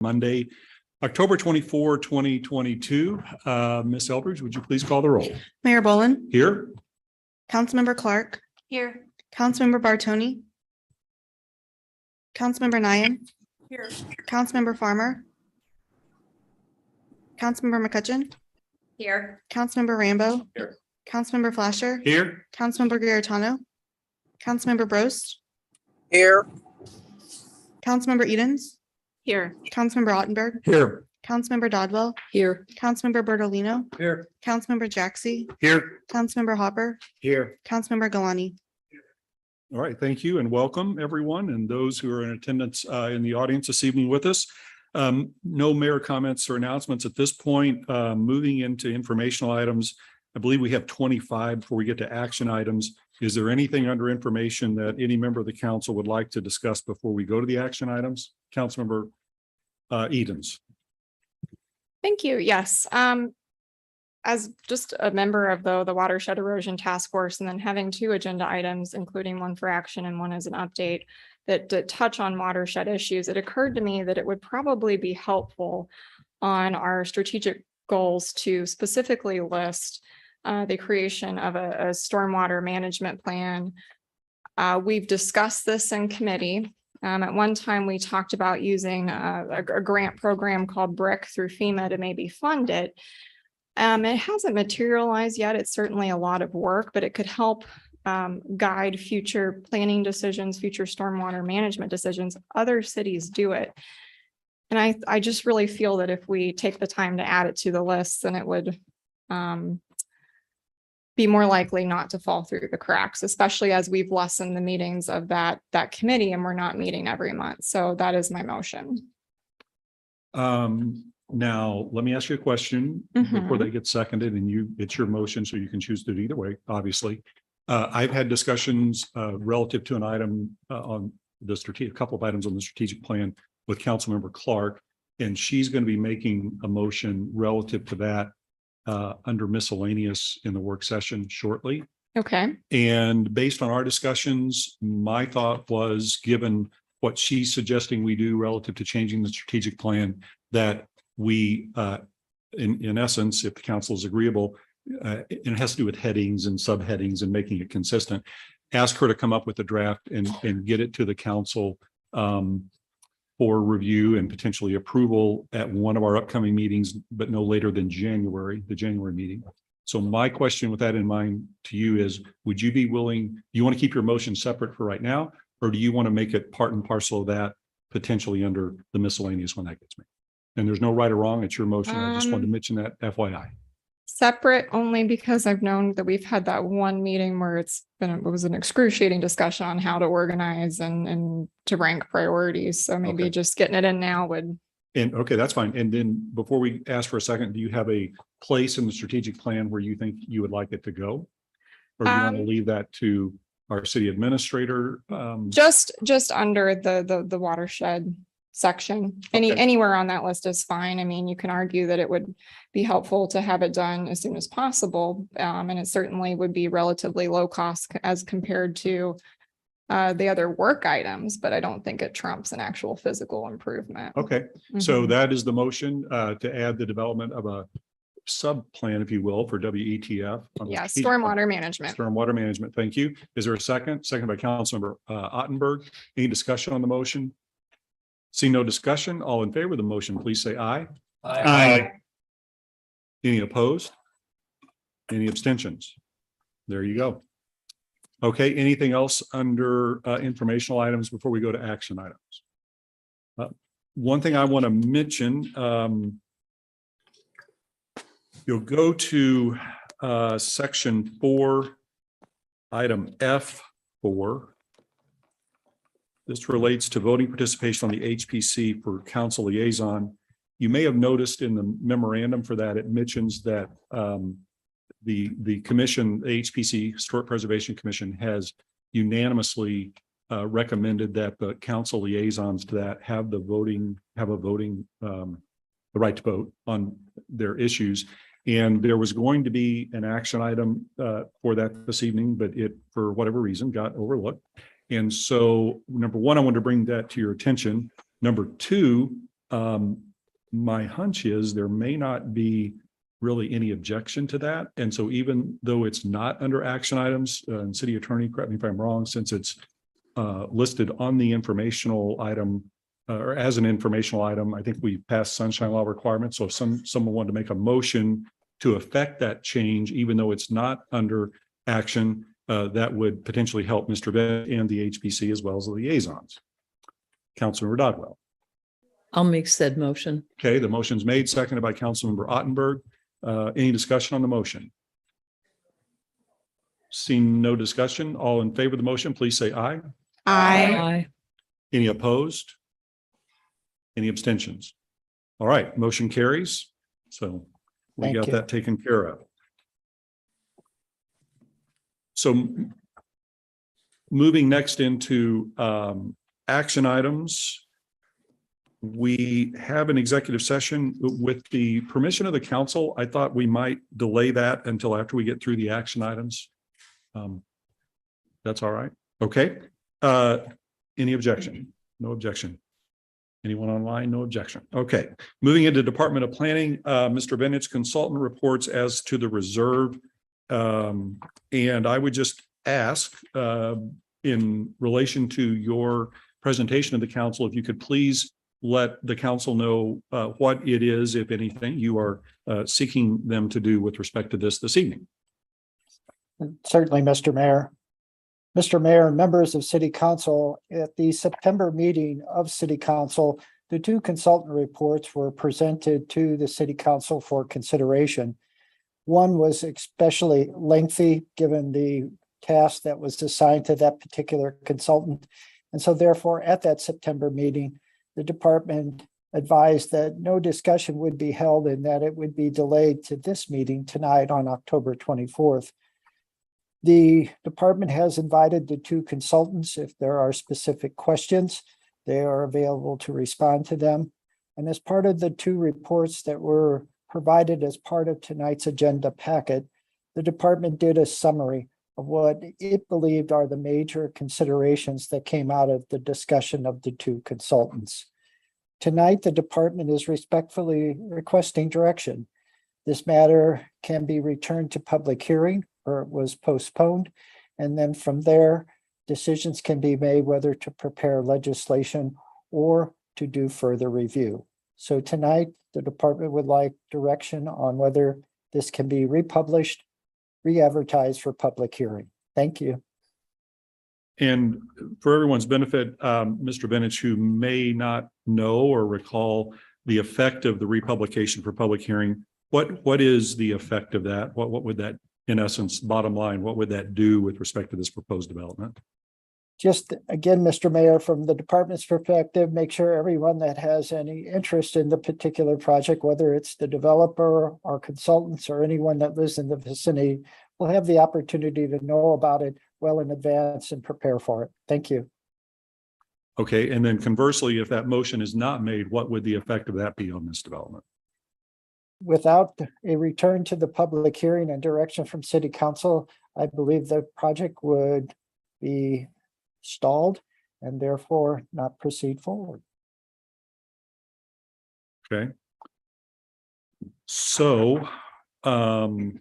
Monday, October 24, 2022. Ms. Eldridge, would you please call the roll? Mayor Bolin, Here. Councilmember Clark. Here. Councilmember Bartoni. Councilmember Nyan. Here. Councilmember Farmer. Councilmember McCutcheon. Here. Councilmember Rambo. Here. Councilmember Flasher. Here. Councilmember Garitano. Councilmember Brost. Here. Councilmember Edens. Here. Councilmember Ottenberg. Here. Councilmember Dodwell. Here. Councilmember Bertolino. Here. Councilmember Jaxi. Here. Councilmember Hopper. Here. Councilmember Galani. All right, thank you and welcome everyone and those who are in attendance in the audience this evening with us. No mayor comments or announcements at this point. Moving into informational items, I believe we have 25 before we get to action items. Is there anything under information that any member of the council would like to discuss before we go to the action items? Councilmember Edens. Thank you. Yes. As just a member of the Watershed Erosion Task Force, and then having two agenda items, including one for action and one as an update that touch on watershed issues, it occurred to me that it would probably be helpful on our strategic goals to specifically list the creation of a stormwater management plan. We've discussed this in committee. At one time, we talked about using a grant program called BRIC through FEMA to maybe fund it. It hasn't materialized yet. It's certainly a lot of work, but it could help guide future planning decisions, future stormwater management decisions. Other cities do it. And I just really feel that if we take the time to add it to the list, then it would be more likely not to fall through the cracks, especially as we've lessened the meetings of that committee and we're not meeting every month. So that is my motion. Now, let me ask you a question before they get seconded, and it's your motion, so you can choose to do it either way, obviously. I've had discussions relative to an item on the strategic, a couple of items on the strategic plan with Councilmember Clark, and she's going to be making a motion relative to that under miscellaneous in the work session shortly. Okay. And based on our discussions, my thought was, given what she's suggesting we do relative to changing the strategic plan, that we, in essence, if the council is agreeable, and it has to do with headings and subheadings and making it consistent, ask her to come up with a draft and get it to the council for review and potentially approval at one of our upcoming meetings, but no later than the January meeting. So my question with that in mind to you is, would you be willing, you want to keep your motion separate for right now, or do you want to make it part and parcel of that potentially under the miscellaneous when that gets made? And there's no right or wrong. It's your motion. I just wanted to mention that FYI. Separate only because I've known that we've had that one meeting where it was an excruciating discussion on how to organize and to rank priorities. So maybe just getting it in now would. And okay, that's fine. And then before we ask for a second, do you have a place in the strategic plan where you think you would like it to go? Or do you want to leave that to our city administrator? Just under the watershed section. Anywhere on that list is fine. I mean, you can argue that it would be helpful to have it done as soon as possible. And it certainly would be relatively low cost as compared to the other work items, but I don't think it trumps an actual physical improvement. Okay, so that is the motion to add the development of a sub plan, if you will, for WETF. Yeah, stormwater management. Stormwater management. Thank you. Is there a second? Second by Councilmember Ottenberg. Any discussion on the motion? See no discussion. All in favor of the motion, please say aye. Aye. Any opposed? Any abstentions? There you go. Okay, anything else under informational items before we go to action items? One thing I want to mention, you'll go to section 4, item F4. This relates to voting participation on the HPC for council liaison. You may have noticed in the memorandum for that, it mentions that the commission, the HPC Historic Preservation Commission, has unanimously recommended that the council liaisons to that have the right to vote on their issues. And there was going to be an action item for that this evening, but it, for whatever reason, got overlooked. And so, number one, I want to bring that to your attention. Number two, My hunch is there may not be really any objection to that. And so even though it's not under action items, and city attorney, correct me if I'm wrong, since it's listed on the informational item or as an informational item, I think we passed sunshine law requirements. So if someone wanted to make a motion to affect that change, even though it's not under action, that would potentially help Mr. Bennett and the HPC as well as the liaisons. Councilmember Dodwell. I'll make said motion. Okay, the motion's made, seconded by Councilmember Ottenberg. Any discussion on the motion? Seeing no discussion, all in favor of the motion, please say aye. Aye. Any opposed? Any abstentions? All right, motion carries. So we Thank got you. that taken care of. So moving next into action items. We have an executive session with the permission of the council. I thought we might delay that until after we get through the action items. That's all right. Okay. Any objection? No objection. Anyone online? No objection. Okay. Moving into Department of Planning, Mr. Bennett's consultant reports as to the reserve. And I would just ask in relation to your presentation of the council, if you could please let the council know what it is, if anything, you are seeking them to do with respect to this evening. Certainly, Mr. Mayor. Mr. Mayor, members of City Council, at the September meeting of City Council, the two consultant reports were presented to the City Council for consideration. One was especially lengthy, given the task that was assigned to that particular consultant. And so therefore, at that September meeting, the department advised that no discussion would be held and that it would be delayed to this meeting tonight on October 24th. The department has invited the two consultants. If there are specific questions, they are available to respond to them. And as part of the two reports that were provided as part of tonight's agenda packet, the department did a summary of what it believed are the major considerations that came out of the discussion of the two consultants. Tonight, the department is respectfully requesting direction. This matter can be returned to public hearing, or it was postponed. And then from there, decisions can be made whether to prepare legislation or to do further review. So tonight, the department would like direction on whether this can be republished, re-advertised for public hearing. Thank you. And for everyone's benefit, Mr. Bennett, who may not know or recall the effect of the republication for public hearing, what is the effect of that? What would that, in essence, bottom line, what would that do with respect to this proposed development? Just again, Mr. Mayor, from the department's perspective, make sure everyone that has any interest in the particular project, whether it's the developer or consultants or anyone that lives in the vicinity, will have the opportunity to know about it well in advance and prepare for it. Thank you. Okay, and then conversely, if that motion is not made, what would the effect of that be on this development? Without a return to the public hearing and direction from City Council, I believe the project would be stalled and therefore not proceed forward. Okay. So, and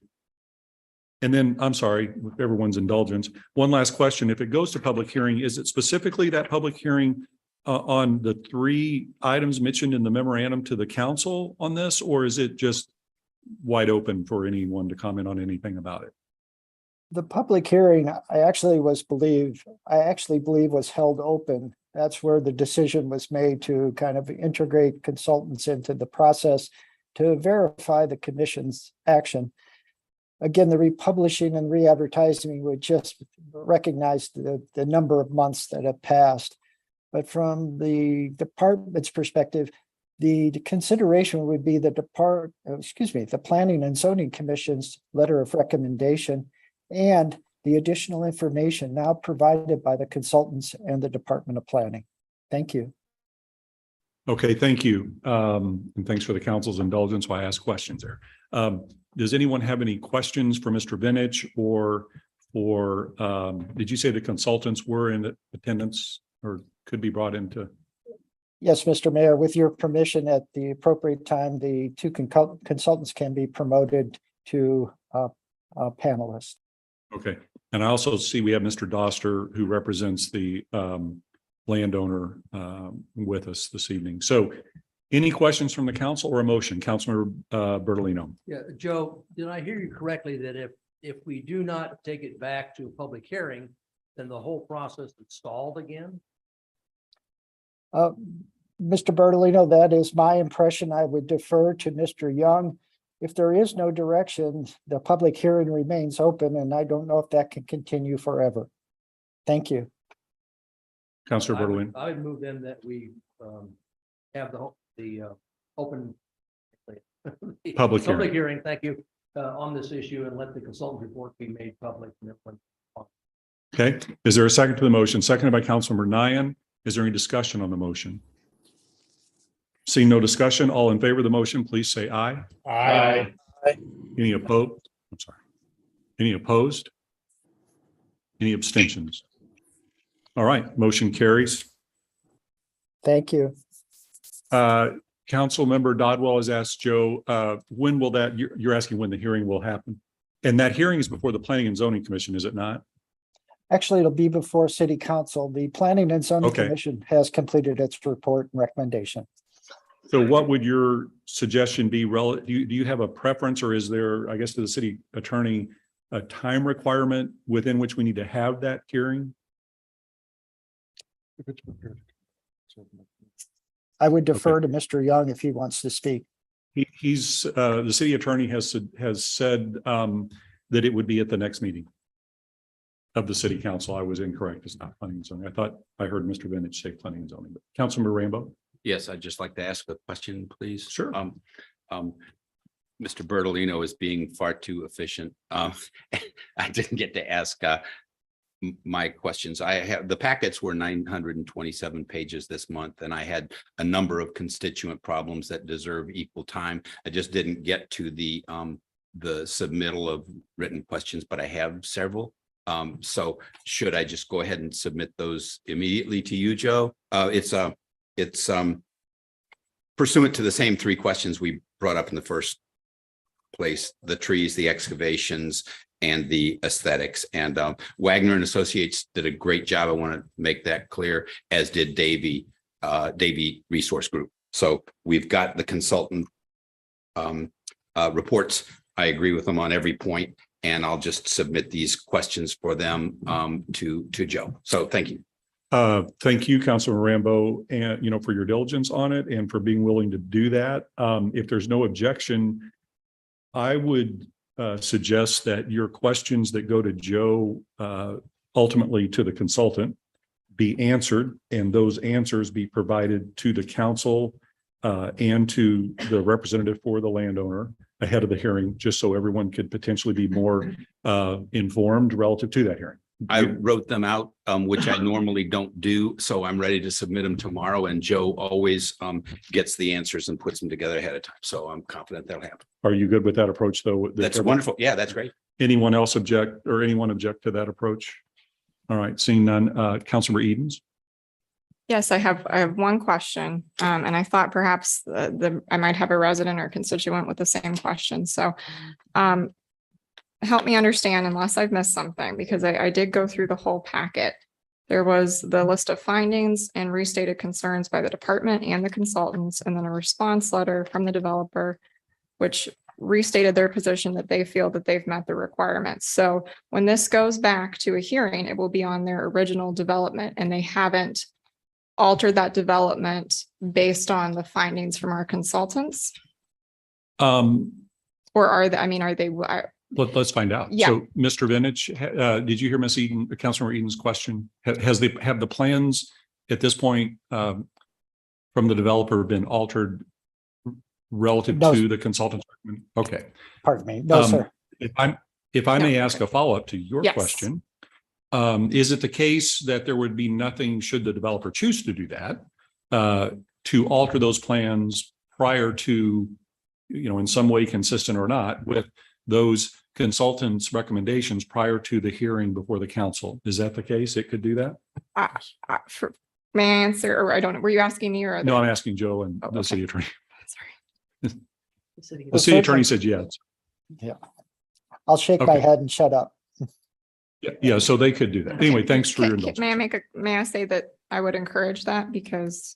then I'm sorry, with everyone's indulgence, one last question. If it goes to public hearing, is it specifically that public hearing on the three items mentioned in the memorandum to the council on this, or is it just wide open for anyone to comment on anything about it? The public hearing, I actually believe was held open. That's where the decision was made to kind of integrate consultants into the process to verify the commission's action. Again, the republishing and re-advertising would just recognize the number of months that have passed. But from the department's perspective, the consideration would be the Planning and Zoning Commission's letter of recommendation and the additional information now provided by the consultants and the Department of Planning. Thank you. Okay, thank you. And thanks for the council's indulgence while I ask questions there. Does anyone have any questions for Mr. Vinich or did you say the consultants were in attendance or could be brought into? Yes, Mr. Mayor, with your permission, at the appropriate time, the two consultants can be promoted to panelists. Okay, and I also see we have Mr. Doster, who represents the landowner with us this evening. So any questions from the council or a motion? Councilmember Bertolino? Yeah, Joe, did I hear you correctly that if we do not take it back to a public hearing, then the whole process is stalled again? Mr. Bertolino, that is my impression. I would defer to Mr. Young. If there is no direction, the public hearing remains open, and I don't know if that can continue forever. Thank you. Councilor I would- Bertolino? I would move then that we have the open Public hearing. Public hearing, thank you, on this issue and let the consultant report be made public. Okay, is there a second to the motion? Seconded by Councilmember Nyan. Is there any discussion on the motion? Seeing no discussion, all in favor of the motion, please say aye. Aye. Any opposed? I'm sorry. Any opposed? Any abstentions? All right, motion carries. Thank you. Councilmember Dodwell has asked Joe, when will that, you're asking when the hearing will happen? And that hearing is before the Planning and Zoning Commission, is it not? Actually, it'll be before City Council. The Planning and Zoning Okay. Commission has completed its report and recommendation. So what would your suggestion be relative? Do you have a preference, or is there, I guess, to the city attorney, a time requirement within which we need to have that hearing? I would defer to Mr. Young if he wants to speak. He's the city attorney has said that it would be at the next meeting of the city council. I was incorrect. It's not planning and zoning. I thought I heard Mr. Vintage say planning and zoning, but Councilmember Rambo. Yes, I'd just like to ask a question, please. Sure. Mr. Bertolino is being far too efficient. I didn't get to ask my questions. I have, the packets were 927 pages this month, and I had a number of constituent problems that deserve equal time. I just didn't get to the submittal of written questions, but I have several. So should I just go ahead and submit those immediately to you, Joe? It's pursuant to the same three questions we brought up in the first place: the trees, the excavations, and the aesthetics. And Wagner and Associates did a great job. I want to make that clear, as did Davy Resource Group. So we've got the consultant reports. I agree with them on every point, and I'll just submit these questions for them to Joe. So thank you. Thank you, Councilor Rambo, and for your diligence on it and for being willing to do that. If there's no objection, I would suggest that your questions that go to Joe ultimately to the consultant be answered, and those answers be provided to the council and to the representative for the landowner ahead of the hearing, just so everyone could potentially be more informed relative to that hearing. I wrote them out, which I normally don't do, so I'm ready to submit them tomorrow. And Joe always gets the answers and puts them together ahead of time. So I'm confident that'll happen. Are you good with that approach, though? That's wonderful. Yeah, that's great. Anyone else object, or anyone object to that approach? All right, seeing none, Councilor Edens. Yes, I have one question, and I thought perhaps I might have a resident or constituent with the same question. So help me understand, unless I've missed something, because I did go through the whole packet. There was the list of findings and restated concerns by the department and the consultants, and then a response letter from the developer, which restated their position that they feel that they've met the requirements. So when this goes back to a hearing, it will be on their original development, and they haven't altered that development based on the findings from our consultants? Or are they? Let's find out. Yeah. So, Mr. Vintage, did you hear Ms. Eden, Councilor Eden's question? Have the plans at this point from the developer been altered relative No. to the consultant's recommendation? Okay. Pardon me. No, sir. If I may ask a follow-up to your Yes. question, is it the case that there would be nothing, should the developer choose to do that, to alter those plans prior to, in some way consistent or not, with those consultants' recommendations prior to the hearing before the council? Is that the case? It could do that? may I answer, or I don't know, were you asking me or? No, I'm asking Joe and Oh, the okay. city attorney. Sorry. The city attorney said yes. I'll shake my Okay. head and shut up. Yeah, so they could do that. Anyway, thanks for your May I indulgence. may I say that I would encourage that because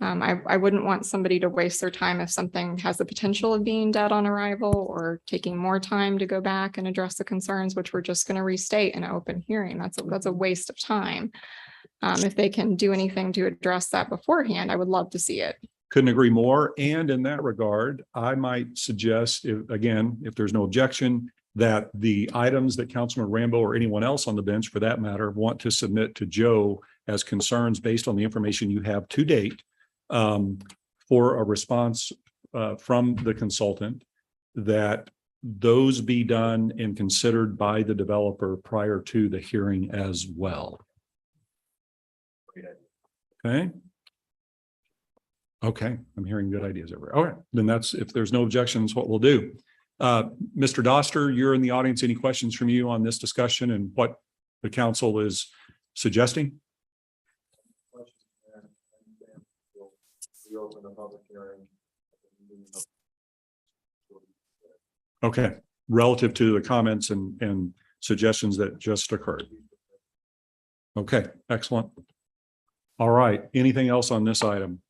I wouldn't want somebody to waste their time if something has the potential of being dead on arrival or taking more time to go back and address the concerns, which we're just going to restate in an open hearing. That's a waste of time. If they can do anything to address that beforehand, I would love to see it. Couldn't agree more. And in that regard, I might suggest, if there's no objection, that the items that Councilman Rambo or anyone else on the bench for that matter want to submit to Joe as concerns based on the information you have to date for a response from the consultant, that those be done and considered by the developer prior to the hearing as well. Okay. Okay, I'm hearing good ideas everywhere. All right, then that's, if there's no objections, what we'll do. Mr. Doster, you're in the audience. Any questions from you on this discussion and what the council is suggesting? Okay, relative to the comments and suggestions that just occurred. Okay, excellent. All right, anything else on this item?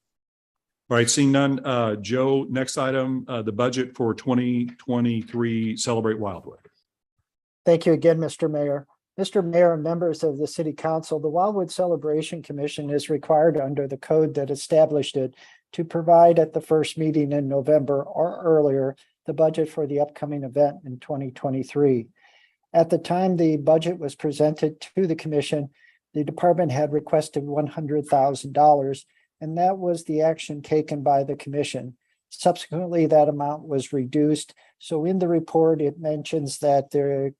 All right, seeing none, Joe, next item, the budget for 2023 Celebrate Wildwood. Thank you again, Mr. Mayor. Mr. Mayor and members of the City Council, the Wildwood Celebration Commission is required under the code that established it to provide at the first meeting in November or earlier the budget for the upcoming event in 2023. At the time the budget was presented to the commission, the department had requested $100,000, and that was the action taken by the commission. Subsequently, that amount was reduced. So in the report, it mentions that the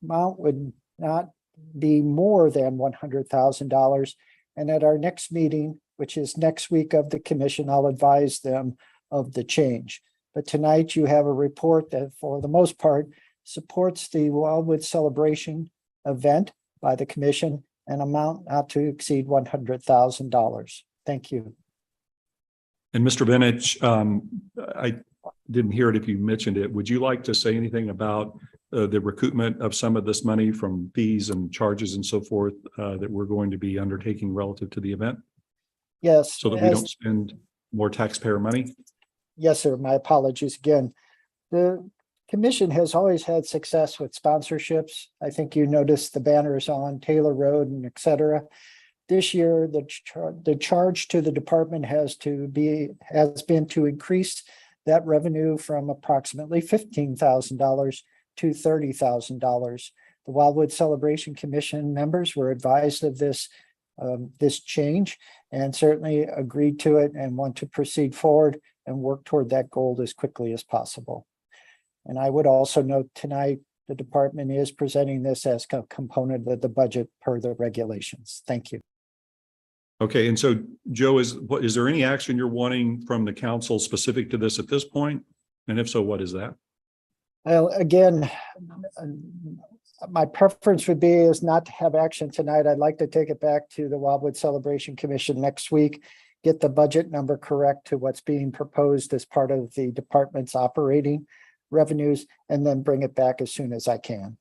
amount would not be more than $100,000. And at our next meeting, which is next week of the commission, I'll advise them of the change. But tonight you have a report that for the most part supports the Wildwood Celebration event by the commission, an amount not to exceed $100,000. Thank you. And Mr. Benich, I didn't hear it if you mentioned it. Would you like to say anything about the recoupment of some of this money from fees and charges and so forth that we're going to be undertaking relative to the event Yes. so that we don't spend more taxpayer money? Yes, sir. My apologies again. The commission has always had success with sponsorships. I think you noticed the banners on Taylor Road and et cetera. This year, the charge to the department has been to increase that revenue from approximately $15,000 to $30,000. The Wildwood Celebration Commission members were advised of this change and certainly agreed to it and want to proceed forward and work toward that goal as quickly as possible. And I would also note tonight, the department is presenting this as a component of the budget per the regulations. Thank you. Okay, and so Joe, is there any action you're wanting from the council specific to this at this point? And if so, what is that? Well, again, my preference would be is not to have action tonight. I'd like to take it back to the Wildwood Celebration Commission next week, get the budget number correct to what's being proposed as part of the department's operating revenues, and then bring it back as soon as I can.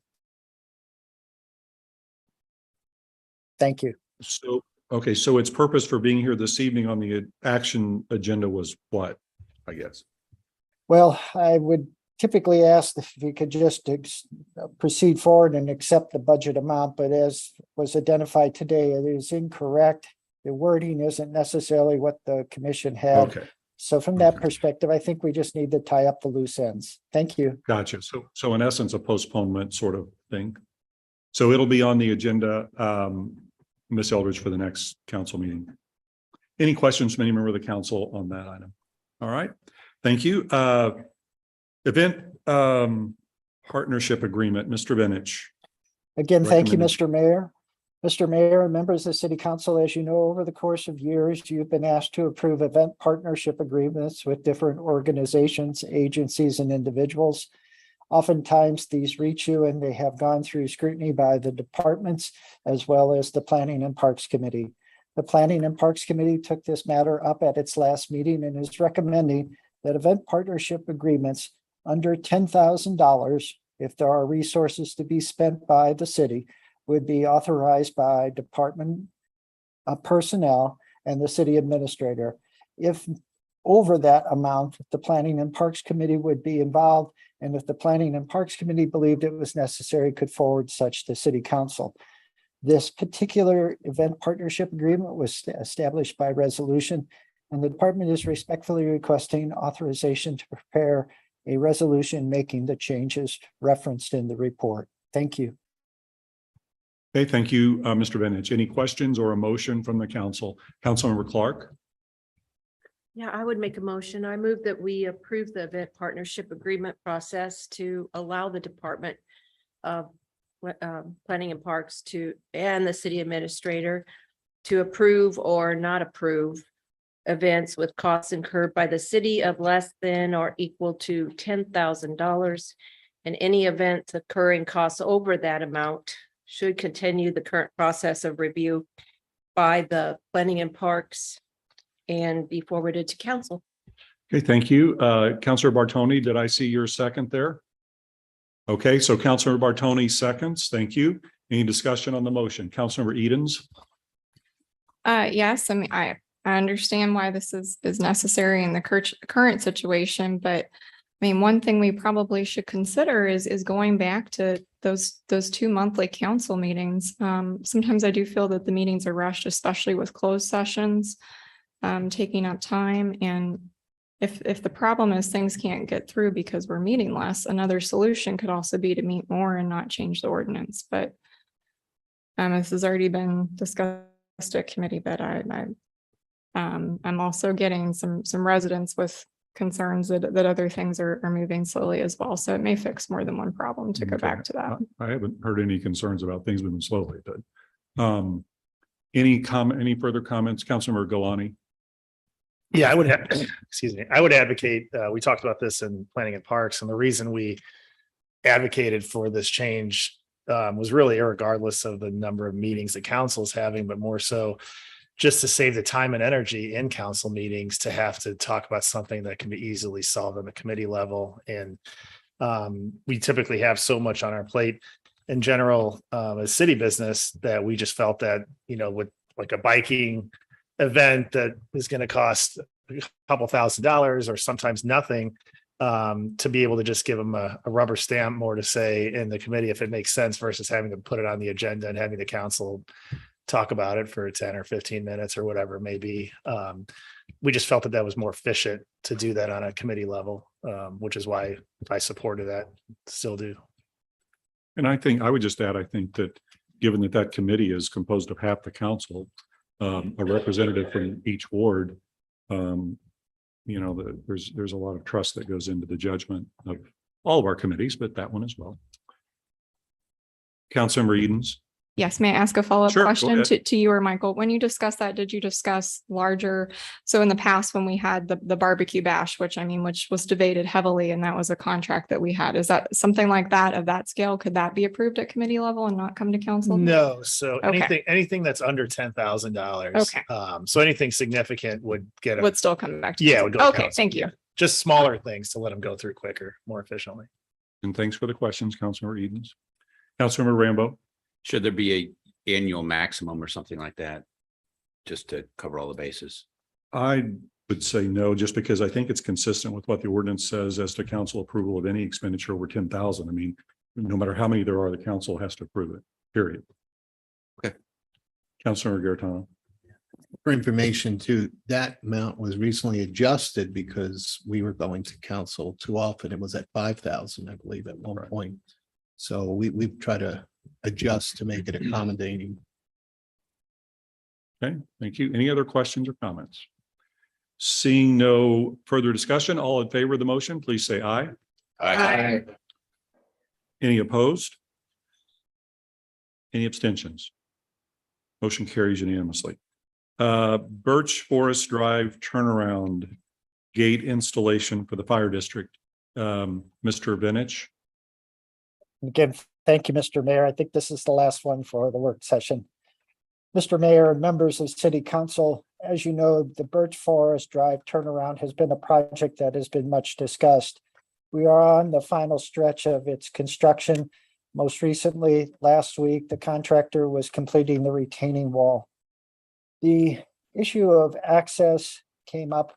Thank you. So, okay, so its purpose for being here this evening on the action agenda was what, I guess? Well, I would typically ask if you could just proceed forward and accept the budget amount, but as was identified today, it is incorrect. The wording isn't necessarily what the commission had. Okay, So from that Okay. perspective, I think we just need to tie up the loose ends. Thank you. gotcha. So in essence, a postponement sort of thing. So it'll be on the agenda, Ms. Eldridge, for the next council meeting. Any questions from any member of the council on that item? All right, thank you. Event partnership agreement, Mr. Benich. Again, thank you, Recommended. Mr. Mayor. Mr. Mayor and members of the City Council, as you know, over the course of years, you've been asked to approve event partnership agreements with different organizations, agencies, and individuals. Oftentimes, these reach you and they have gone through scrutiny by the departments as well as the Planning and Parks Committee. The Planning and Parks Committee took this matter up at its last meeting and is recommending that event partnership agreements under $10,000, if there are resources to be spent by the city, would be authorized by Department of Personnel and the city administrator. If over that amount, the Planning and Parks Committee would be involved, and if the Planning and Parks Committee believed it was necessary, could forward such to City Council. This particular event partnership agreement was established by resolution, and the department is respectfully requesting authorization to prepare a resolution making the changes referenced in the report. Thank you. Okay, thank you, Mr. Benich. Any questions or a motion from the council? Councilmember Clark? Yeah, I would make a motion. I move that we approve the event partnership agreement process to allow the Department of Planning and Parks and the city administrator to approve or not approve events with costs incurred by the city of less than or equal to $10,000. And any events occurring costs over that amount should continue the current process of review by the Planning and Parks and be forwarded to council. Okay, thank you. Councilor Bartoni, did I see your second there? Okay, so Councilor Bartoni seconds. Thank you. Any discussion on the motion? Councilmember Edens? Yes, I mean, I understand why this is necessary in the current situation, but I mean, one thing we probably should consider is going back to those 2 monthly council meetings. Sometimes I do feel that the meetings are rushed, especially with closed sessions, taking up time. And if the problem is things can't get through because we're meeting less, another solution could also be to meet more and not change the ordinance. But this has already been discussed at committee, but I'm also getting some residents with concerns that other things are moving slowly as well. So it may fix more than one problem to go Okay. back to that. I haven't heard any concerns about things moving slowly, but any further comments? Councilmember Galani? Yeah, I would have, excuse me, I would advocate, we talked about this in Planning and Parks, and the reason we advocated for this change was really irregardless of the number of meetings that council is having, but more so just to save the time and energy in council meetings to have to talk about something that can be easily solved on the committee level. And we typically have so much on our plate in general as city business that we just felt that, with like a biking event that is going to cost a couple $1,000s or sometimes nothing, to be able to just give them a rubber stamp more to say in the committee if it makes sense versus having to put it on the agenda and having the council talk about it for 10 or 15 minutes or whatever it may be. We just felt that was more efficient to do that on a committee level, which is why I supported that, still do. And I would just add, I think that given that committee is composed of half the council, a representative from each ward, there's a lot of trust that goes into the judgment of all of our committees, but that one as well. Councilmember Edens? Yes, may I ask a follow-up Sure, go question ahead. to you or Michael? When you discussed that, did you discuss larger? So in the past, when we had the barbecue bash, which was debated heavily, and that was a contract that we had, is that something like that of that scale? Could that be approved at committee level and not come to council? No, so Okay. anything that's under $10,000. Okay. So anything significant would get Would still come back to Yeah, it council. would go to Okay, council, thank you. yeah. Just smaller things to let them go through quicker, more efficiently. And thanks for the questions, Councilmember Edens. Councilmember Rambo? Should there be a annual maximum or something like that? Just to cover all the bases. I would say no, just because I think it's consistent with what the ordinance says as to council approval of any expenditure over 10,000. I mean, no matter how many there are, the council has to approve it, period. Okay. Councilmember Garetano. For information too, that amount was recently adjusted because we were going to council too often. It was at 5,000, I believe, at one Right. point. So we've tried to adjust to make it accommodating. Okay, thank you. Any other questions or comments? Seeing no further discussion, all in favor of the motion, please say aye. Aye. Any opposed? Any abstentions? Motion carries unanimously. Birch Forest Drive turnaround gate installation for the fire district. Mr. Benich. Again, thank you, Mr. Mayor. I think this is the last one for the work session. Mr. Mayor and members of City Council, as you know, the Birch Forest Drive turnaround has been a project that has been much discussed. We are on the final stretch of its construction. Most recently, last week, the contractor was completing the retaining wall. The issue of access came up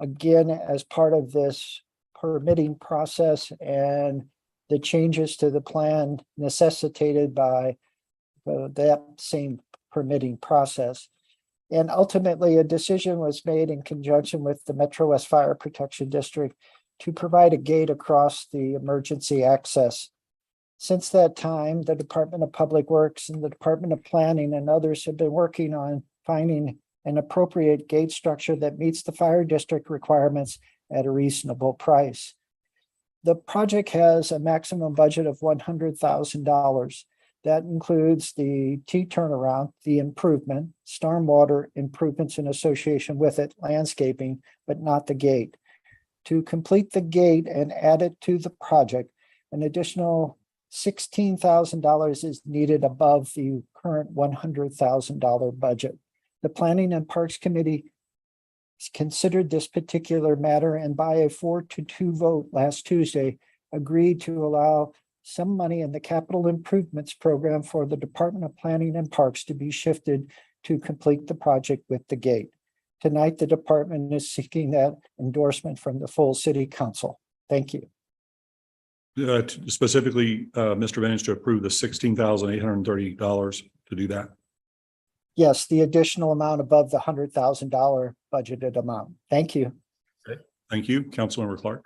again as part of this permitting process and the changes to the plan necessitated by that same permitting process. And ultimately, a decision was made in conjunction with the Metro West Fire Protection District to provide a gate across the emergency access. Since that time, the Department of Public Works and the Department of Planning and others have been working on finding an appropriate gate structure that meets the fire district requirements at a reasonable price. The project has a maximum budget of $100,000. That includes the T turnaround, the improvement, stormwater improvements in association with it, landscaping, but not the gate. To complete the gate and add it to the project, an additional $16,000 is needed above the current $100,000 budget. The Planning and Parks Committee considered this particular matter and by a 4-2 vote last Tuesday, agreed to allow some money in the capital improvements program for the Department of Planning and Parks to be shifted to complete the project with the gate. Tonight, the department is seeking that endorsement from the full City Council. Thank you. Specifically, Mr. Benich, to approve the $16,830 to do that. Yes, the additional amount above the $100,000 budgeted amount. Thank you. Thank you, Councilmember Clark.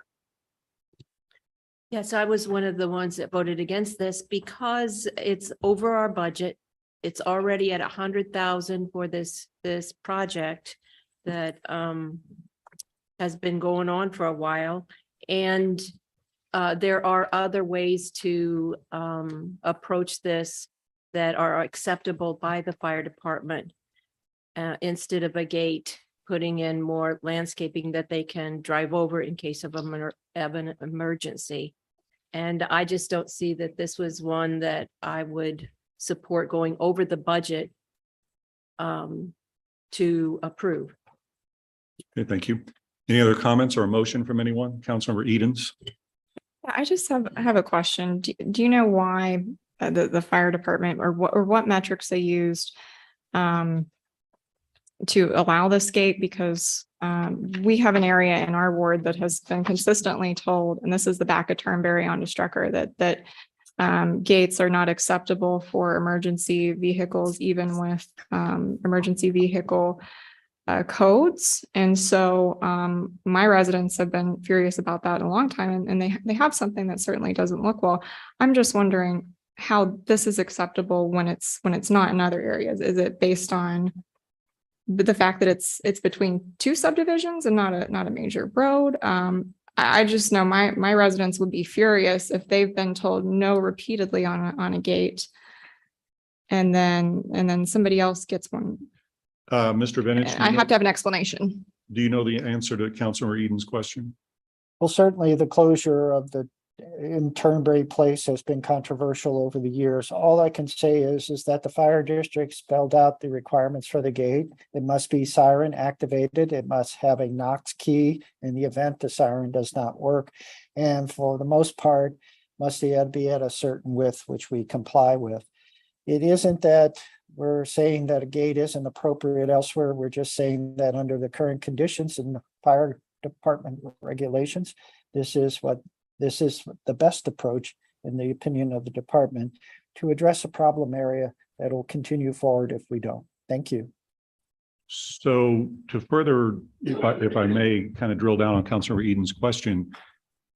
Yes, I was one of the ones that voted against this because it's over our budget. It's already at 100,000 for this project that has been going on for a while. And there are other ways to approach this that are acceptable by the fire department. Instead of a gate, putting in more landscaping that they can drive over in case of an emergency. And I just don't see that this was one that I would support going over the budget to approve. Okay, thank you. Any other comments or a motion from anyone? Councilmember Edens? I just have a question. Do you know why the fire department or what metrics they used to allow this gate? Because we have an area in our ward that has been consistently told, and this is the back of Turnberry onto Strucker, that gates are not acceptable for emergency vehicles, even with emergency vehicle codes. And so my residents have been furious about that a long time, and they have something that certainly doesn't look well. I'm just wondering how this is acceptable when it's not in other areas. Is it based on the fact that it's between two subdivisions and not a major road? I just know my residents would be furious if they've been told no repeatedly on a gate, and then somebody else gets one. Mr. Benich, I have to have an explanation. do you know the answer to Councilmember Edens' question? Well, certainly the closure of the in Turnberry Place has been controversial over the years. All I can say is that the fire district spelled out the requirements for the gate. It must be siren activated. It must have a Knox key in the event the siren does not work. And for the most part, must be at a certain width, which we comply with. It isn't that we're saying that a gate isn't appropriate elsewhere. We're just saying that under the current conditions and fire department regulations, this is the best approach, in the opinion of the department, to address a problem area that will continue forward if we don't. Thank you. So to further, if I may kind of drill down on Councilmember Edens' question,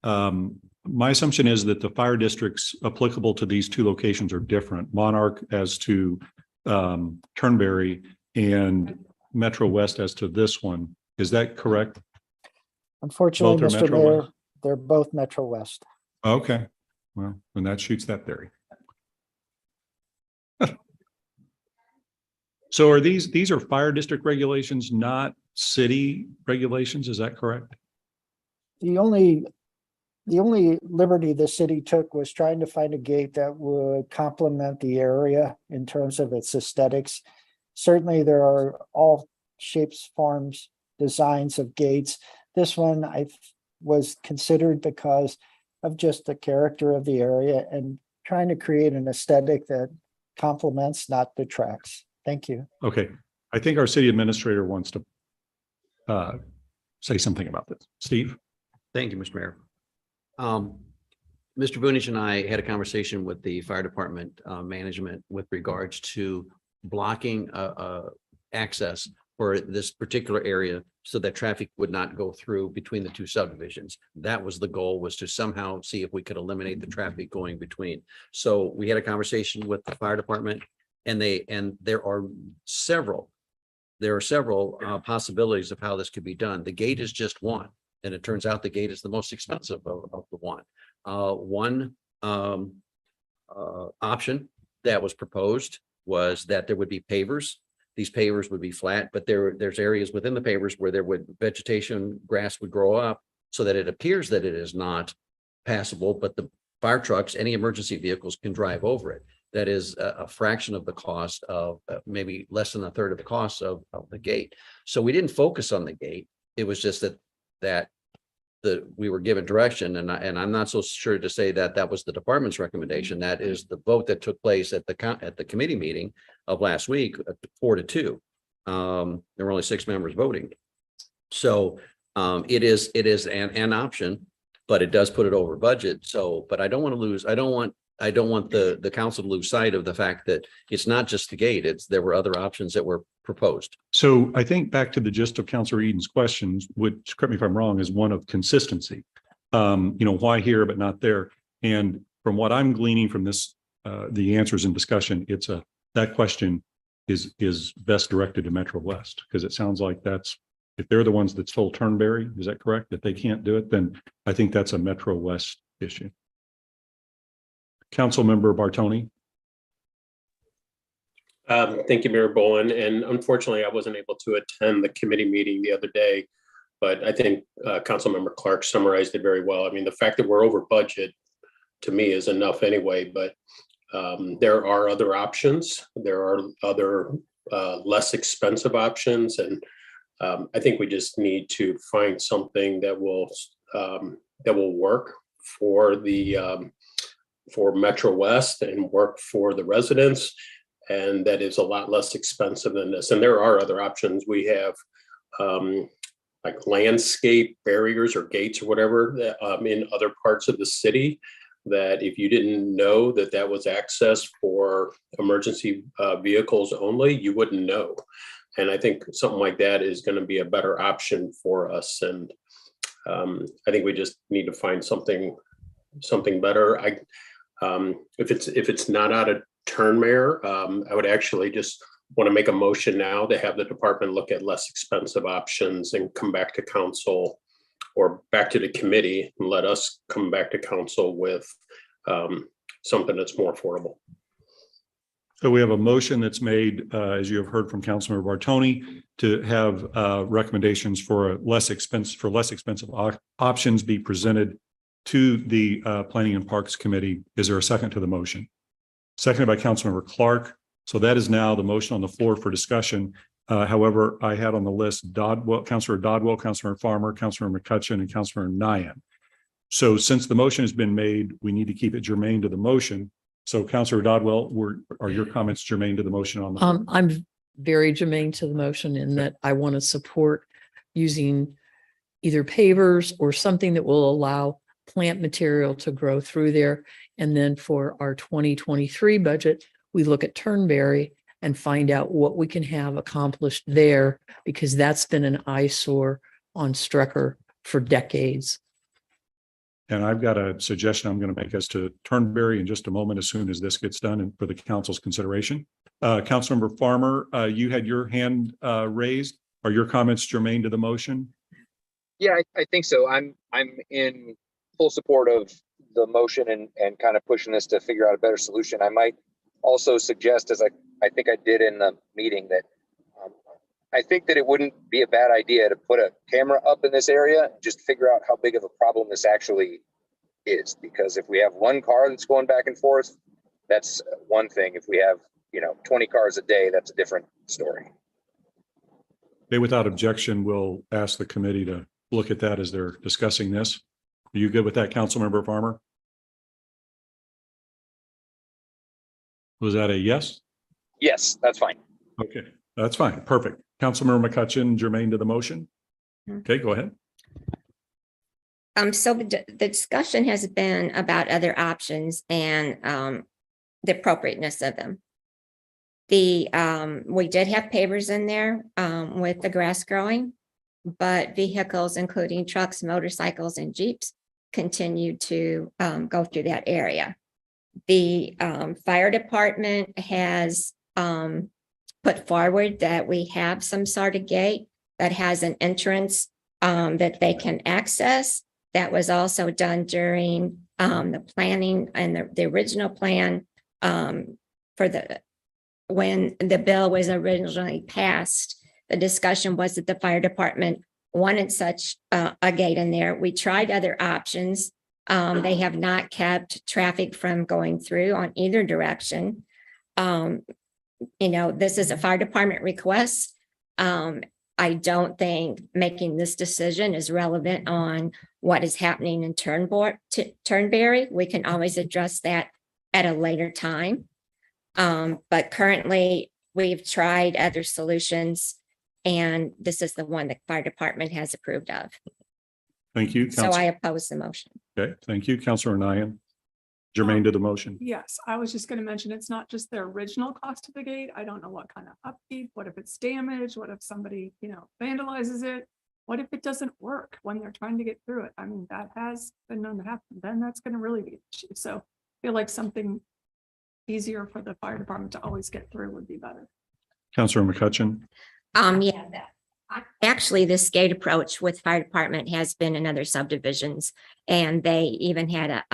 my assumption is that the fire districts applicable to these two locations are different. Monarch as to Turnberry and Metro West as to this one. Is that correct? Unfortunately, Both are Mr. Metro Mayor, West? they're both Metro West. Okay, well, then that shoots that theory. So are these are fire district regulations, not city regulations? Is that correct? The only liberty the city took was trying to find a gate that would complement the area in terms of its aesthetics. Certainly, there are all shapes, forms, designs of gates. This one was considered because of just the character of the area and trying to create an aesthetic that complements, not detracts. Thank you. Okay, I think our city administrator wants to say something about this. Steve? Thank you, Mr. Mayor. Mr. Bunich and I had a conversation with the fire department management with regards to blocking access for this particular area so that traffic would not go through between the two subdivisions. That was the goal, was to somehow see if we could eliminate the traffic going between. So we had a conversation with the fire department, and there are several possibilities of how this could be done. The gate is just one, and it turns out the gate is the most expensive of the one. One option that was proposed was that there would be pavers. These pavers would be flat, but there's areas within the pavers where there would vegetation, grass would grow up so that it appears that it is not passable, but the fire trucks, any emergency vehicles can drive over it. That is a fraction of the cost of maybe less than a third of the cost of the gate. So we didn't focus on the gate. It was just that we were given direction, and I'm not so sure to say that that was the department's recommendation. That is the vote that took place at the committee meeting of last week, 4-2. There were only 6 members voting. So it is an option, but it does put it over budget. So, but I don't want to lose. I don't want the council to lose sight of the fact that it's not just the gate. There were other options that were proposed. So I think back to the gist of Councilor Eden's questions, which, correct me if I'm wrong, is one of consistency. Why here but not there? And from what I'm gleaning from this, the answers in discussion, that question is best directed to Metro West, because it sounds like if they're the ones that told Turnberry, is that correct? That they can't do it, then I think that's a Metro West issue. Councilmember Bartoni. Thank you, Mayor Bowen. And unfortunately, I wasn't able to attend the committee meeting the other day, but I think Councilmember Clark summarized it very well. I mean, the fact that we're over budget to me is enough anyway, but there are other options. There are other less expensive options. And I think we just need to find something that will work for for Metro West and work for the residents. And that is a lot less expensive than this. And there are other options. We have like landscape barriers or gates or whatever that, in other parts of the city, that if you didn't know that was access for emergency vehicles only, you wouldn't know. And I think something like that is going to be a better option for us. And I think we just need to find something better. If it's not out of turn, Mayor, I would actually just want to make a motion now to have the department look at less expensive options and come back to council or back to the committee and let us come back to council with something that's more affordable. So we have a motion that's made, as you have heard from Councilmember Bartoni, to have recommendations for less expensive options be presented to the Planning and Parks Committee. Is there a second to the motion? Seconded by Councilmember Clark. So that is now the motion on the floor for discussion. However, I had on the list Councilor Dodwell, Councilmember Farmer, Councilmember McCutcheon, and Councilmember Nyan. So since the motion has been made, we need to keep it germane to the motion. So Councilor Dodwell, are your comments germane to the motion on the floor? I'm very germane to the motion in that I want to support using either pavers or something that will allow plant material to grow through there. And then for our 2023 budget, we look at Turnberry and find out what we can have accomplished there, because that's been an eyesore on Strecker for decades. And I've got a suggestion I'm going to make as to Turnberry in just a moment, as soon as this gets done and for the council's consideration. Councilmember Farmer, you had your hand raised. Are your comments germane to the motion? Yeah, I think so. I'm in full support of the motion and kind of pushing this to figure out a better solution. I might also suggest, as I think I did in the meeting, that I think that it wouldn't be a bad idea to put a camera up in this area, just figure out how big of a problem this actually is. Because if we have one car that's going back and forth, that's one thing. If we have 20 cars a day, that's a different story. Okay, without objection, we'll ask the committee to look at that as they're discussing this. Are you good with that, Councilmember Farmer? Was that a yes? Yes, that's fine. Okay, that's fine. Perfect. Councilmember McCutcheon, germane to the motion. Hmm. Okay, go ahead. So the discussion has been about other options and the appropriateness of them. We did have pavers in there with the grass growing, but vehicles, including trucks, motorcycles, and Jeeps, continue to go through that area. The fire department has put forward that we have some sort of gate that has an entrance that they can access. That was also done during the planning and the original plan when the bill was originally passed. The discussion was that the fire department wanted such a gate in there. We tried other options. They have not kept traffic from going through on either direction. This is a fire department request. I don't think making this decision is relevant on what is happening in Turnberry. We can always address that at a later time. But currently we've tried other solutions and this is the one that fire department has approved of. Thank you. So I oppose the motion. Okay, thank you, Councilor Nyan. Germane to the motion. Yes, I was just gonna mention, it's not just the original cost of the gate. I don't know what kind of upkeep, what if it's damaged, what if somebody, vandalizes it? What if it doesn't work when they're trying to get through it? I mean, that has been known to happen, then that's gonna really be an issue. So I feel like something easier for the fire department to always get through would be better. Councilor McCutcheon. Actually, this gate approach with fire department has been in other subdivisions and they even had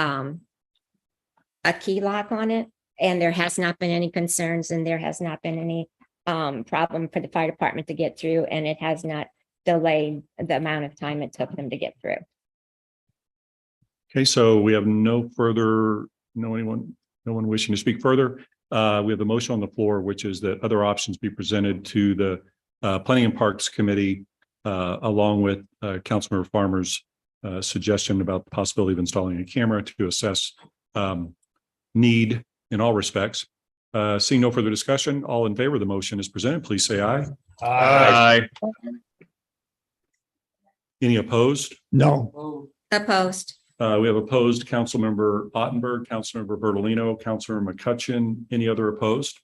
a key lock on it, and there has not been any concerns and there has not been any problem for the fire department to get through, and it has not delayed the amount of time it took them to get through. Okay, so we have no one wishing to speak further. We have a motion on the floor, which is that other options be presented to the Planning and Parks Committee, along with Councilmember Farmer's suggestion about the possibility of installing a camera to assess need in all respects. Seeing no further discussion, all in favor of the motion as presented, please say aye. Aye. Any opposed? No. Opposed. We have opposed Councilmember Ottenberg, Councilmember Bertolino, Councilor McCutcheon. Any other opposed?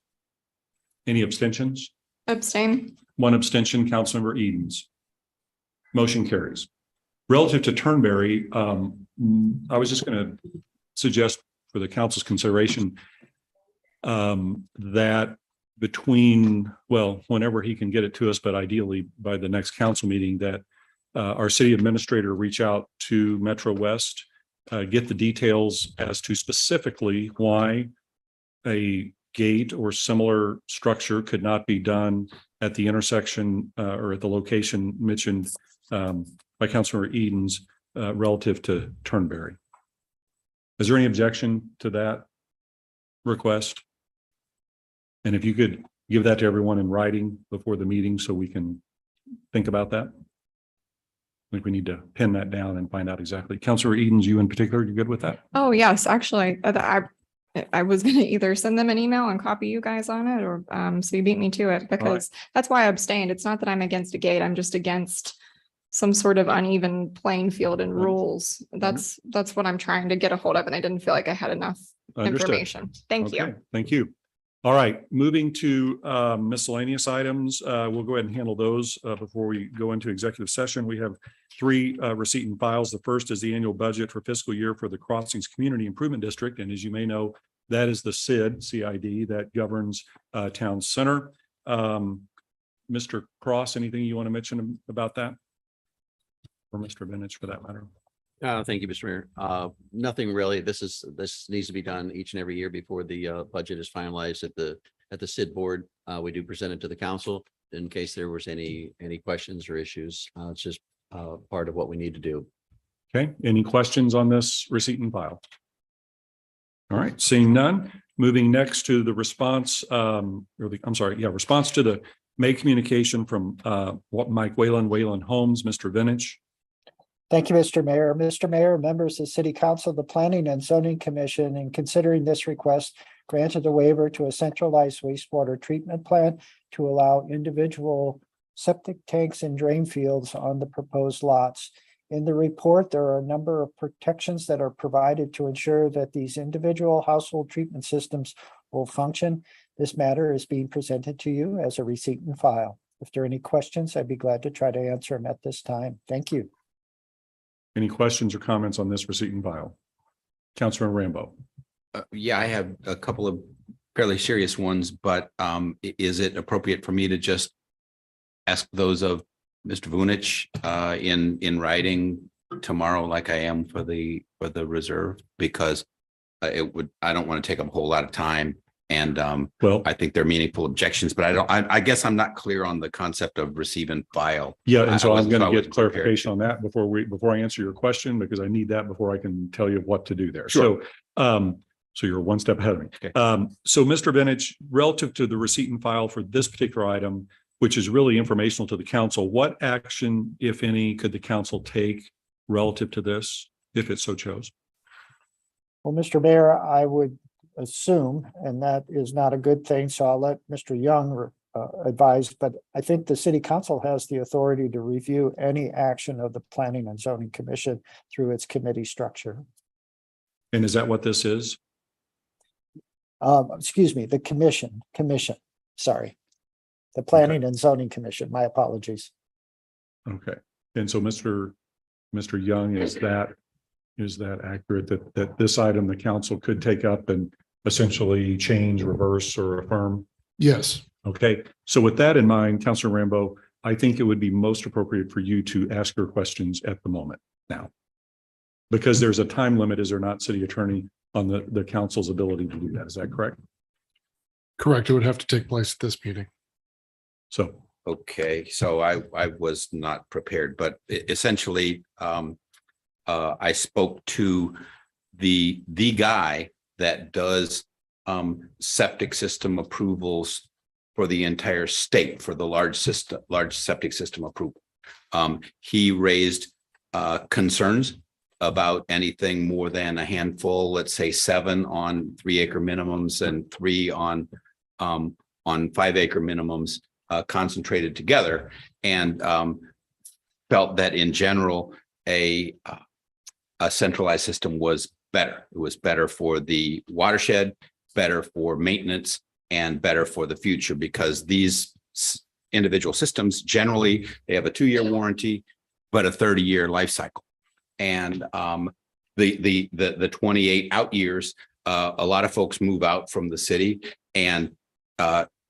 Any abstentions? Abstain. One abstention, Councilmember Edens. Motion carries. Relative to Turnberry, I was just going to suggest for the council's consideration that whenever he can get it to us, but ideally by the next council meeting, that our city administrator reach out to Metro West, get the details as to specifically why a gate or similar structure could not be done at the intersection or at the location mentioned by Councilor Edens relative to Turnberry. Is there any objection to that request? And if you could give that to everyone in writing before the meeting so we can think about that. I think we need to pin that down and find out exactly. Councilor Edens, you in particular, you good with that? Oh, yes, actually, I was gonna either send them an email and copy you guys on it, or so you beat me to it, because that's why I abstained. It's not that I'm against a gate, I'm just against some sort of uneven playing field and rules. That's what I'm trying to get a hold of, and I didn't feel like I had enough Understood. information. Thank you. Okay, thank you. All right, moving to miscellaneous items. We'll go ahead and handle those before we go into executive session. We have three receipt and files. The first is the annual budget for fiscal year for the Crossings Community Improvement District. And as you may know, that is the CID that governs Town Center. Mr. Cross, anything you want to mention about that? Or Mr. Benich for that matter? Thank you, Mr. Mayor. Nothing really. This needs to be done each and every year before the budget is finalized at the CID board. We do present it to the council in case there was any questions or issues. It's just part of what we need to do. Okay, any questions on this receipt and file? All right, seeing none, Moving next to the response, response to the May communication from Mike Wayland Holmes, Mr. Vintage. Thank you, Mr. Mayor. Mr. Mayor, members of City Council, the Planning and Zoning Commission, in considering this request, granted a waiver to a centralized wastewater treatment plant to allow individual septic tanks and drain fields on the proposed lots. In the report, there are a number of protections that are provided to ensure that these individual household treatment systems will function. This matter is being presented to you as a receipt and file. If there are any questions, I'd be glad to try to answer them at this time. Thank you. Any questions or comments on this receipt and file? Councilor Rambo. Yeah, I have a couple of fairly serious ones, but is it appropriate for me to just ask those of Mr. Vunich in writing tomorrow, like I am for the reserve? Because I don't want to take up a whole lot of time. And well, I think they're meaningful objections, but I guess I'm not clear on the concept of receive and file. Yeah, and so I'm going to I get wasn't clarification on that before I answer your question, because I need that before I can tell you what to do there. Sure. So you're one step ahead of me. Okay. So Mr. Vintage, relative to the receipt and file for this particular item, which is really informational to the council, what action, if any, could the council take relative to this, if it so chose? Well, Mr. Mayor, I would assume, and that is not a good thing, so I'll let Mr. Young advise, but I think the City Council has the authority to review any action of the Planning and Zoning Commission through its committee structure. And is that what this is? Excuse me, the commission, sorry. The Planning and Zoning Commission, my apologies. Okay. And so Mr. Young, is that accurate that this item the council could take up and essentially change, reverse, or affirm? Yes. Okay. So with that in mind, Councilor Rambo, I think it would be most appropriate for you to ask your questions at the moment now. Because there's a time limit, is there not, City Attorney, on the council's ability to do that? Is that correct? Correct. It would have to take place at this meeting. So. Okay, so I was not prepared, but essentially, I spoke to the guy that does septic system approvals for the entire state for the large septic system approval. He raised concerns about anything more than a handful, let's say 7 on 3-acre minimums and 3 on 5-acre minimums concentrated together, and felt that in general a centralized system was better. It was better for the watershed, better for maintenance, and better for the future, because these individual systems generally they have a 2-year warranty, but a 30-year life cycle. And the 28 out years, a lot of folks move out from the city and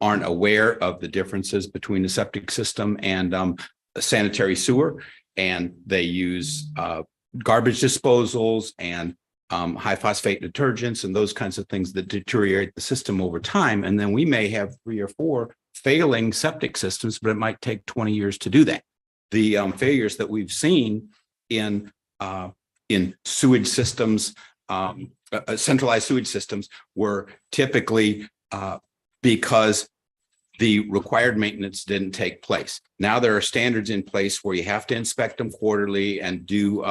aren't aware of the differences between the septic system and sanitary sewer, and they use garbage disposals and high phosphate detergents and those kinds of things that deteriorate the system over time. And then we may have 3 or 4 failing septic systems, but it might take 20 years to do that. The failures that we've seen in sewage systems, centralized sewage systems, were typically because the required maintenance didn't take place. Now there are standards in place where you have to inspect them quarterly and do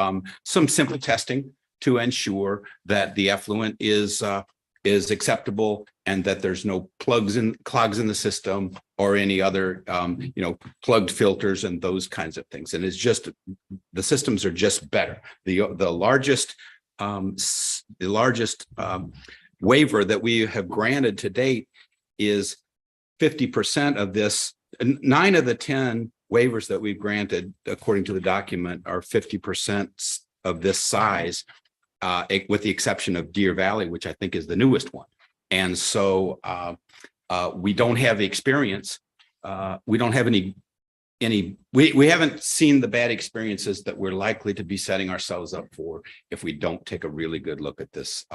some simple testing to ensure that the effluent is acceptable and that there's no clogs in the system or any other plugged filters and those kinds of things. And it's just the systems are just better. The largest waiver that we have granted to date is 50% of this. 9 of the 10 waivers that we've granted, according to the document, are 50% of this size, with the exception of Deer Valley, which I think is the newest one. And so we don't have the experience. We don't have we haven't seen the bad experiences that we're likely to be setting ourselves up for if we don't take a really good look at this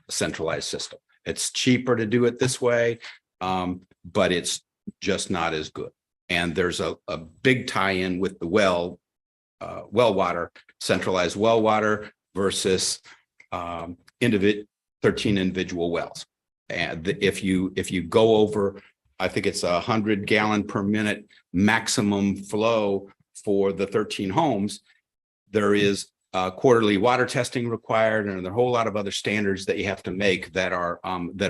centralized system. It's cheaper to do it this way, but it's just not as good. And there's a big tie-in with the well water, centralized well water versus 13 individual wells. And if you go over, I think it's 100 gallon per minute maximum flow for the 13 homes, there is quarterly water testing required, and a whole lot of other standards that you have to make that are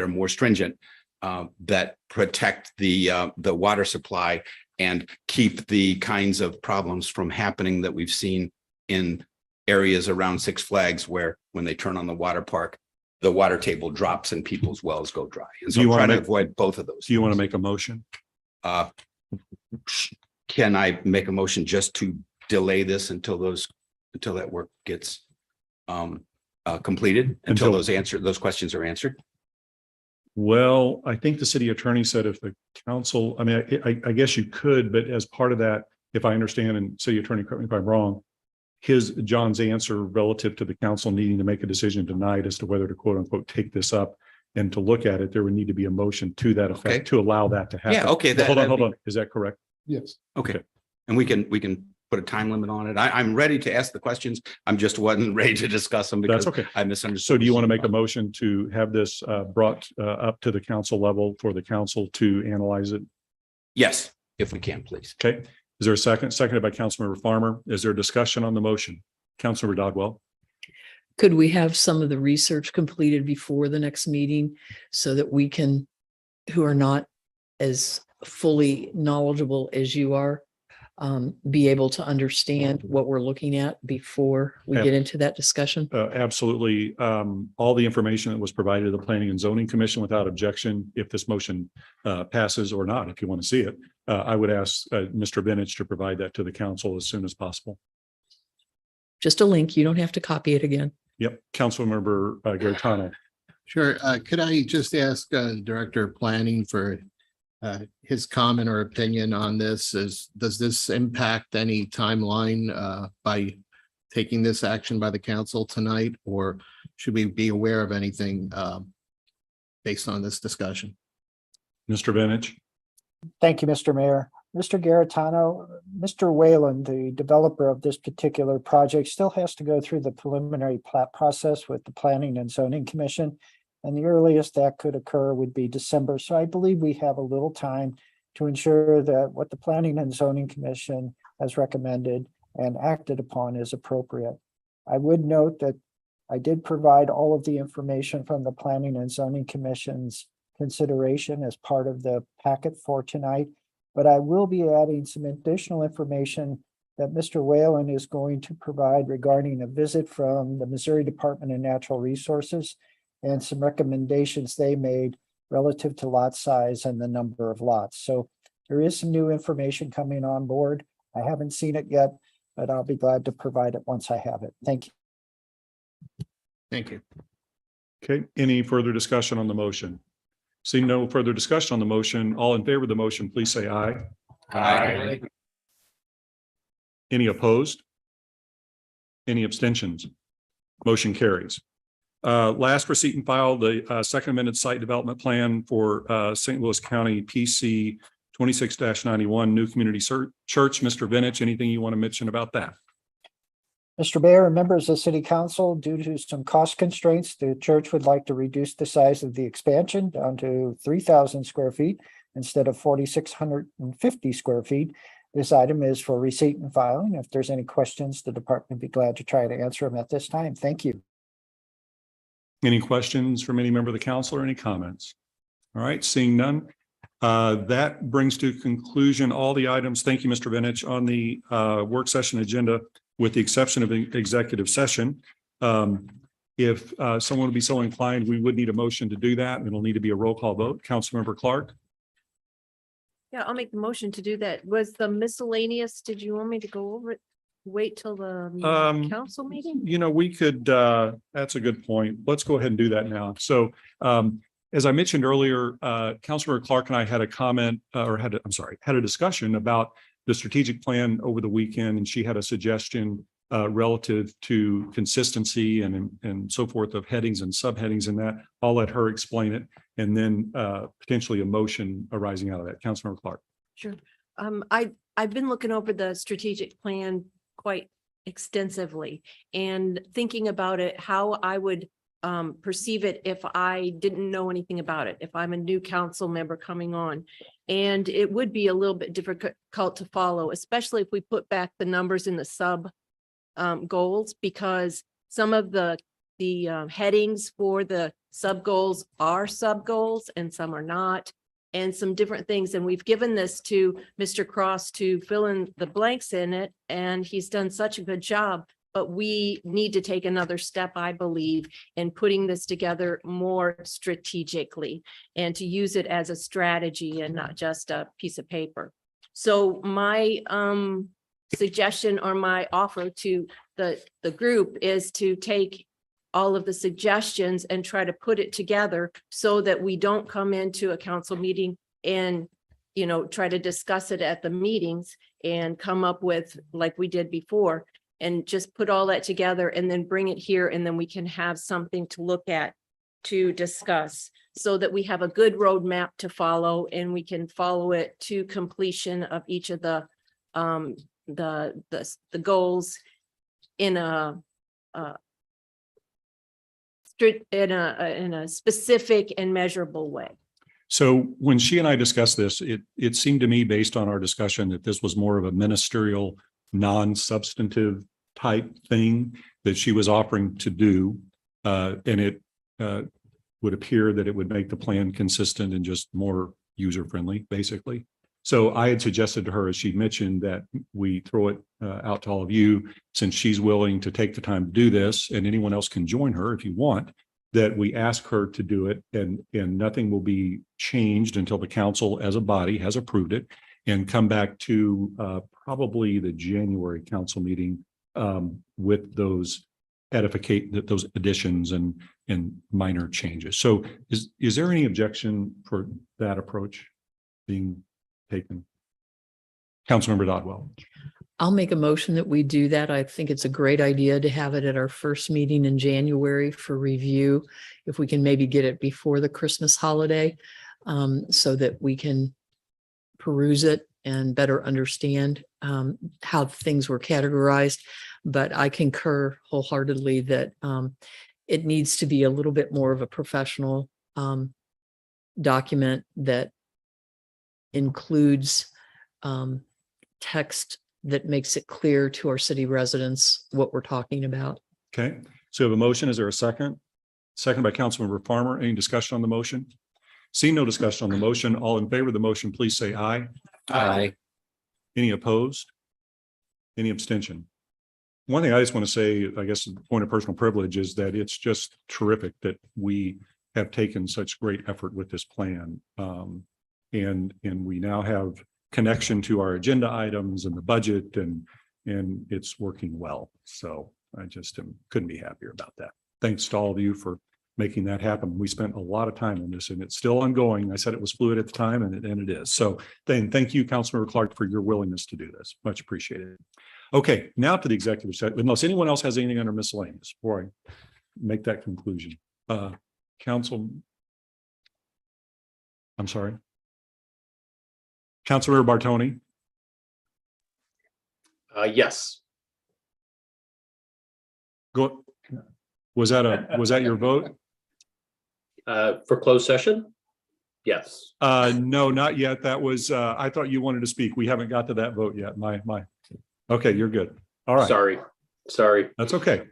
more stringent, that protect the water supply and keep the kinds of problems from happening that we've seen in areas around Six Flags, where when they turn on the water park, the water table drops and people's wells go dry. And so Do you I'm wanna trying to make- avoid both of those. Do you want to things. make a motion? Can I make a motion just to delay this until that work gets completed, until Until- those questions are answered? Well, I think the city attorney said if the council, I mean, I guess you could, but as part of that, if I understand, and city attorney, correct me if I'm wrong, John's answer relative to the council needing to make a decision tonight as to whether to quote unquote take this up and to look at it, there would need to be a motion to that effect Okay. to allow that to happen. Yeah, okay, But Hold that'd on. be- Is that correct? Yes. Okay. And we can put a time limit on it. I'm ready to ask the questions. I'm just wasn't ready to discuss them because That's okay. I misunderstood. So do you want to make a motion to have this brought up to the council level for the council to analyze it? Yes, if we can, please. Okay. Is there a second? Seconded by Councilmember Farmer. Is there discussion on the motion? Councilmember Dodwell. Could we have some of the research completed before the next meeting so that we can, who are not as fully knowledgeable as you are, be able to understand what we're looking at before we get into that discussion? Absolutely. All the information that was provided to the Planning and Zoning Commission without objection, if this motion passes or not, if you want to see it, I would ask Mr. Benich to provide that to the council as soon as possible. Just a link. You don't have to copy it again. Yep. Councilmember Garitano. Sure. Could I just ask Director of Planning for his comment or opinion on this? Does this impact any timeline by taking this action by the council tonight? Or should we be aware of anything based on this discussion? Mr. Benich. Thank you, Mr. Mayor. Mr. Garitano, Mr. Whalen, the developer of this particular project, still has to go through the preliminary plat process with the Planning and Zoning Commission. And the earliest that could occur would be December. So I believe we have a little time to ensure that what the Planning and Zoning Commission has recommended and acted upon is appropriate. I would note that I did provide all of the information from the Planning and Zoning Commission's consideration as part of the packet for tonight, but I will be adding some additional information that Mr. Whalen is going to provide regarding a visit from the Missouri Department of Natural Resources and some recommendations they made relative to lot size and the number of lots. So there is some new information coming on board. I haven't seen it yet, but I'll be glad to provide it once I have it. Thank you. Thank you. Okay. Any further discussion on the motion? Seeing no further discussion on the motion, all in favor of the motion, please say aye. Aye. Any opposed? Any abstentions? Motion carries. Last receipt and file, the second amended site development plan for St. Louis County PC 26-91 New Community Church. Mr. Benich, anything you want to mention about that? Mr. Mayor and members of City Council, due to some cost constraints, the church would like to reduce the size of the expansion down to 3,000 square feet instead of 4,650 square feet. This item is for receipt and filing. If there's any questions, the department would be glad to try to answer them at this time. Thank you. Any questions from any member of the council or any comments? All right, seeing none. That brings to conclusion all the items. Thank you, Mr. Benich, on the work session agenda, with the exception of the executive session. If someone would be so inclined, we would need a motion to do that. It'll need to be a roll call vote. Councilmember Clark. Yeah, I'll make the motion to do that. Was the miscellaneous, did you want me to go over it? Wait till the council meeting? You know, we could, that's a good point. Let's go ahead and do that now. So as I mentioned earlier, Councilmember Clark and I had a comment had a discussion about the strategic plan over the weekend, and she had a suggestion relative to consistency and so forth of headings and subheadings in that. I'll let her explain it, and then potentially a motion arising out of that. Councilmember Clark. Sure. I've been looking over the strategic plan quite extensively and thinking about it, how I would perceive it if I didn't know anything about it, if I'm a new council member coming on. And it would be a little bit difficult to follow, especially if we put back the numbers in the sub goals, because some of the headings for the sub goals are sub goals and some are not, and some different things. And we've given this to Mr. Cross to fill in the blanks in it, and he's done such a good job. But we need to take another step, I believe, in putting this together more strategically and to use it as a strategy and not just a piece of paper. So my suggestion or my offer to the group is to take all of the suggestions and try to put it together so that we don't come into a council meeting and, you know, try to discuss it at the meetings and come up with, like we did before, and just put all that together and then bring it here, and then we can have something to look at, to discuss, so that we have a good roadmap to follow and we can follow it to completion of each of the goals in a specific and measurable way. So when she and I discussed this, it seemed to me, based on our discussion, that this was more of a ministerial, non-substantive type thing that she was offering to do. And it would appear that it would make the plan consistent and just more user-friendly, basically. So I had suggested to her, as she mentioned, that we throw it out to all of you, since she's willing to take the time to do this, and anyone else can join her if you want, that we ask her to do it, and nothing will be changed until the council as a body has approved it, and come back to probably the January council meeting with those those additions and minor changes. So is there any objection for that approach being taken? Councilmember Dodwell. I'll make a motion that we do that. I think it's a great idea to have it at our first meeting in January for review. If we can maybe get it before the Christmas holiday, so that we can peruse it and better understand how things were categorized. But I concur wholeheartedly that it needs to be a little bit more of a professional document that includes text that makes it clear to our city residents what we're talking about. Okay, so we have a motion. Is there a second? Second by Councilmember Farmer. Any discussion on the motion? Seeing no discussion on the motion, all in favor of the motion, please say aye. Aye. Any opposed? Any abstention? One thing I just want to say, I guess, the point of personal privilege, is that it's just terrific that we have taken such great effort with this plan. And we now have connection to our agenda items and the budget, and it's working well. So I just couldn't be happier about that. Thanks to all of you for making that happen. We spent a lot of time on this, and it's still ongoing. I said it was fluid at the time, and it is. So then thank you, Councilmember Clark, for your willingness to do this. Much appreciated. Okay, now to the executive session, unless anyone else has anything under miscellaneous before I make that conclusion. Council, I'm sorry. Councilmember Bartoni. Yes. Go. Was that your vote? For closed session? Yes. No, not yet. That was, I thought you wanted to speak. We haven't got to that vote yet. Okay, you're good. All right. Sorry. That's okay.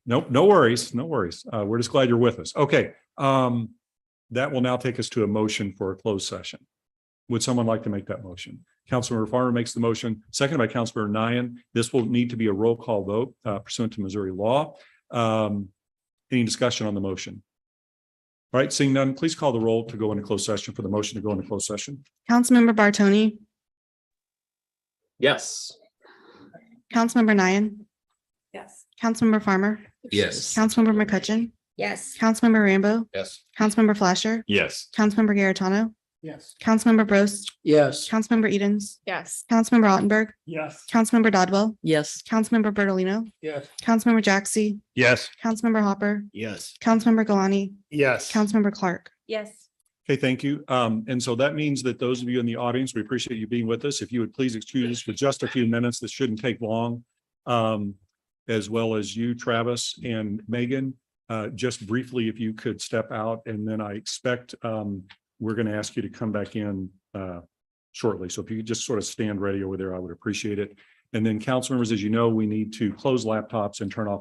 Nope, no worries. We're just glad you're with us. Okay. That will now take us to a motion for a closed session. Would someone like to make that motion? Councilmember Farmer makes the motion, seconded by Councilmember Nyan. This will need to be a roll call vote pursuant to Missouri law. Any discussion on the motion? All right, seeing none, please call the roll to go into closed session for the motion to go into closed session. Councilmember Bartoni, Yes. Councilmember Nyan, Yes. Councilmember Farmer, Yes. Councilmember McCutcheon, Yes. Councilmember Rambo, Yes. Councilmember Flasher, Yes. Councilmember Garitano, Yes. Councilmember Brost, Yes. Councilmember Edens, Yes. Councilmember Ottenberg, Yes. Councilmember Dodwell, Yes. Councilmember Bertolino, Yes. Councilmember Jaxi, Yes. Councilmember Hopper, Yes. Councilmember Galani, Yes. Councilmember Clark. Yes. Okay, thank you. And so that means that those of you in the audience, we appreciate you being with us. If you would please excuse us for just a few minutes, this shouldn't take long. As well as you, Travis and Megan. just briefly, if you could step out, and then I expect we're going to ask you to come back in shortly. So if you could just sort of stand ready over there, I would appreciate it. And then council members, as you know, we need to close laptops and turn off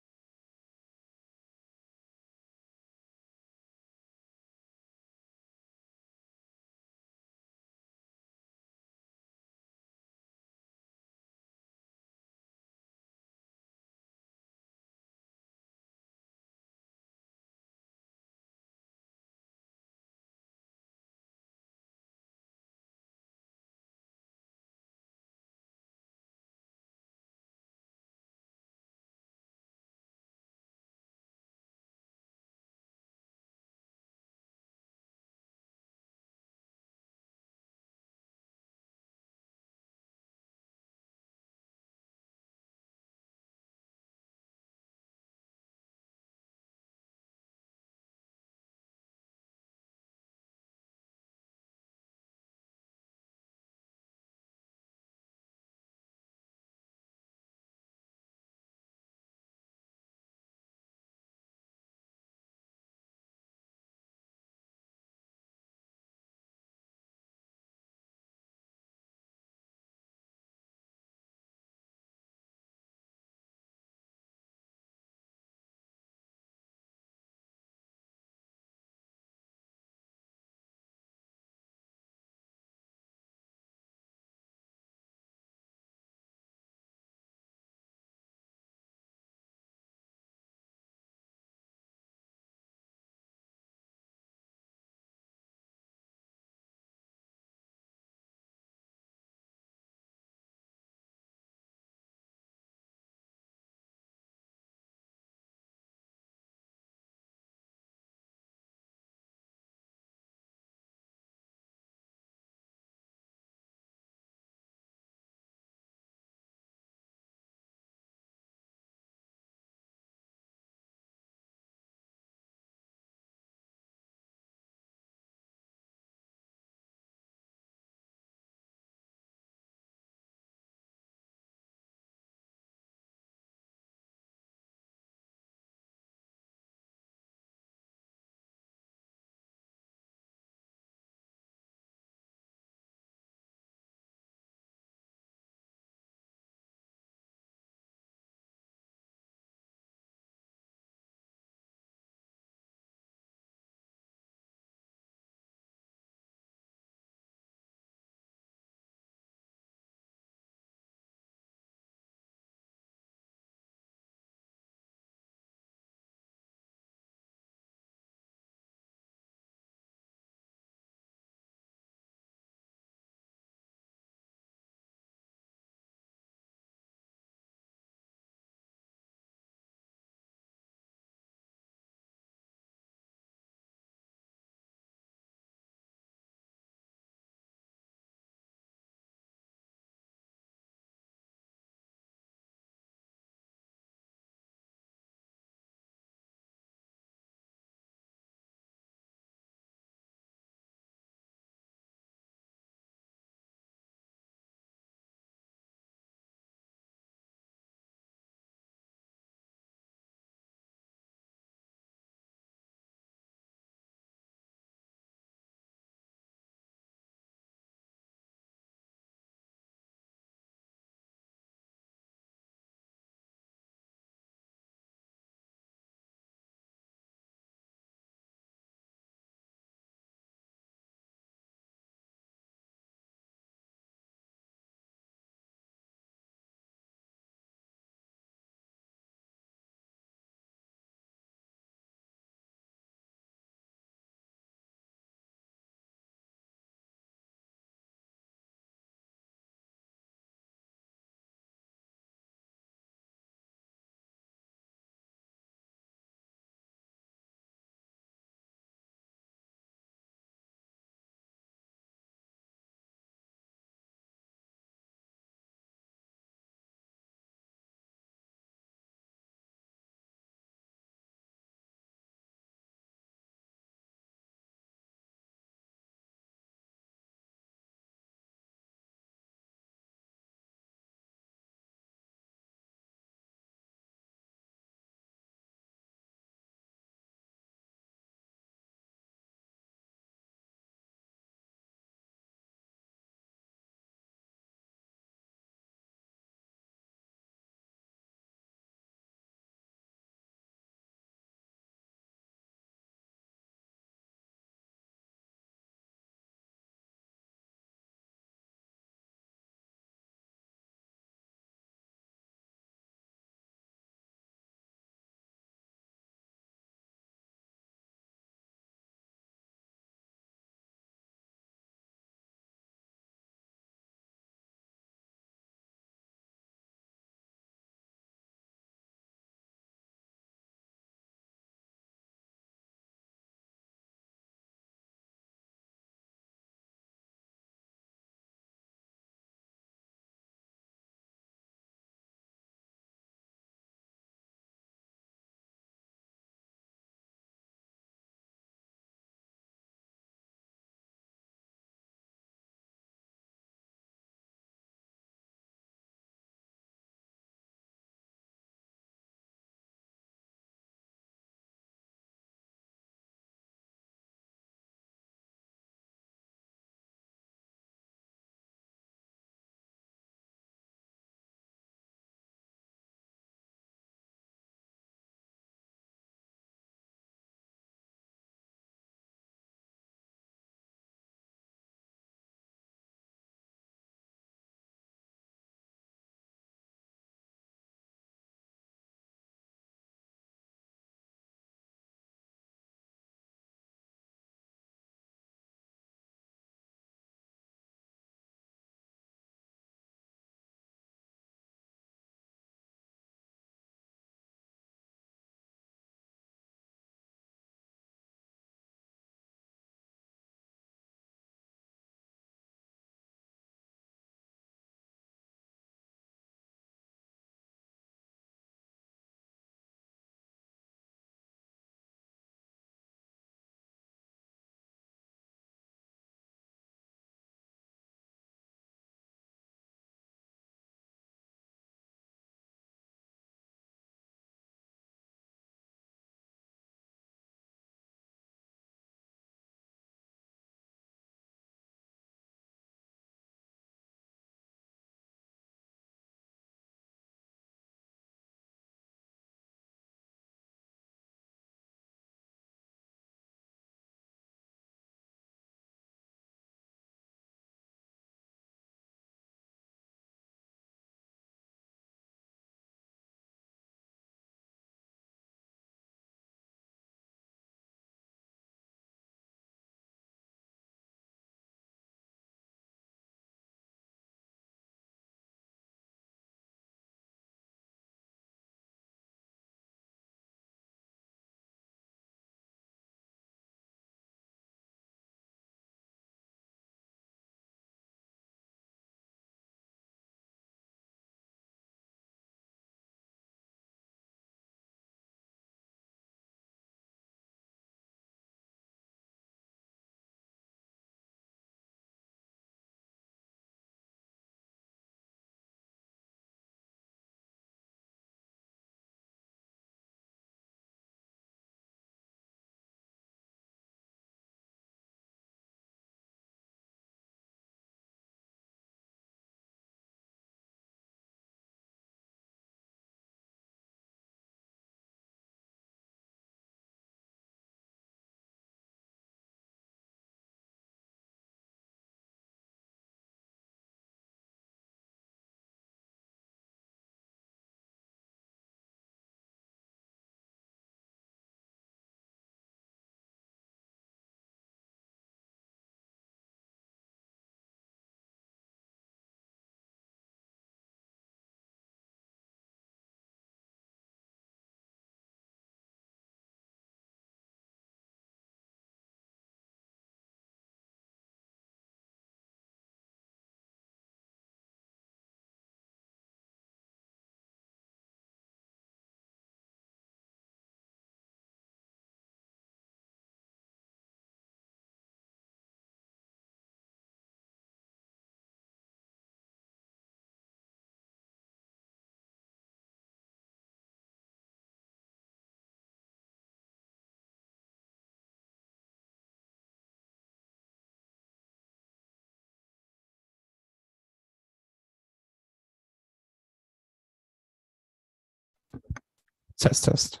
Test.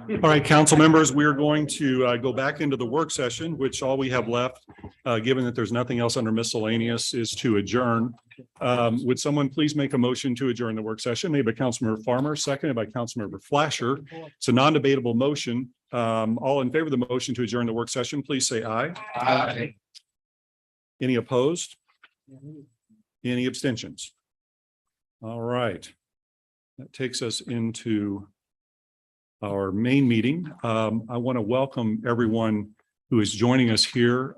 All right, council members, we are going to go back into the work session, which all we have left, given that there's nothing else under miscellaneous, is to adjourn. Would someone please make a motion to adjourn the work session? Made by Councilmember Farmer, seconded by Councilmember Flasher. It's a non-debatable motion. All in favor of the motion to adjourn the work session, please say aye. Aye. Any opposed? Any abstentions? All right. That takes us into our main meeting. I want to welcome everyone who is joining us here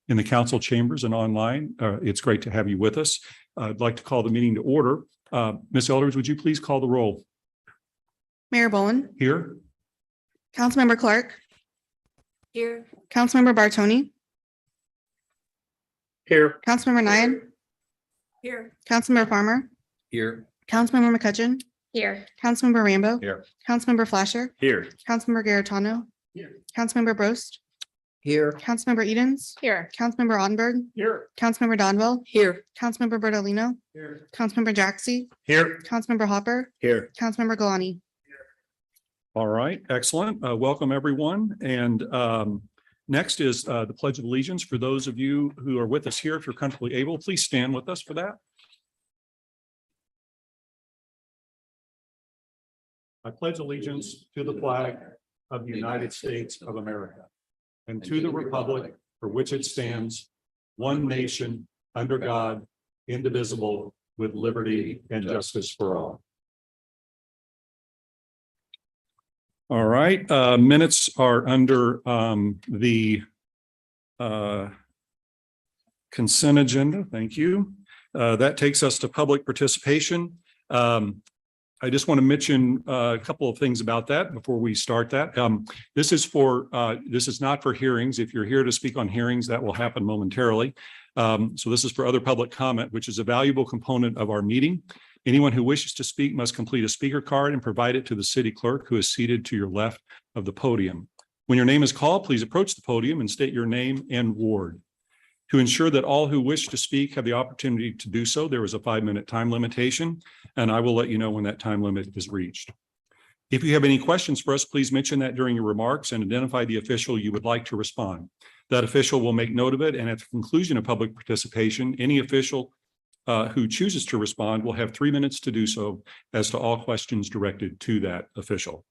in the council chambers and online. It's great to have you with us. I'd like to call the meeting to order. Ms. Eldridge, would you please call the roll? Mayor Bowen, Here? Councilmember Clark, Here. Councilmember Bartoni, Here. Councilmember Nyan, Here. Councilmember Farmer, Here. Councilmember McCutcheon, Here. Councilmember Rambo. Here. Councilmember Flasher, Here. Councilmember Garitano. Councilmember Brost, Here. Councilmember Edens, Here. Councilmember Ottenberg, Here. Councilmember Donville, Here. Councilmember Bertolino, Here. Councilmember Jaxi, Here. Councilmember Hopper, Here. Councilmember Galani. All right, excellent. Welcome, everyone. And next is the Pledge of Allegiance. For those of you who are with us here, if you're comfortably able, please stand with us for that. I pledge allegiance to the flag of the United States of America and to the republic for which it stands, one nation, under God, indivisible, with liberty and justice for all. All right, minutes are under the consent agenda. Thank you. That takes us to public participation. I just want to mention a couple of things about that before we start that. This is not for hearings. If you're here to speak on hearings, that will happen momentarily. So this is for other public comment, which is a valuable component of our meeting. Anyone who wishes to speak must complete a speaker card and provide it to the city clerk, who is seated to your left of the podium. When your name is called, please approach the podium and state your name and ward. To ensure that all who wish to speak have the opportunity to do so, there is a 5-minute time limitation, and I will let you know when that time limit is reached. If you have any questions for us, please mention that during your remarks and identify the official you would like to respond. That official will make note of it, and at the conclusion of public participation, any official who chooses to respond will have 3 minutes to do so as to all questions directed to that official.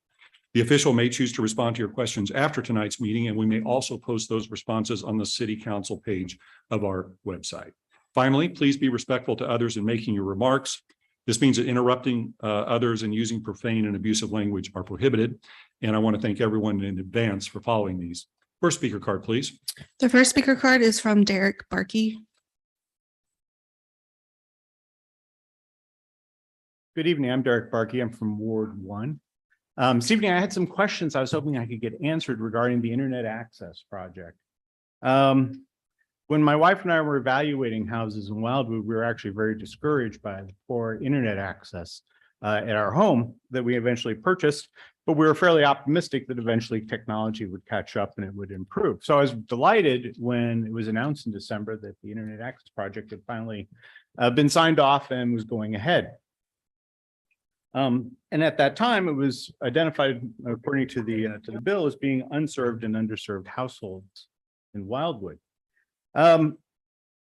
The official may choose to respond to your questions after tonight's meeting, and we may also post those responses on the city council page of our website. Finally, please be respectful to others in making your remarks. This means that interrupting others and using profane and abusive language are prohibited. And I want to thank everyone in advance for following these. First speaker card, please. The first speaker card is from Derek Barkey. Good evening. I'm Derek Barkey. I'm from Ward 1. This evening, I had some questions I was hoping I could get answered regarding the internet access project. When my wife and I were evaluating houses in Wildwood, we were actually very discouraged by the poor internet access at our home that we eventually purchased, but we were fairly optimistic that eventually technology would catch up and it would improve. So I was delighted when it was announced in December that the internet access project had finally been signed off and was going ahead. And at that time, it was identified, according to the bill, as being unserved and underserved households in Wildwood.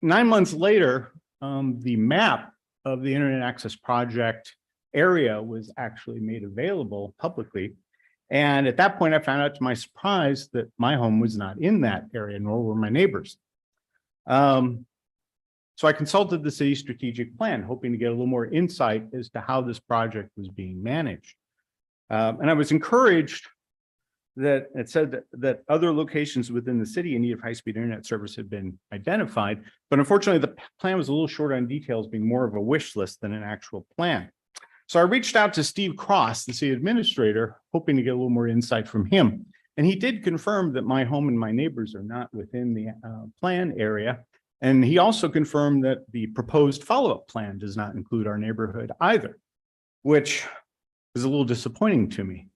9 months later, the map of the internet access project area was actually made available publicly. And at that point, I found out to my surprise that my home was not in that area, nor were my neighbors. So I consulted the city strategic plan, hoping to get a little more insight as to how this project was being managed. And I was encouraged that it said that other locations within the city in need of high-speed internet service had been identified. But unfortunately, the plan was a little short on details, being more of a wish list than an actual plan. So I reached out to Steve Cross, the city administrator, hoping to get a little more insight from him. And he did confirm that my home and my neighbors are not within the plan area. And he also confirmed that the proposed follow-up plan does not include our neighborhood either, which is a little disappointing to me.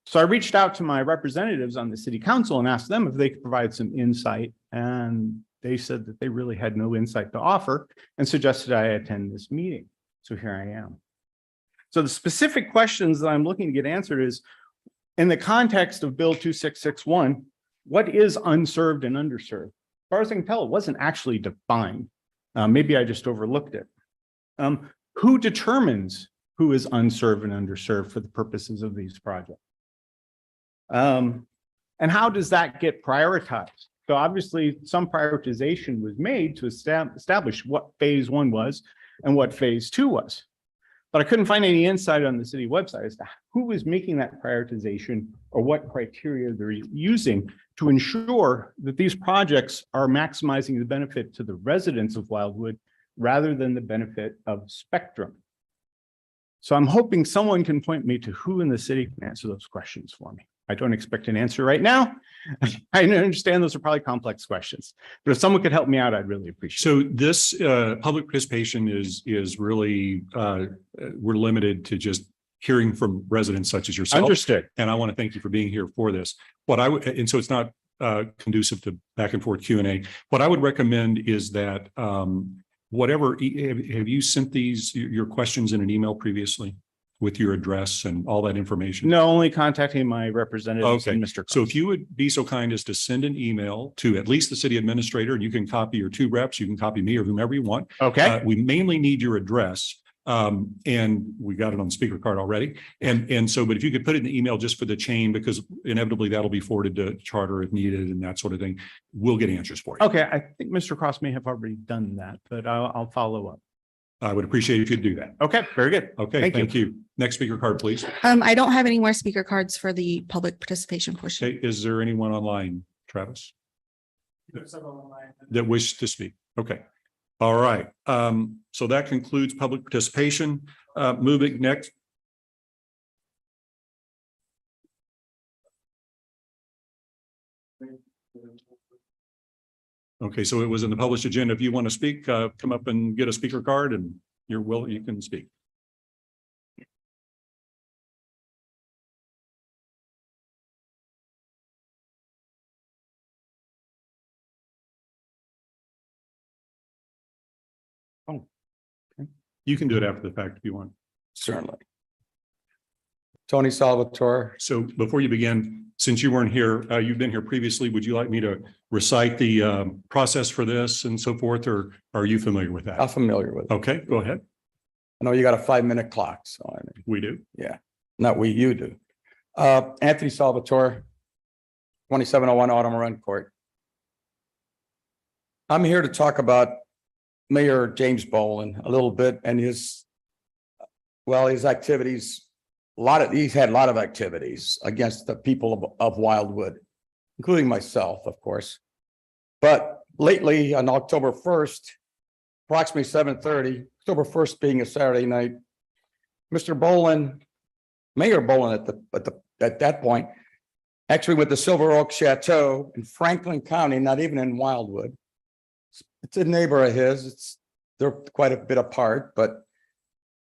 So I reached out to my representatives on the city council and asked them if they could provide some insight. And they said that they really had no insight to offer and suggested I attend this meeting. So here I am. So the specific questions that I'm looking to get answered is, in the context of Bill 2661, what is unserved and underserved? As far as I can tell, it wasn't actually defined. Maybe I just overlooked it. Who determines who is unserved and underserved for the purposes of these projects? And how does that get prioritized? So obviously some prioritization was made to establish what phase 1 was and what phase 2 was. But I couldn't find any insight on the city website as to who was making that prioritization or what criteria they're using to ensure that these projects are maximizing the benefit to the residents of Wildwood rather than the benefit of Spectrum. So I'm hoping someone can point me to who in the city can answer those questions for me. I don't expect an answer right now. I understand those are probably complex questions, but if someone could help me out, I'd really appreciate it. So this public participation is really, we're limited to just hearing from residents such as yourself. Understood. And I want to thank you for being here for this. What I would, and so it's not conducive to back and forth Q&A. What I would recommend is that whatever, have you sent these, your questions in an email previously with your address and all that information? No, only contacting my representatives Okay. and Mr. So if you would be so kind as to send an email to at least the city administrator, and you can copy your 2 reps, you can copy me or whomever you want. Okay. We mainly need your address. And we got it on the speaker card already. And so, but if you could put it in the email just for the chain, because inevitably that'll be forwarded to charter if needed and that sort of thing, we'll get answers for you. Okay, I think Mr. Cross may have already done that, but I'll follow up. I would appreciate if you'd do that. Okay, very good. Okay, thank you. Next speaker card, please. I don't have any more speaker cards for the public participation portion. Okay, is there anyone online, Travis? That wish to speak? Okay. All right. So that concludes public participation. Moving next. Okay, so it was in the published agenda. If you want to speak, come up and get a speaker card and you can speak. Oh, okay. You can do it after the fact if you want. Certainly. Tony Salvatore. So before you begin, since you weren't here, you've been here previously, would you like me to recite the process for this and so forth, or are you familiar with that? I'm familiar with it. Okay, go ahead. I know you got a 5-minute clock, so I mean, We do. yeah, not we, you do. Anthony Salvatore, 2701 Autumn Run Court. I'm here to talk about Mayor James Boland a little bit and his activities. He's had a lot of activities against the people of Wildwood, including myself, of course. But lately, on October 1st, approximately 7:30, October 1st being a Saturday night, Mr. Boland, Mayor Boland at that point, actually went to Silver Oak Chateau in Franklin County, not even in Wildwood. It's a neighbor of his. They're quite a bit apart, but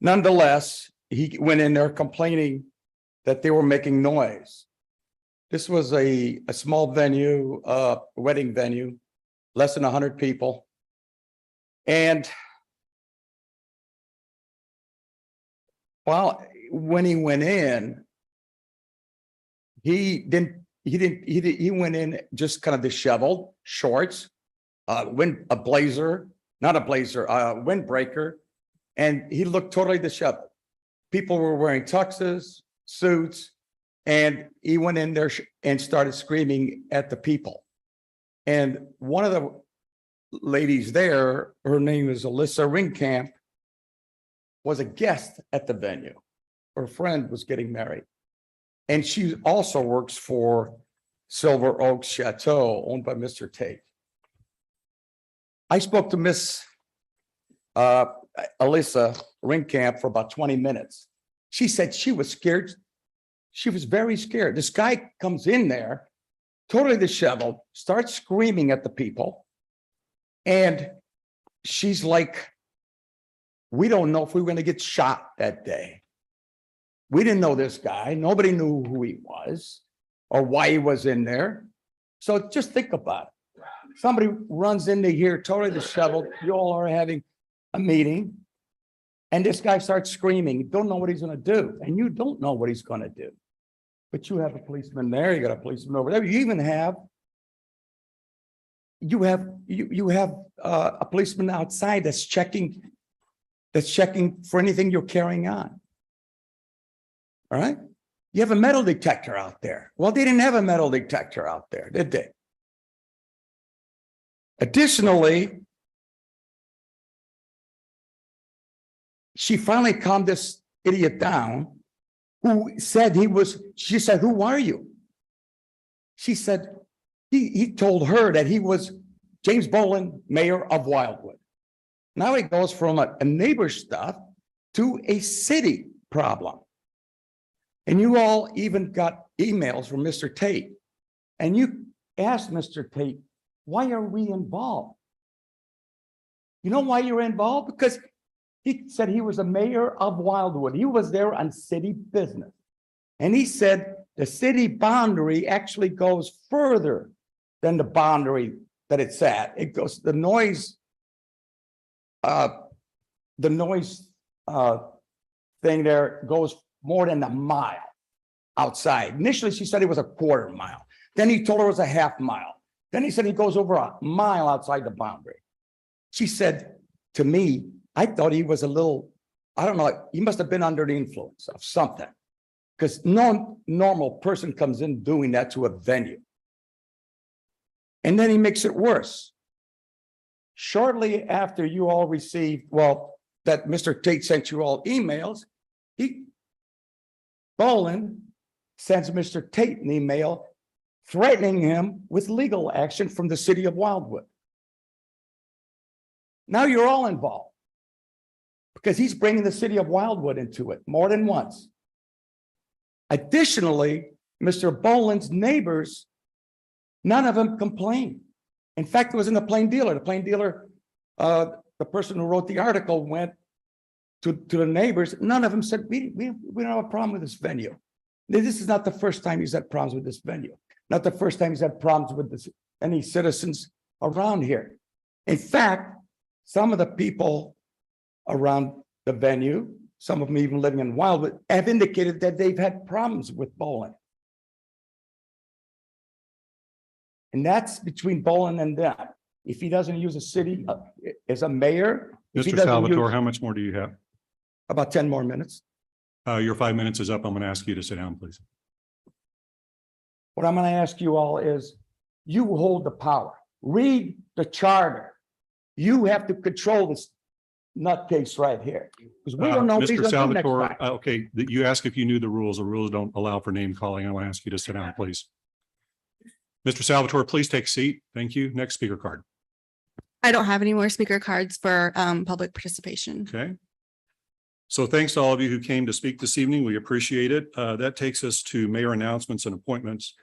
nonetheless, he went in there complaining that they were making noise. This was a small venue, wedding venue, less than 100 people. And when he went in, he went in just kind of disheveled, shorts, a blazer, not a blazer, a windbreaker. And he looked totally disheveled. People were wearing tuxes, suits, and he went in there and started screaming at the people. And one of the ladies there, her name is Alyssa Ringkamp, was a guest at the venue. Her friend was getting married. And she also works for Silver Oaks Chateau, owned by Mr. Tate. I spoke to Miss Alyssa Ringkamp for about 20 minutes. She said she was scared. She was very scared. This guy comes in there, totally disheveled, starts screaming at the people. And she's like, we don't know if we were going to get shot that day. We didn't know this guy. Nobody knew who he was or why he was in there. So just think about it. Somebody runs into here totally disheveled. You all are having a meeting. And this guy starts screaming. You don't know what he's going to do. And you don't know what he's going to do. But you have a policeman there. You got a policeman over there. You even have a policeman outside that's checking for anything you're carrying on. All right. You have a metal detector out there. Well, they didn't have a metal detector out there, did they? Additionally, she finally calmed this idiot down who said she said, who are you? She said, he told her that he was James Boland, mayor of Wildwood. Now he goes from a neighbor stuff to a city problem. And you all even got emails from Mr. Tate. And you asked Mr. Tate, why are we involved? You know why you're involved? Because he said he was a mayor of Wildwood. He was there on city business. And he said the city boundary actually goes further than the boundary that it's at. It goes, the noise thing there goes more than a mile outside. Initially, she said it was a quarter mile. Then he told her it was a half mile. Then he said he goes over a mile outside the boundary. She said to me, I thought he was a little, I don't know, he must have been under the influence of something. Because no normal person comes in doing that to a venue. And then he makes it worse. Shortly after you all received, that Mr. Tate sent you all emails, Boland sends Mr. Tate an email threatening him with legal action from the city of Wildwood. Now you're all involved because he's bringing the city of Wildwood into it more than once. Additionally, Mr. Boland's neighbors, none of them complained. In fact, it was in the Plain Dealer. The Plain Dealer, the person who wrote the article went to the neighbors. None of them said, we don't have a problem with this venue. This is not the first time he's had problems with this venue. Not the first time he's had problems with any citizens around here. In fact, some of the people around the venue, some of them even living in Wildwood, have indicated that they've had problems with Boland. And that's between Boland and them. If he doesn't use a city as a mayor. Mr. Salvatore, how much more do you have? About 10 more minutes. Your 5 minutes is up. I'm going to ask you to sit down, please. What I'm going to ask you all is, you hold the power. Read the charter. You have to control this nutcase right here. Because we don't know what he's Mr. gonna do next Salvatore, time. okay, you asked if you knew the rules. The rules don't allow for name calling. I want to ask you to sit down, please. Mr. Salvatore, please take a seat. Thank you. Next speaker card. I don't have any more speaker cards for public participation. Okay. So thanks to all of you who came to speak this evening. We appreciate it. That takes us to mayor announcements and appointments.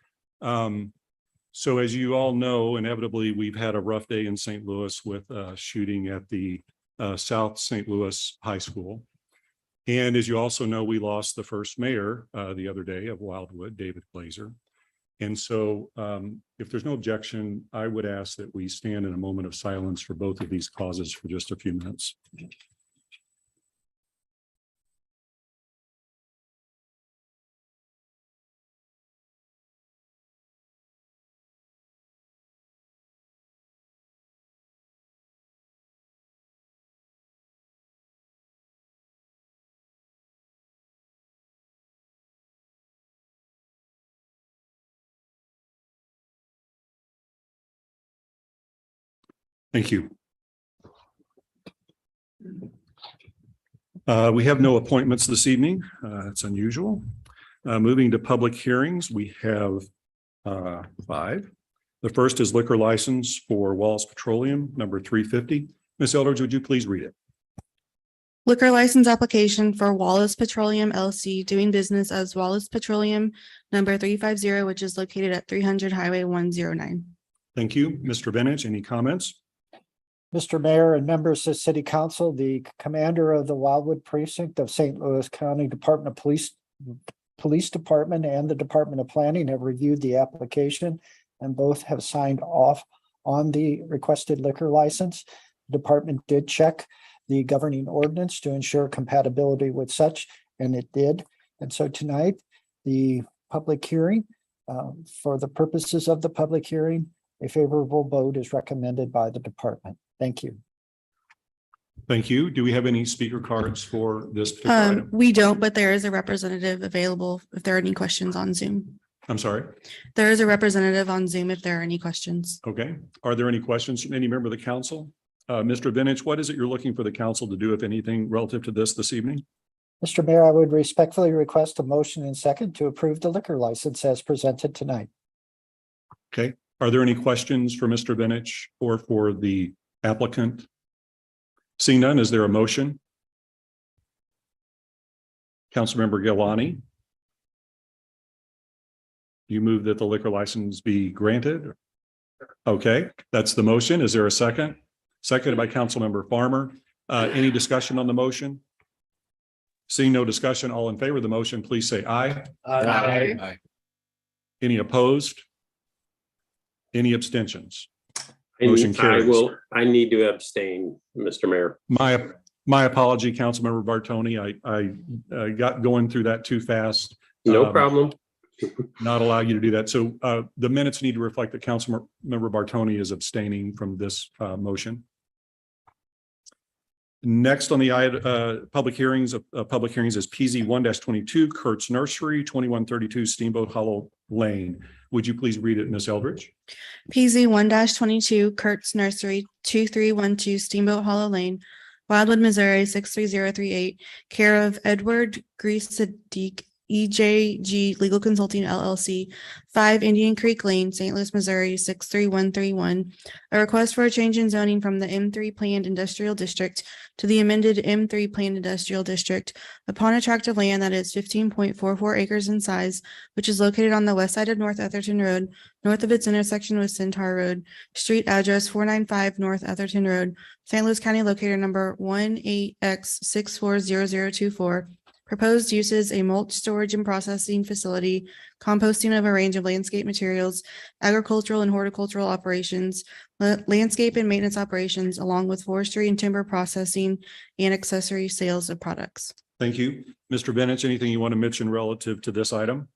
So as you all know, inevitably, we've had a rough day in St. Louis with shooting at the South St. Louis High School. And as you also know, we lost the first mayor the other day of Wildwood, David Glazer. And so if there's no objection, I would ask that we stand in a moment of silence for both of these causes for just a few minutes. Thank you. We have no appointments this evening. It's unusual. Moving to public hearings, we have 5. The first is liquor license for Wallace Petroleum, number 350. Ms. Eldridge, would you please read it? Liquor license application for Wallace Petroleum LC doing business as Wallace Petroleum number 350, which is located at 300 Highway 109. Thank you. Mr. Benich, any comments? Mr. Mayor and members of City Council, the commander of the Wildwood Precinct of St. Louis County Department of Police Department and the Department of Planning have reviewed the application and both have signed off on the requested liquor license. The department did check the governing ordinance to ensure compatibility with such, and it did. And so tonight, the public hearing, for the purposes of the public hearing, a favorable vote is recommended by the department. Thank you. Thank you. Do we have any speaker cards for this particular item? We don't, but there is a representative available if there are any questions on Zoom. I'm sorry. There is a representative on Zoom if there are any questions. Okay. Are there any questions from any member of the council? Mr. Benich, what is it you're looking for the council to do, if anything, relative to this evening? Mr. Mayor, I would respectfully request a motion and second to approve the liquor license as presented tonight. Okay. Are there any questions for Mr. Benich or for the applicant? Seeing none, is there a motion? Councilmember Gilani. You move that the liquor license be granted? Okay, that's the motion. Is there a second? Seconded by Councilmember Farmer. Any discussion on the motion? Seeing no discussion, all in favor of the motion, please say aye. Aye. Any opposed? Any abstentions? Motion carries. I need to abstain, Mr. Mayor. My apology, Councilmember Bartoni. I got going through that too fast. No problem. Not allow you to do that. So the minutes need to reflect that Councilmember Bartoni is abstaining from this motion. Next on the public hearings is PZ 1-22 Kurt's Nursery, 2132 Steamboat Hollow Lane. Would you please read it, Ms. Eldridge? PZ 1-22 Kurt's Nursery, 2312 Steamboat Hollow Lane, Wildwood, Missouri 63038, care of Edward Grease Sadiq, EJG Legal Consulting LLC, 5 Indian Creek Lane, St. Louis, Missouri 63131. A request for a change in zoning from the M3 Planned Industrial District to the amended M3 Planned Industrial District upon a tract of land that is 15.44 acres in size, which is located on the west side of North Etherton Road, north of its intersection with Centaur Road, street address 495 North Etherton Road, St. Louis County, locator number 18X640024. Proposed uses: a mulch storage and processing facility, composting of a range of landscape materials, agricultural and horticultural operations, landscape and maintenance operations, along with forestry and timber processing and accessory sales of products. Thank you. Mr. Benich, anything you want to mention relative to this item?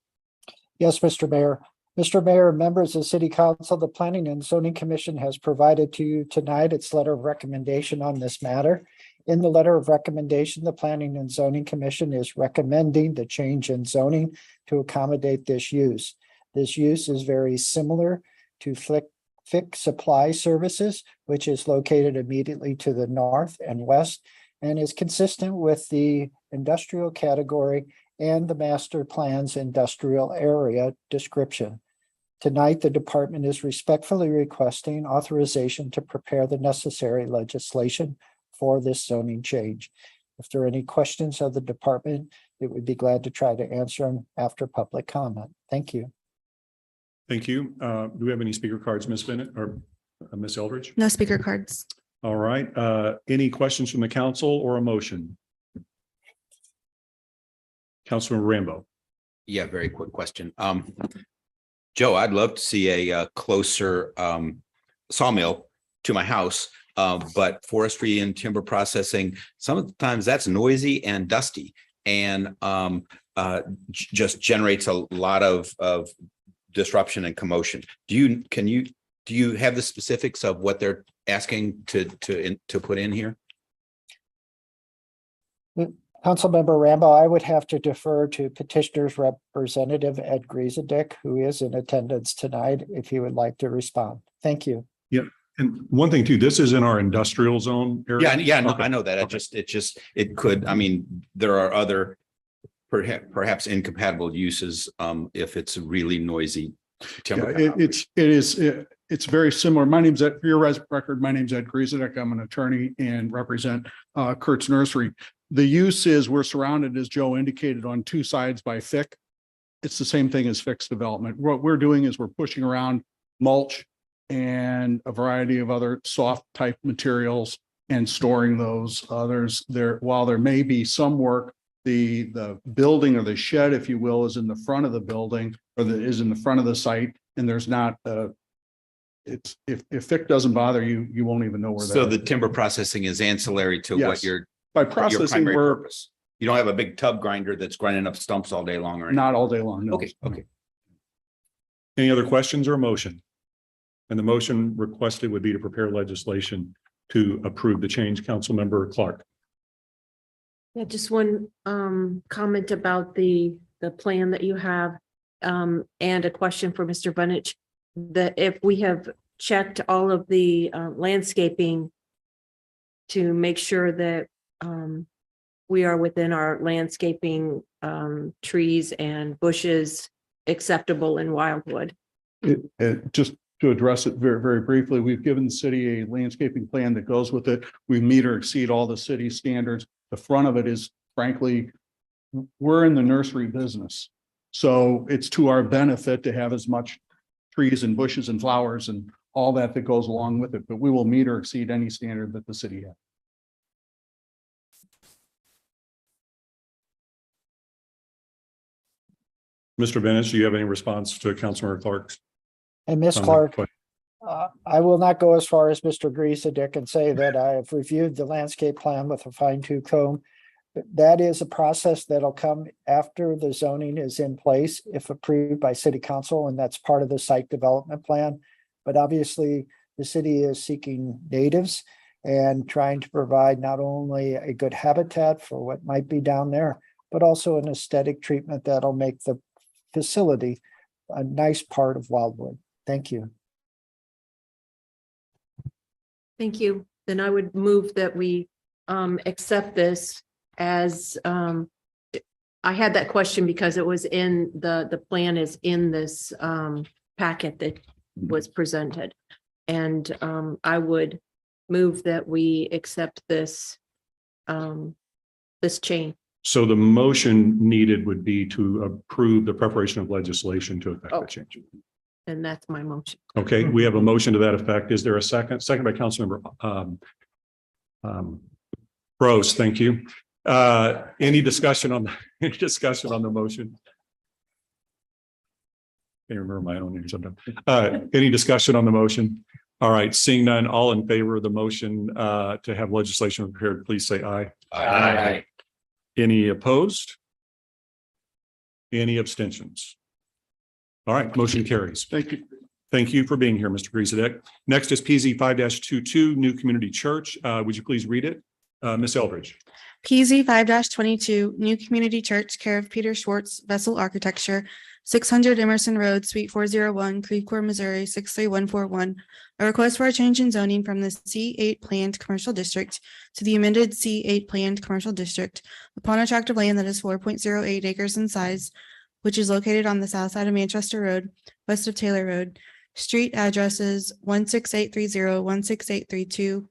Yes, Mr. Mayor. Mr. Mayor, members of City Council, the Planning and Zoning Commission has provided to you tonight its letter of recommendation on this matter. In the letter of recommendation, the Planning and Zoning Commission is recommending the change in zoning to accommodate this use. This use is very similar to Fick Supply Services, which is located immediately to the north and west, and is consistent with the industrial category and the master plan's industrial area description. Tonight, the department is respectfully requesting authorization to prepare the necessary legislation for this zoning change. If there are any questions of the department, it would be glad to try to answer them after public comment. Thank you. Thank you. Do we have any speaker cards, Ms. Bennett or Ms. Eldridge? No speaker cards. All right. Any questions from the council or a motion? Councilman Rambo. Yeah, very quick question. Joe, I'd love to see a closer sawmill to my house. But forestry and timber processing, sometimes that's noisy and dusty and just generates a lot of disruption and commotion. Do you have the specifics of what they're asking to put in here? Councilmember Rambo, I would have to defer to petitioner's representative, Ed Griesedick, who is in attendance tonight, if he would like to respond. Thank you. Yep. And one thing too, this is in our industrial zone area. Yeah, no, Okay. I know that. It could, I mean, there are other perhaps incompatible uses if it's really noisy timber. It's very similar. My name's Ed, for your record, my name's Ed Grzelczyk. I'm an attorney and represent Kurt's Nursery. The use is we're surrounded, as Joe indicated, on two sides by thick. It's the same thing as fixed development. What we're doing is we're pushing around mulch and a variety of other soft type materials and storing those. While there may be some work, the building or the shed, if you will, is in the front of the building or is in the front of the site, and there's not it's if thick doesn't bother you, you won't even know where that So is. the timber processing is ancillary to what Yes. your By your processing, primary we're purpose. You don't have a big tub grinder that's grinding up stumps all day long, or not all day long. No. Okay, okay. Any other questions or motion? And the motion requested would be to prepare legislation to approve the change. Councilmember Clark. Yeah, just one comment about the plan that you have. And a question for Mr. Bunich. That if we have checked all of the landscaping to make sure that we are within our landscaping trees and bushes acceptable in Wildwood. Just to address it very, very briefly, we've given the city a landscaping plan that goes with it. We meet or exceed all the city standards. The front of it is, frankly, we're in the nursery business. So it's to our benefit to have as much trees and bushes and flowers and all that goes along with it, but we will meet or exceed any standard that the city has. Mr. Bennett, do you have any response to Councilmember Clark's? And Ms. on the Clark, question? I will not go as far as Mr. Grzelczyk and say that I have reviewed the landscape plan with a fine tooth comb. But that is a process that'll come after the zoning is in place, if approved by city council, and that's part of the site development plan. But obviously, the city is seeking natives and trying to provide not only a good habitat for what might be down there, but also an aesthetic treatment that'll make the facility a nice part of Wildwood. Thank you. Thank you. Then I would move that we accept this as I had that question because it was in the plan is in this packet that was presented. And I would move that we accept this this change. So the motion needed would be to approve the preparation of legislation to effect the change. And that's my motion. Okay, we have a motion to that effect. Is there a second? Second by Councilmember Rose, thank you. Any discussion on the motion? Can't remember my own name sometimes. Any discussion on the motion? All right, seeing none, all in favor of the motion to have legislation prepared, please say aye. Aye. Any opposed? Any abstentions? All right, motion carries. Thank you. Thank you for being here, Mr. Grzelczyk. Next is PZ 5-22, New Community Church. Would you please read it? Ms. Eldridge. PZ 5-22, New Community Church, care of Peter Schwartz, Vessel Architecture, 600 Emerson Road, Suite 401, Creve Missouri, 63141. A request for a change in zoning from the C8 Planned Commercial District to the amended C8 Planned Commercial District upon a tract of land that is 4.08 acres in size, which is located on the south side of Manchester Road, west of Taylor Road. Street addresses 16830, 16832,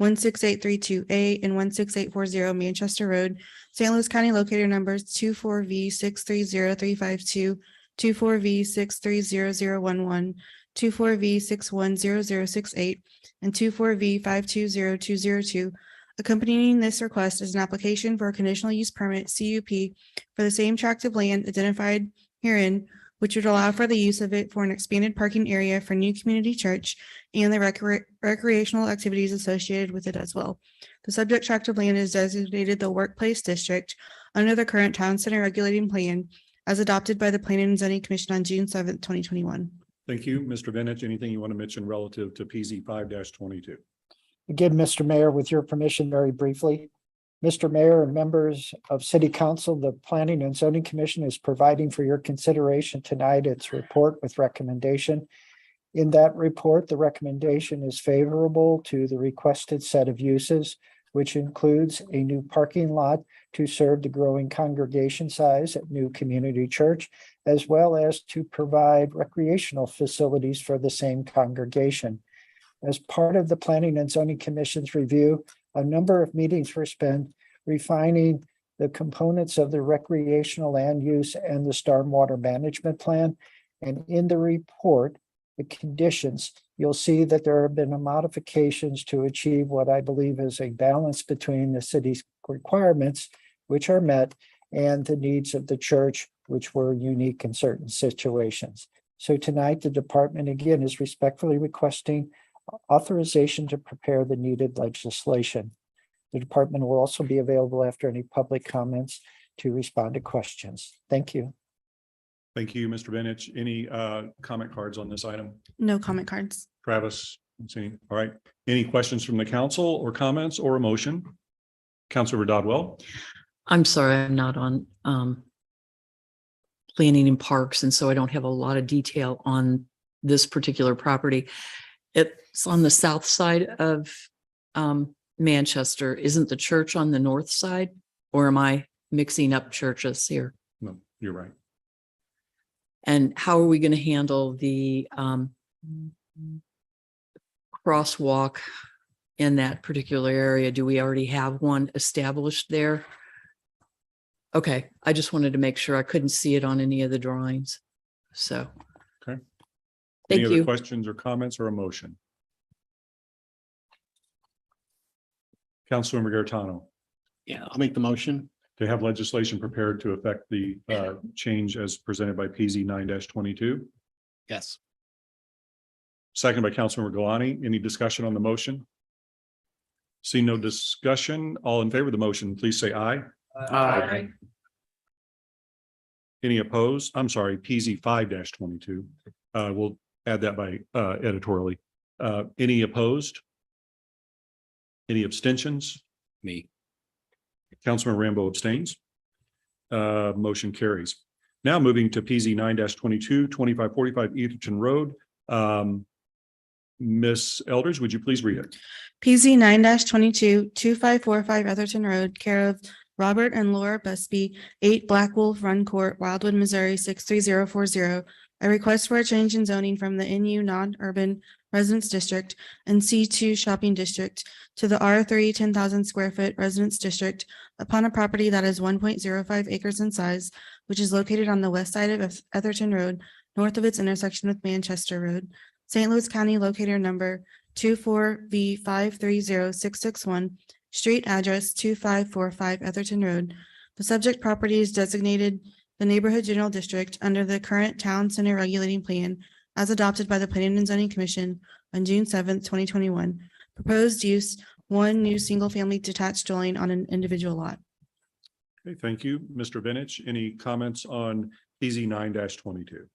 16832A, and 16840 Manchester Road, St. Louis County, locator numbers 24V630352, 24V630011, 24V610068, and 24V520202. Accompanying this request is an application for a conditional use permit CUP for the same tract of land identified herein, which would allow for the use of it for an expanded parking area for New Community Church and the recreational activities associated with it as well. The subject tract of land is designated the Workplace District under the current Town Center Regulating Plan as adopted by the Planning and Zoning Commission on June 7th, 2021. Thank you, Mr. Bennett. Anything you want to mention relative to PZ 5-22? Again, Mr. Mayor, with your permission, very briefly. Mr. Mayor and members of City Council, the Planning and Zoning Commission is providing for your consideration tonight its report with recommendation. In that report, the recommendation is favorable to the requested set of uses, which includes a new parking lot to serve the growing congregation size at New Community Church, as well as to provide recreational facilities for the same congregation. As part of the Planning and Zoning Commission's review, a number of meetings were spent refining the components of the recreational land use and the stormwater management plan. And in the report, the conditions, you'll see that there have been modifications to achieve what I believe is a balance between the city's requirements, which are met, and the needs of the church, which were unique in certain situations. So tonight, the department again is respectfully requesting authorization to prepare the needed legislation. The department will also be available after any public comments to respond to questions. Thank you. Thank you, Mr. Benich. Any comment cards on this item? No comment cards. Travis, let's see. All right. Any questions from the council or comments or a motion? Councilor Dodwell. I'm sorry, I'm not on planning and parks, and so I don't have a lot of detail on this particular property. It's on the south side of Manchester. Isn't the church on the north side? Or am I mixing up churches here? No, you're right. And how are we going to handle the crosswalk in that particular area? Do we already have one established there? Okay, I just wanted to make sure. I couldn't see it on any of the drawings. So. Okay. Thank Any other you. questions or comments or a motion? Councilmember Garetano. Yeah, I'll make the motion. To have legislation prepared to affect the change as presented by PZ 9-22. Yes. Second by Councilmember Galani. Any discussion on the motion? See no discussion. All in favor of the motion, please say aye. Aye. Any opposed? I'm sorry, PZ 5-22. We'll add that by editorially. Any opposed? Any abstentions? Me. Councilman Rambo abstains. Motion carries. Now moving to PZ 9-22, 2545 Etherton Road. Ms. Elders, would you please read it? PZ 9-22, 2545 Etherton Road, care of Robert and Laura Busby, 8 Black Wolf Run Court, Wildwood, Missouri 63040. A request for a change in zoning from the NU non-urban residence district and C2 shopping district to the R3 10,000 square foot residence district upon a property that is 1.05 acres in size, which is located on the west side of Etherton Road, north of its intersection with Manchester Road, St. Louis County locator number 24V530661, street address 2545 Etherton Road. The subject property is designated the Neighborhood General District under the current Town Center Regulating Plan as adopted by the Planning and Zoning Commission on June 7th, 2021. Proposed use, 1 new single-family detached dwelling on an individual lot. Okay, thank you. Mr. Benich, any comments on PZ 9-22?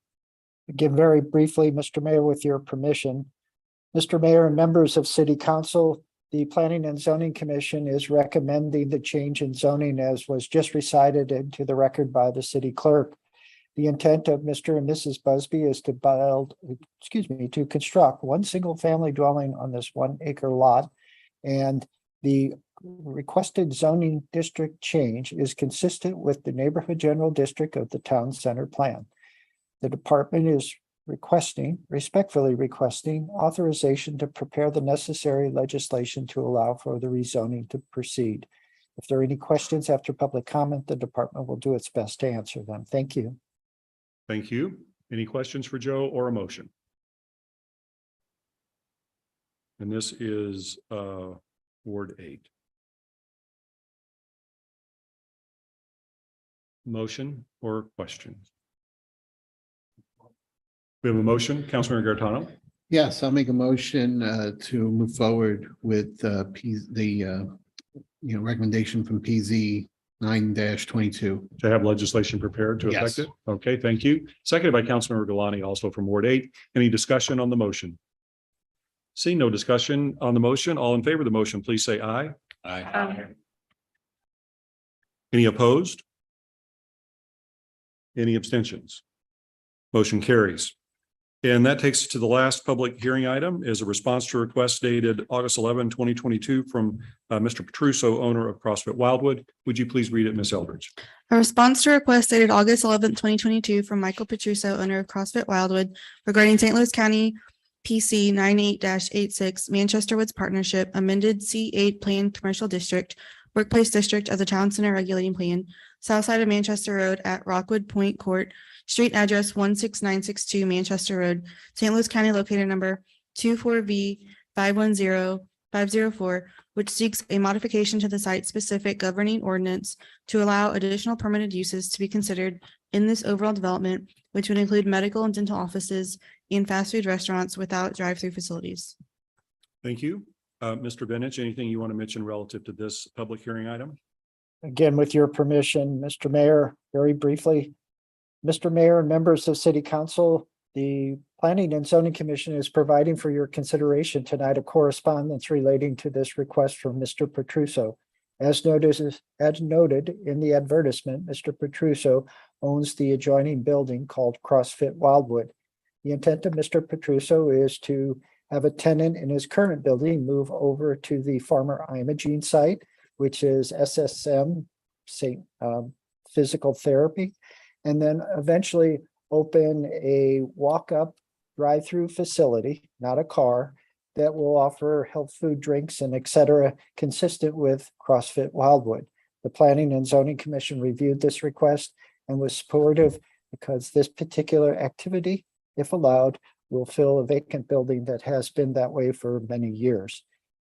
Again, very briefly, Mr. Mayor, with your permission. Mr. Mayor and members of City Council, the Planning and Zoning Commission is recommending the change in zoning as was just recited into the record by the city clerk. The intent of Mr. and Mrs. Busby is to to construct 1 single family dwelling on this 1 acre lot. And the requested zoning district change is consistent with the Neighborhood General District of the Town Center Plan. The department is respectfully requesting authorization to prepare the necessary legislation to allow for the rezoning to proceed. If there are any questions after public comment, the department will do its best to answer them. Thank you. Thank you. Any questions for Joe or a motion? And this is Ward 8. Motion or questions? We have a motion, Councilman Garetano. Yes, I'll make a motion to move forward with recommendation from PZ 9-22. To have legislation prepared to affect Yes. it. Okay, thank you. Seconded by Councilmember Galani, also from Ward 8. Any discussion on the motion? Seeing no discussion on the motion, all in favor of the motion, please say aye. Aye. Any opposed? Any abstentions? Motion carries. And that takes us to the last public hearing item is a response to a request dated August 11, 2022 from Mr. Petruso, owner of CrossFit Wildwood. Would you please read it, Ms. Eldridge? A response to request dated August 11th, 2022 from Michael Petruso, owner of CrossFit Wildwood regarding St. Louis County PC 98-86 Manchester Woods Partnership amended C8 Plan Commercial District Workplace District of the Town Center Regulating Plan, south side of Manchester Road at Rockwood Point Court, street address 16962 Manchester Road, St. Louis County, located number 24V 510504, which seeks a modification to the site-specific governing ordinance to allow additional permitted uses to be considered in this overall development, which would include medical and dental offices and fast food restaurants without drive-through facilities. Thank you. Mr. Benich, anything you want to mention relative to this public hearing item? Again, with your permission, Mr. Mayor, very briefly. Mr. Mayor and members of City Council, the Planning and Zoning Commission is providing for your consideration tonight a correspondence relating to this request from Mr. Petruso. As noted in the advertisement, Mr. Petruso owns the adjoining building called CrossFit Wildwood. The intent of Mr. Petruso is to have a tenant in his current building move over to the former Imogene site, which is SSM, physical therapy, and then eventually open a walk-up drive-through facility, not a car, that will offer health food, drinks, and et cetera, consistent with CrossFit Wildwood. The Planning and Zoning Commission reviewed this request and was supportive because this particular activity, if allowed, will fill a vacant building that has been that way for many years.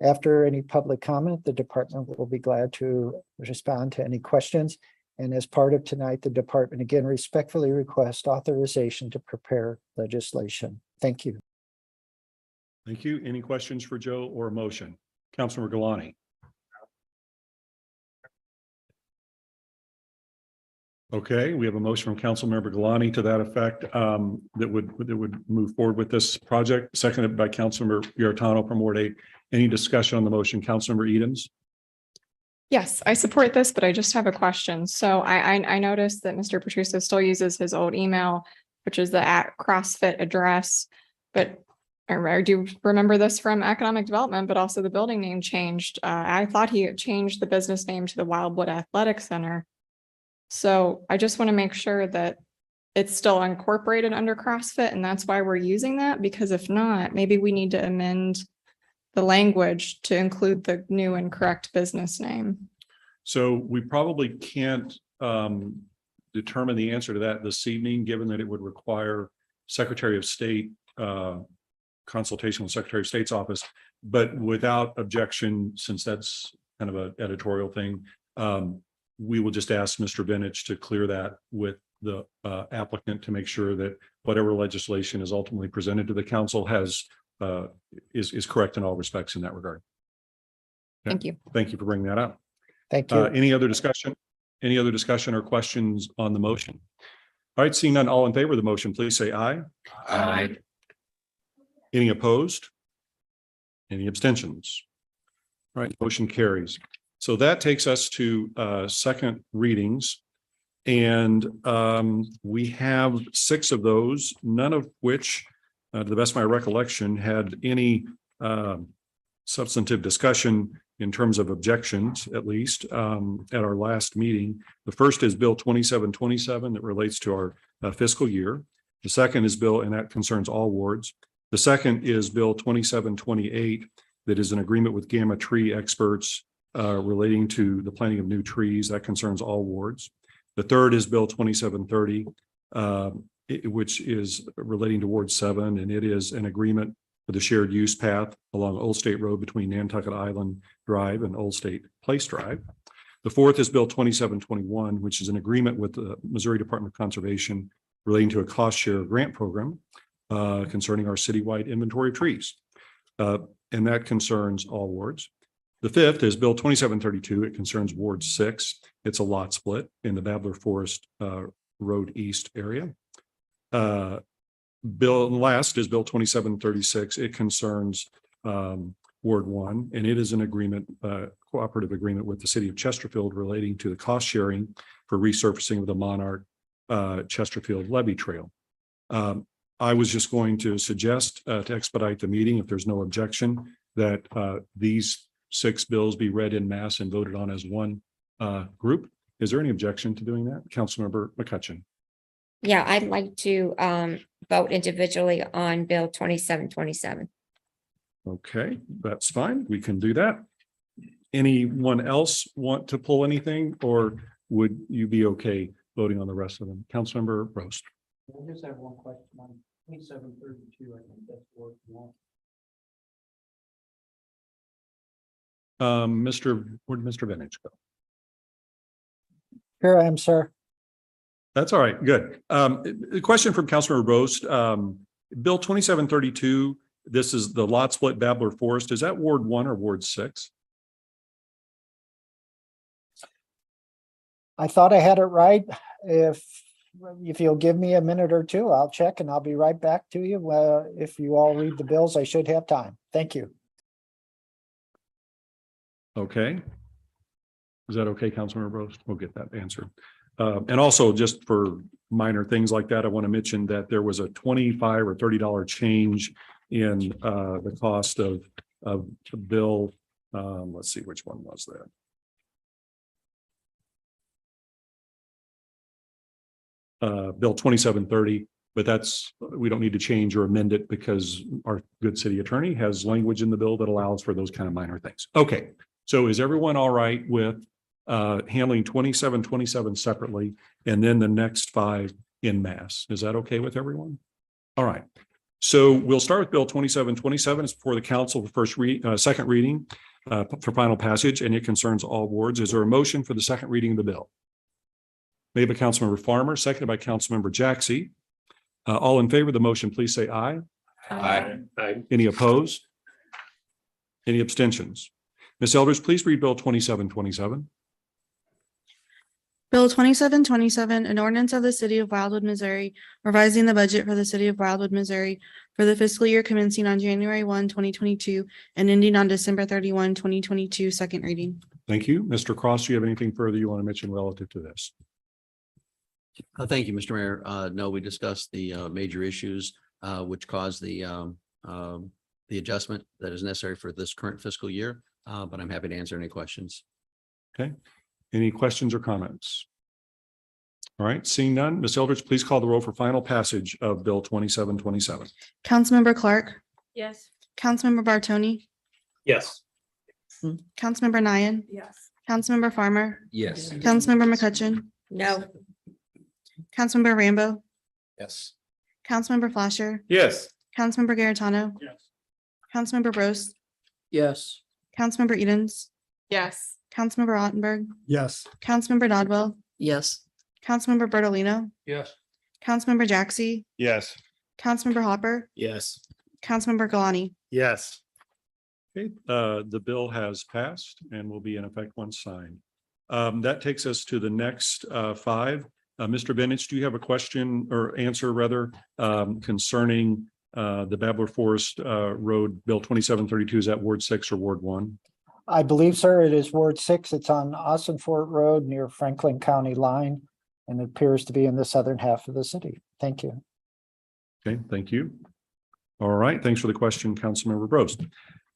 After any public comment, the department will be glad to respond to any questions. And as part of tonight, the department again respectfully requests authorization to prepare legislation. Thank you. Thank you. Any questions for Joe or a motion? Councilmember Galani. Okay, we have a motion from Councilmember Galani to that effect that would move forward with this project, seconded by Councilmember Giarratano from Ward 8. Any discussion on the motion? Councilmember Edens? Yes, I support this, but I just have a question. So I noticed that Mr. Petruso still uses his old email, which is the @CrossFit address. But I do remember this from economic development, but also the building name changed. I thought he had changed the business name to the Wildwood Athletic Center. So I just want to make sure that it's still incorporated under CrossFit, and that's why we're using that, because if not, maybe we need to amend the language to include the new and correct business name. So we probably can't determine the answer to that this evening, given that it would require Secretary of State consultation with Secretary of State's office, but without objection, since that's kind of an editorial thing, we will just ask Mr. Benich to clear that with the applicant to make sure that whatever legislation is ultimately presented to the council is correct in all respects in that regard. Okay. Thank you. Thank you for bringing that up. Thank you. Any other discussion? Any other discussion or questions on the motion? All right, seeing none, all in favor of the motion, please say aye. Aye. Any opposed? Any abstentions? All right, motion carries. So that takes us to second readings. And we have 6 of those, none of which, to the best of my recollection, had any substantive discussion in terms of objections, at least at our last meeting. The first is Bill 2727 that relates to our fiscal year. The second is Bill, and that concerns all wards. The second is Bill 2728 that is an agreement with Gamma Tree Experts relating to the planting of new trees. That concerns all wards. The third is Bill 2730, which is relating to Ward 7, and it is an agreement for the shared use path along Old State Road between Nantucket Island Drive and Old State Place Drive. The fourth is Bill 2721, which is an agreement with the Missouri Department of Conservation relating to a cost share grant program concerning our citywide inventory of trees. And that concerns all wards. The fifth is Bill 2732. It concerns Ward 6. It's a lot split in the Babler Forest Road East area. Last is Bill 2736. It concerns Ward 1, and it is an agreement, cooperative agreement with the city of Chesterfield relating to the cost sharing for resurfacing of the Monarch Chesterfield Levee Trail. I was just going to suggest to expedite the meeting, if there's no objection, that these 6 bills be read in mass and voted on as one group. Is there any objection to doing that? Councilmember McCutcheon. Yeah, I'd like to vote individually on Bill 2727. Okay, that's fine. We can do that. Anyone else want to pull anything, or would you be okay voting on the rest of them? Councilmember Roast. I just have one question on 2732. I think that's what we want. Where'd Mr. Vintage go? Here I am, sir. That's all right. Good. A question from Councilmember Roast. Bill 2732, this is the lot split Babbler Forest. Is that Ward 1 or Ward 6? I thought I had it right. If you'll give me a minute or two, I'll check and I'll be right back to you. If you all read the bills, I should have time. Thank you. Okay. Is that okay, Councilmember Roast? We'll get that answered. And also, just for minor things like that, I want to mention that there was a $25 or $30 change in the cost of the bill. Let's see, which one was that? Bill 2730, but we don't need to change or amend it because our good city attorney has language in the bill that allows for those kind of minor things. Okay, so is everyone all right with handling 2727 separately and then the next 5 in mass? Is that okay with everyone? All right. So we'll start with Bill 2727. It's before the council for second reading for final passage, and it concerns all wards. Is there a motion for the second reading of the bill? Made by Councilmember Farmer, seconded by Councilmember Jaxi. All in favor of the motion, please say aye. Aye. Aye. Any opposed? Any abstentions? Ms. Eldridge, please read Bill 2727. Bill 2727, an ordinance of the city of Wildwood, Missouri, revising the budget for the city of Wildwood, Missouri for the fiscal year commencing on January 1, 2022 and ending on December 31, 2022, second reading. Thank you. Mr. Cross, do you have anything further you want to mention relative to this? Thank you, Mr. Mayor. No, we discussed the major issues which caused the adjustment that is necessary for this current fiscal year. But I'm happy to answer any questions. Okay. Any questions or comments? All right, seeing none, Ms. Eldridge, please call the roll for final passage of Bill 2727. Councilmember Clark, Yes. Councilmember Bartoni, Yes. Councilmember Nian, Yes. Councilmember Farmer, Yes. Councilmember McCutcheon, No. Councilmember Rambo, Yes. Councilmember Flasher, Yes. Councilmember Garitano, Yes. Councilmember Rose, Yes. Councilmember Edens, Yes. Councilmember Ottenberg, Yes. Councilmember Dodwell, Yes. Councilmember Bertolino, Yes. Councilmember Jaxi, Yes. Councilmember Hopper, Yes. Councilmember Galani. Yes. Okay, the bill has passed and will be in effect once signed. That takes us to the next 5. Mr. Bennett, do you have a question or answer rather concerning the Babbler Forest Road Bill 2732? Is that Ward 6 or Ward 1? I believe, sir, it is Ward 6. It's on Austin Fort Road near Franklin County line, and it appears to be in the southern half of the city. Thank you. Okay, thank you. All right, thanks for the question, Councilmember Brost.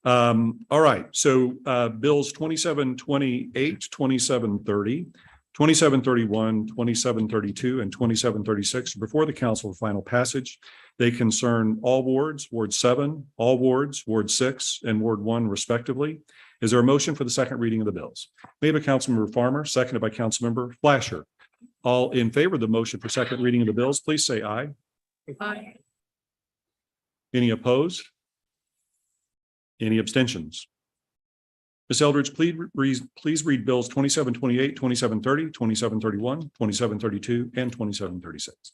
All right, so bills 2728, 2730, 2731, 2732, and 2736 before the council for final passage. They concern all wards, Ward 7, all wards, Ward 6, and Ward 1 respectively. Is there a motion for the second reading of the bills? Made by Councilmember Farmer, seconded by Councilmember Flasher. All in favor of the motion for second reading of the bills, please say aye. Aye. Any opposed? Any abstentions? Ms. Eldridge, please read bills 2728, 2730, 2731, 2732, and 2736.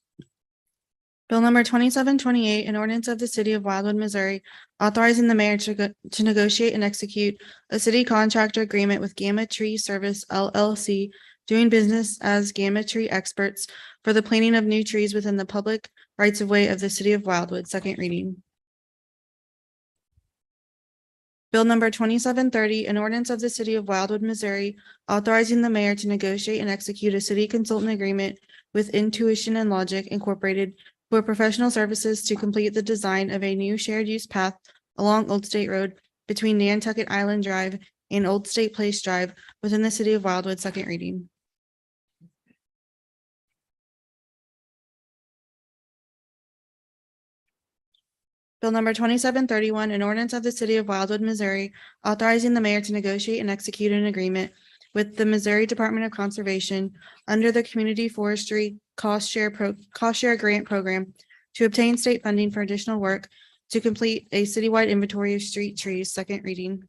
Bill number 2728, an ordinance of the city of Wildwood, Missouri, authorizing the mayor to negotiate and execute a city contractor agreement with Gamma Tree Service LLC, doing business as Gamma Tree Experts for the planting of new trees within the public rights of way of the city of Wildwood, second reading. Bill number 2730, an ordinance of the city of Wildwood, Missouri, authorizing the mayor to negotiate and execute a city consultant agreement with Intuition and Logic Incorporated, for professional services to complete the design of a new shared use path along Old State Road between Nantucket Island Drive and Old State Place Drive within the city of Wildwood, second reading. Bill number 2731, an ordinance of the city of Wildwood, Missouri, authorizing the mayor to negotiate and execute an agreement with the Missouri Department of Conservation under the Community Forestry Cost Share Grant Program to obtain state funding for additional work to complete a citywide inventory of street trees, second reading.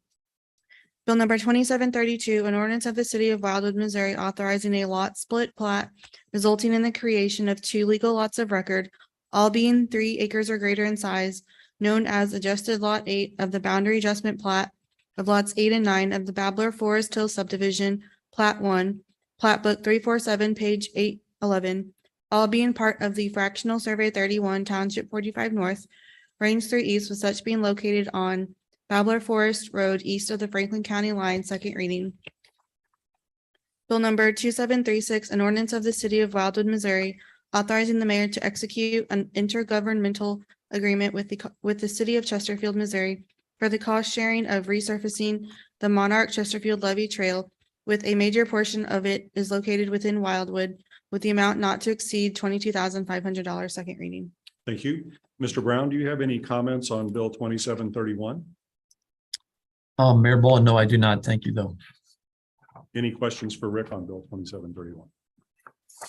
Bill number 2732, an ordinance of the city of Wildwood, Missouri, authorizing a lot split plat resulting in the creation of 2 legal lots of record, all being 3 acres or greater in size, known as adjusted lot 8 of the boundary adjustment plat of lots 8 and 9 of the Babbler Forest Hill subdivision, plat 1, plat book 347, page 811, all being part of the fractional survey 31, township 45 north, range 3 east, with such being located on Babbler Forest Road east of the Franklin County line, second reading. Bill number 2736, an ordinance of the city of Wildwood, Missouri, authorizing the mayor to execute an intergovernmental agreement with the city of Chesterfield, Missouri, for the cost sharing of resurfacing the Monarch Chesterfield Levee Trail, with a major portion of it is located within Wildwood, with the amount not to exceed $22,500, second reading. Thank you. Mr. Brown, do you have any comments on Bill 2731? Mayor Boland, no, I do not. Thank you, though. Any questions for Rick on Bill 2731?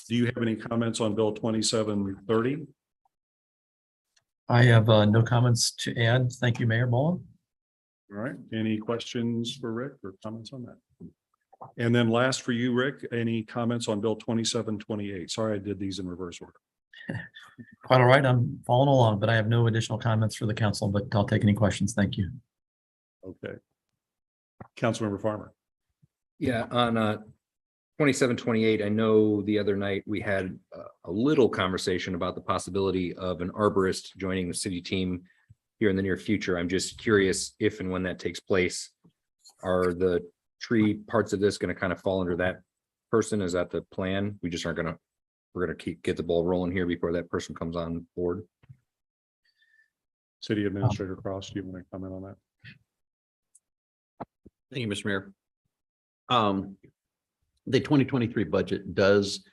Do you have any comments on Bill 2730? I have no comments to add. Thank you, Mayor Boland. All right, any questions for Rick or comments on that? And then last for you, Rick, any comments on Bill 2728? Sorry, I did these in reverse order. Quite all right. I'm following along, but I have no additional comments for the council, but I'll take any questions. Thank you. Okay. Councilmember Farmer. Yeah, on 2728, I know the other night we had a little conversation about the possibility of an arborist joining the city team here in the near future. I'm just curious if and when that takes place, are the tree parts of this going to kind of fall under that person? Is that the plan? We just aren't going to, we're going to get the ball rolling here before that person comes on board. City Administrator Cross, do you want to comment on that? Thank you, Mr. Mayor. The 2023 budget does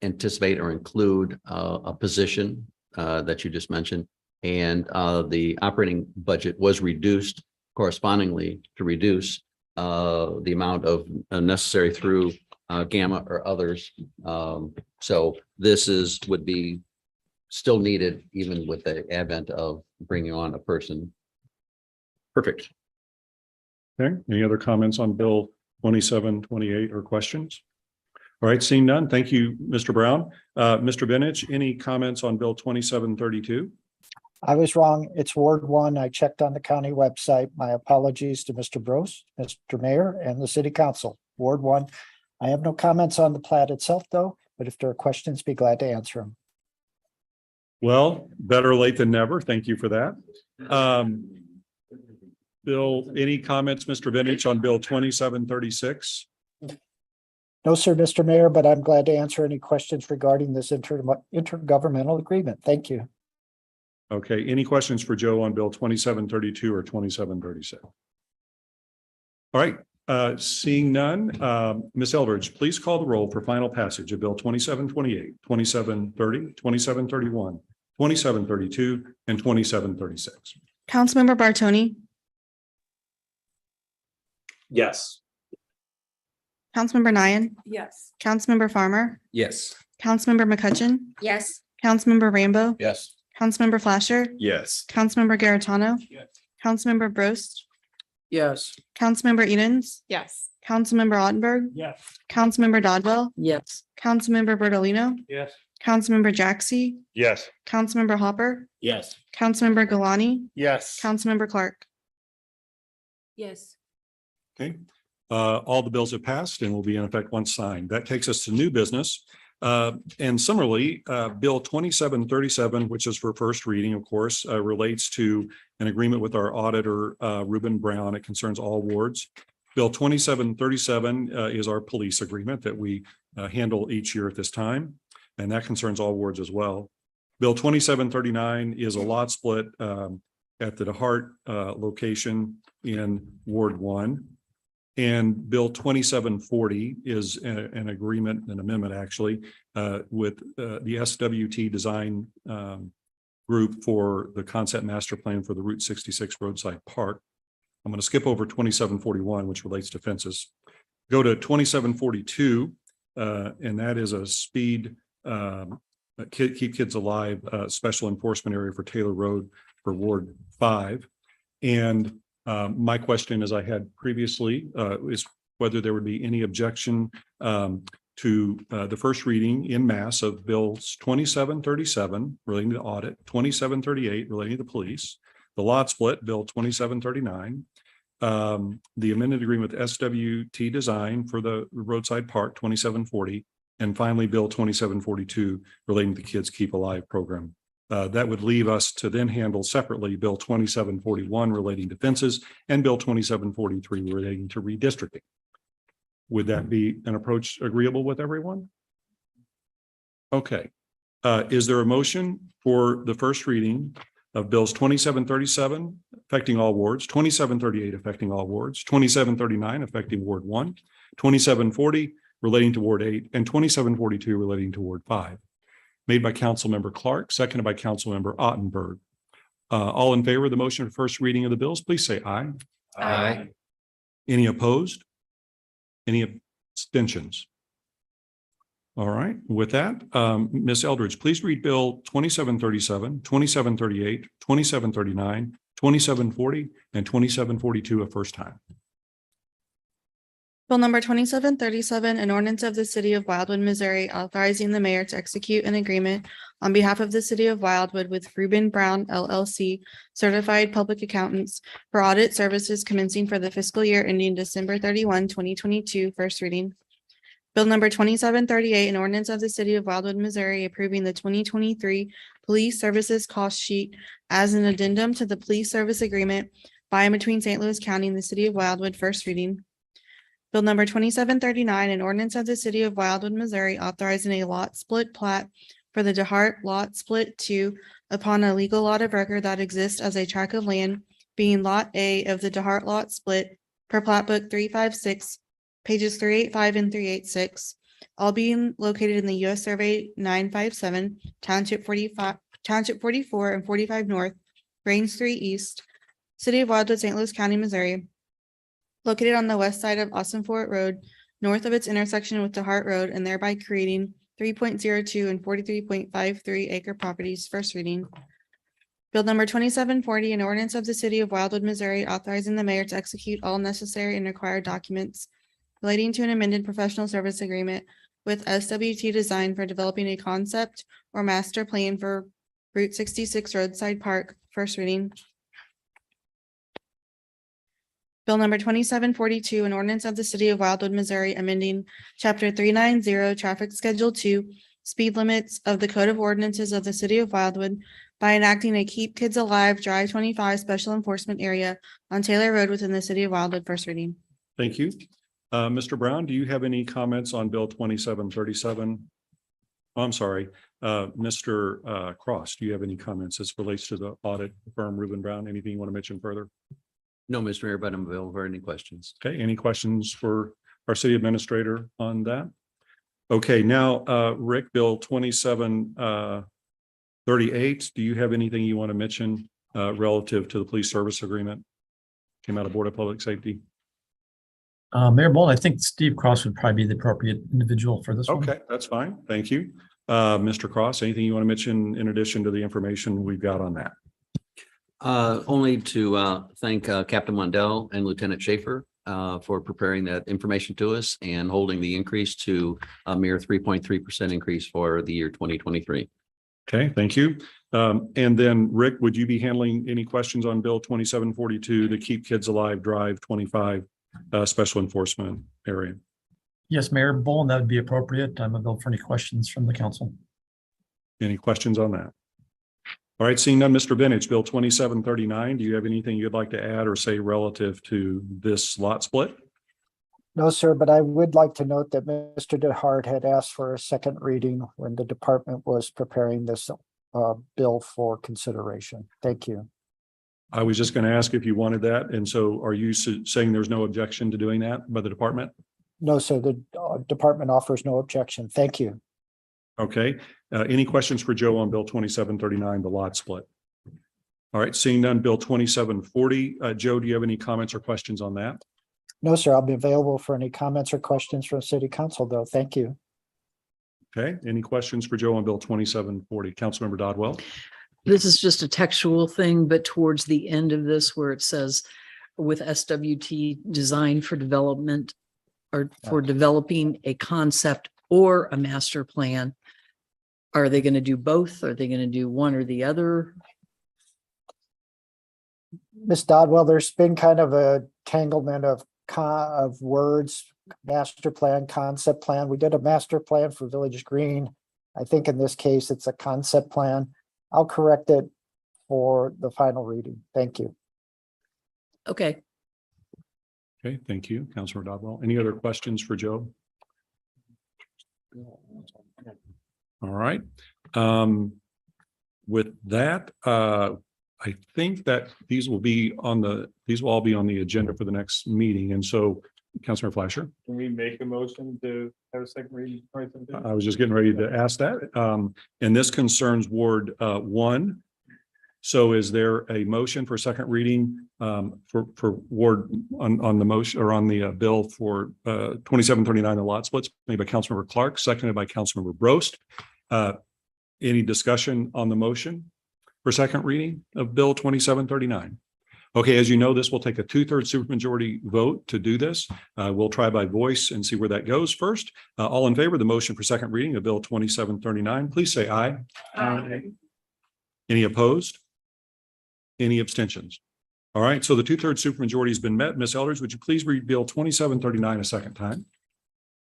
anticipate or include a position that you just mentioned, and the operating budget was reduced correspondingly to reduce the amount of necessary through Gamma or others. So this would be still needed even with the advent of bringing on a person. Perfect. Okay, any other comments on Bill 2728 or questions? All right, seeing none, thank you, Mr. Brown. Mr. Benich, any comments on Bill 2732? I was wrong. It's Ward 1. I checked on the county website. My apologies to Mr. Bros, Mr. Mayor, and the city council. Ward 1. I have no comments on the plat itself, though, but if there are questions, be glad to answer them. Well, better late than never. Thank you for that. Bill, any comments, Mr. Benich, on Bill 2736? No, sir, Mr. Mayor, but I'm glad to answer any questions regarding this intergovernmental agreement. Thank you. Okay, any questions for Joe on Bill 2732 or 2736? All right, seeing none, Ms. Eldridge, please call the roll for final passage of Bill 2728, 2730, 2731, 2732, and 2736. Councilmember Bartoni, Yes. Councilmember Nian, Yes. Councilmember Farmer, Yes. Councilmember McCutcheon, Yes. Councilmember Rambo, Yes. Councilmember Flasher, Yes. Councilmember Garitano, Yes. Councilmember Brost, Yes. Councilmember Edens, Yes. Councilmember Ottenberg, Yes. Councilmember Dodwell, Yes. Councilmember Bertolino, Yes. Councilmember Jaxi, Yes. Councilmember Hopper, Yes. Councilmember Galani, Yes. Councilmember Clark. Yes. Okay, all the bills have passed and will be in effect once signed. That takes us to new business. And similarly, Bill 2737, which is for first reading, of course, relates to an agreement with our auditor, Reuben Brown. It concerns all wards. Bill 2737 is our police agreement that we handle each year at this time, and that concerns all wards as well. Bill 2739 is a lot split at the DeHart location in Ward 1. And Bill 2740 is an agreement, an amendment actually, with the SWT design group for the concept master plan for the Route 66 roadside park. I'm going to skip over 2741, which relates to fences. Go to 2742, and that is a speed keep kids alive special enforcement area for Taylor Road for Ward 5. And my question, as I had previously, is whether there would be any objection to the first reading in mass of bills 2737 relating to audit, 2738 relating to the police, the lot split, bill 2739, the amended agreement with SWT design for the roadside park, 2740, and finally, bill 2742 relating to the Kids Keep Alive program. That would leave us to then handle separately bill 2741 relating to fences and bill 2743 relating to redistricting. Would that be an approach agreeable with everyone? Okay. Is there a motion for the first reading of bills 2737 affecting all wards, 2738 affecting all wards, 2739 affecting Ward 1, 2740 relating to Ward 8, and 2742 relating to Ward 5? Made by Councilmember Clark, seconded by Councilmember Ottenberg. All in favor of the motion for first reading of the bills, please say aye. Aye. Any opposed? Any abstentions? All right, with that, Ms. Eldridge, please read bill 2737, 2738, 2739, 2740, and 2742 a first time. Bill number 2737, an ordinance of the city of Wildwood, Missouri, authorizing the mayor to execute an agreement on behalf of the city of Wildwood with Reuben Brown LLC, certified public accountants for audit services commencing for the fiscal year ending December 31, 2022, first reading. Bill number 2738, an ordinance of the city of Wildwood, Missouri, approving the 2023 police services cost sheet as an addendum to the police service agreement by and between St. Louis County and the city of Wildwood, first reading. Bill number 2739, an ordinance of the city of Wildwood, Missouri, authorizing a lot split plat for the DeHart Lot Split 2 upon a legal lot of record that exists as a tract of land, being Lot A of the DeHart Lot Split per plat book 356, pages 385 and 386, all being located in the U.S. Survey 957, Township 44 and 45 North, Range 3 East, City of Wildwood, St. Louis County, Missouri, located on the west side of Austin Fort Road, north of its intersection with DeHart Road, and thereby creating 3.02 and 43.53 acre properties, first reading. Bill number 2740, an ordinance of the city of Wildwood, Missouri, authorizing the mayor to execute all necessary and required documents relating to an amended professional service agreement with SWT Design for developing a concept or master plan for Route 66 roadside park, first reading. Bill number 2742, an ordinance of the city of Wildwood, Missouri, amending chapter 390, traffic schedule 2, speed limits of the code of ordinances of the city of Wildwood by enacting a Keep Kids Alive Drive 25 special enforcement area on Taylor Road within the city of Wildwood, first reading. Thank you. Mr. Brown, do you have any comments on bill 2737? Oh, I'm sorry, Mr. Cross, do you have any comments as relates to the audit firm Reuben Brown? Anything you want to mention further? No, Mr. Mayor, but I'm available for any questions. Okay, any questions for our city administrator on that? Okay, now, Rick, bill 2738, do you have anything you want to mention relative to the police service agreement? Came out of Board of Public Safety. Mayor Bold, I think Steve Cross would probably be the appropriate individual for this one. Okay, that's fine. Thank you. Mr. Cross, anything you want to mention in addition to the information we've got on that? Only to thank Captain Mondell and Lieutenant Schaefer for preparing that information to us and holding the increase to a mere 3.3% increase for the year 2023. Okay, thank you. And then Rick, would you be handling any questions on bill 2742, the Keep Kids Alive Drive 25 special enforcement area? Yes, Mayor Bold, that would be appropriate. I'm available for any questions from the council. Any questions on that? All right, seeing none, Mr. Benich, bill 2739, do you have anything you'd like to add or say relative to this lot split? No, sir, but I would like to note that Mr. DeHart had asked for a second reading when the department was preparing this bill for consideration. Thank you. I was just going to ask if you wanted that. And so are you saying there's no objection to doing that by the department? No, sir, the department offers no objection. Thank you. Okay. Any questions for Joe on Bill 2739, the lot split? All right, seeing none, Bill 2740. Joe, do you have any comments or questions on that? No, sir, I'll be available for any comments or questions from city council, though. Thank you. Okay, any questions for Joe on Bill 2740? Councilmember Dodwell? This is just a textual thing, but towards the end of this where it says with SWT design for development or for developing a concept or a master plan. Are they going to do both? Are they going to do one or the other? Ms. Dodwell, there's been kind of a tanglement of words, master plan, concept plan. We did a master plan for Village Green. I think in this case, it's a concept plan. I'll correct it for the final reading. Thank you. Okay. Okay, thank you, Councilor Dodwell. Any other questions for Joe? All right. With that, I think that these will all be on the agenda for the next meeting. And so, Councilor Fleischer. Can we make a motion to have a second reading? I was just getting ready to ask that. And this concerns Ward 1. So is there a motion for second reading for Ward on the motion or on the bill for 2739, the lot splits, made by Councilmember Clark, seconded by Councilmember Brost. Any discussion on the motion for second reading of Bill 2739? Okay, as you know, this will take a 2/3 supermajority vote to do this. We'll try by voice and see where that goes first. All in favor of the motion for second reading of Bill 2739, please say aye. Aye. Any opposed? Any abstentions? All right, so the 2/3 supermajority has been met. Ms. Elders, would you please read Bill 2739 a second time?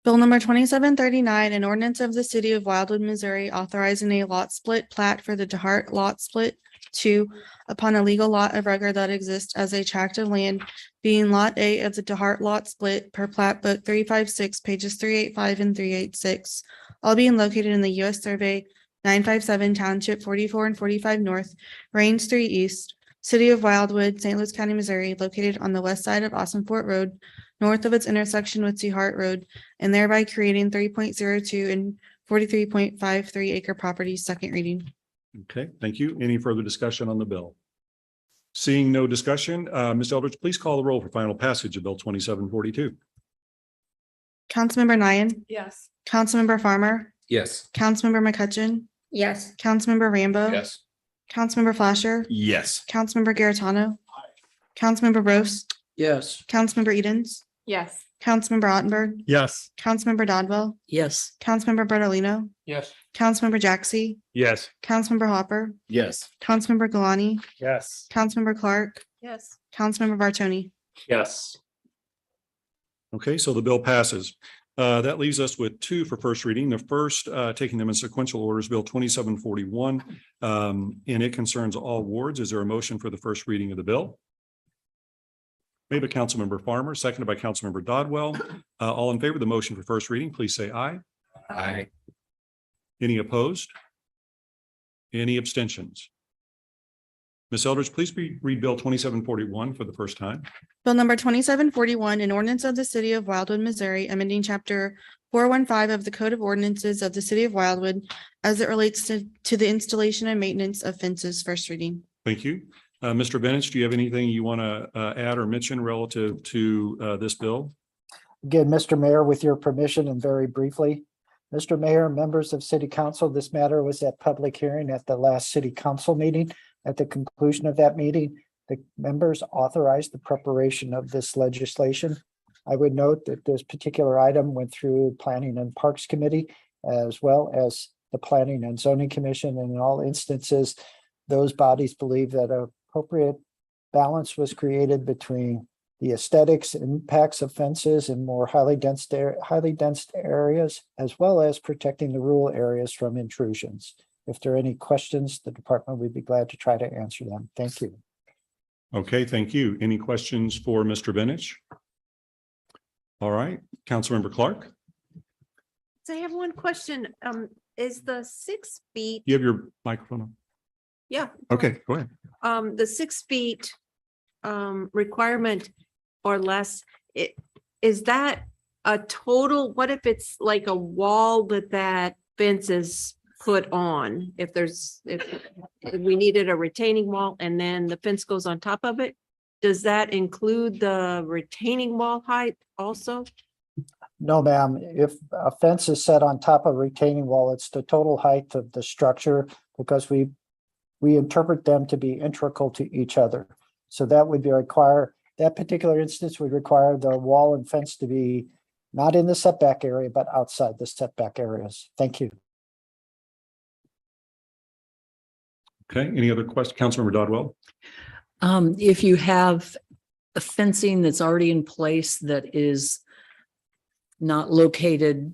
Bill number 2739, an ordinance of the city of Wildwood, Missouri, authorizing a lot split plat for the DeHart Lot Split 2 upon a legal lot of record that exists as a tract of land being Lot A of the DeHart Lot Split per plat book 356, pages 385 and 386, all being located in the U.S. Survey 957 Township 44 and 45 North, Range 3 East, City of Wildwood, St. Louis County, Missouri, located on the west side of Austin Fort Road, north of its intersection with DeHart Road, and thereby creating 3.02 and 43.53 acre properties. Second reading. Okay, thank you. Any further discussion on the bill? Seeing no discussion, Ms. Eldridge, please call the roll for final passage of Bill 2742. Councilmember Nian. Yes. Councilmember Farmer. Yes. Councilmember McCutcheon. Yes. Councilmember Rambo. Yes. Councilmember Fleischer. Yes. Councilmember Garitano. Councilmember Brost. Yes. Councilmember Edens. Yes. Councilmember Ottenberg. Yes. Councilmember Dodwell. Yes. Councilmember Bertolino. Yes. Councilmember Jaxi. Yes. Councilmember Hopper. Yes. Councilmember Galani. Yes. Councilmember Clark. Yes. Councilmember Bartoni. Yes. Okay, so the bill passes. That leaves us with two for first reading. The first, taking them in sequential orders, Bill 2741, and it concerns all wards. Is there a motion for the first reading of the bill? Made by Councilmember Farmer, seconded by Councilmember Dodwell. All in favor of the motion for first reading, please say aye. Aye. Any opposed? Any abstentions? Ms. Eldridge, please read Bill 2741 for the first time. Bill number 2741, an ordinance of the city of Wildwood, Missouri, amending chapter 415 of the Code of Ordinances of the city of Wildwood as it relates to the installation and maintenance of fences. First reading. Thank you. Mr. Bennett, do you have anything you want to add or mention relative to this bill? Again, Mr. Mayor, with your permission and very briefly, Mr. Mayor, members of City Council, this matter was at public hearing at the last City Council meeting. At the conclusion of that meeting, the members authorized the preparation of this legislation. I would note that this particular item went through Planning and Parks Committee as well as the Planning and Zoning Commission. And in all instances, those bodies believe that an appropriate balance was created between the aesthetics impacts of fences in more highly dense areas, as well as protecting the rural areas from intrusions. If there are any questions, the department would be glad to try to answer them. Thank you. Okay, thank you. Any questions for Mr. Bennett? All right, Councilmember Clark, So I have one question. Is the 6 feet, you have your microphone on. Yeah, Okay, go ahead. the 6 feet requirement or less, is that a total, what if it's like a wall that fence is put on? If we needed a retaining wall and then the fence goes on top of it, does that include the retaining wall height also? No, ma'am. If a fence is set on top of a retaining wall, it's the total height of the structure because we interpret them to be integral to each other. So that would that particular instance would require the wall and fence to be not in the setback area, but outside the setback areas. Thank you. Okay, any other questions? Councilmember Dodwell? If you have a fencing that's already in place that is not located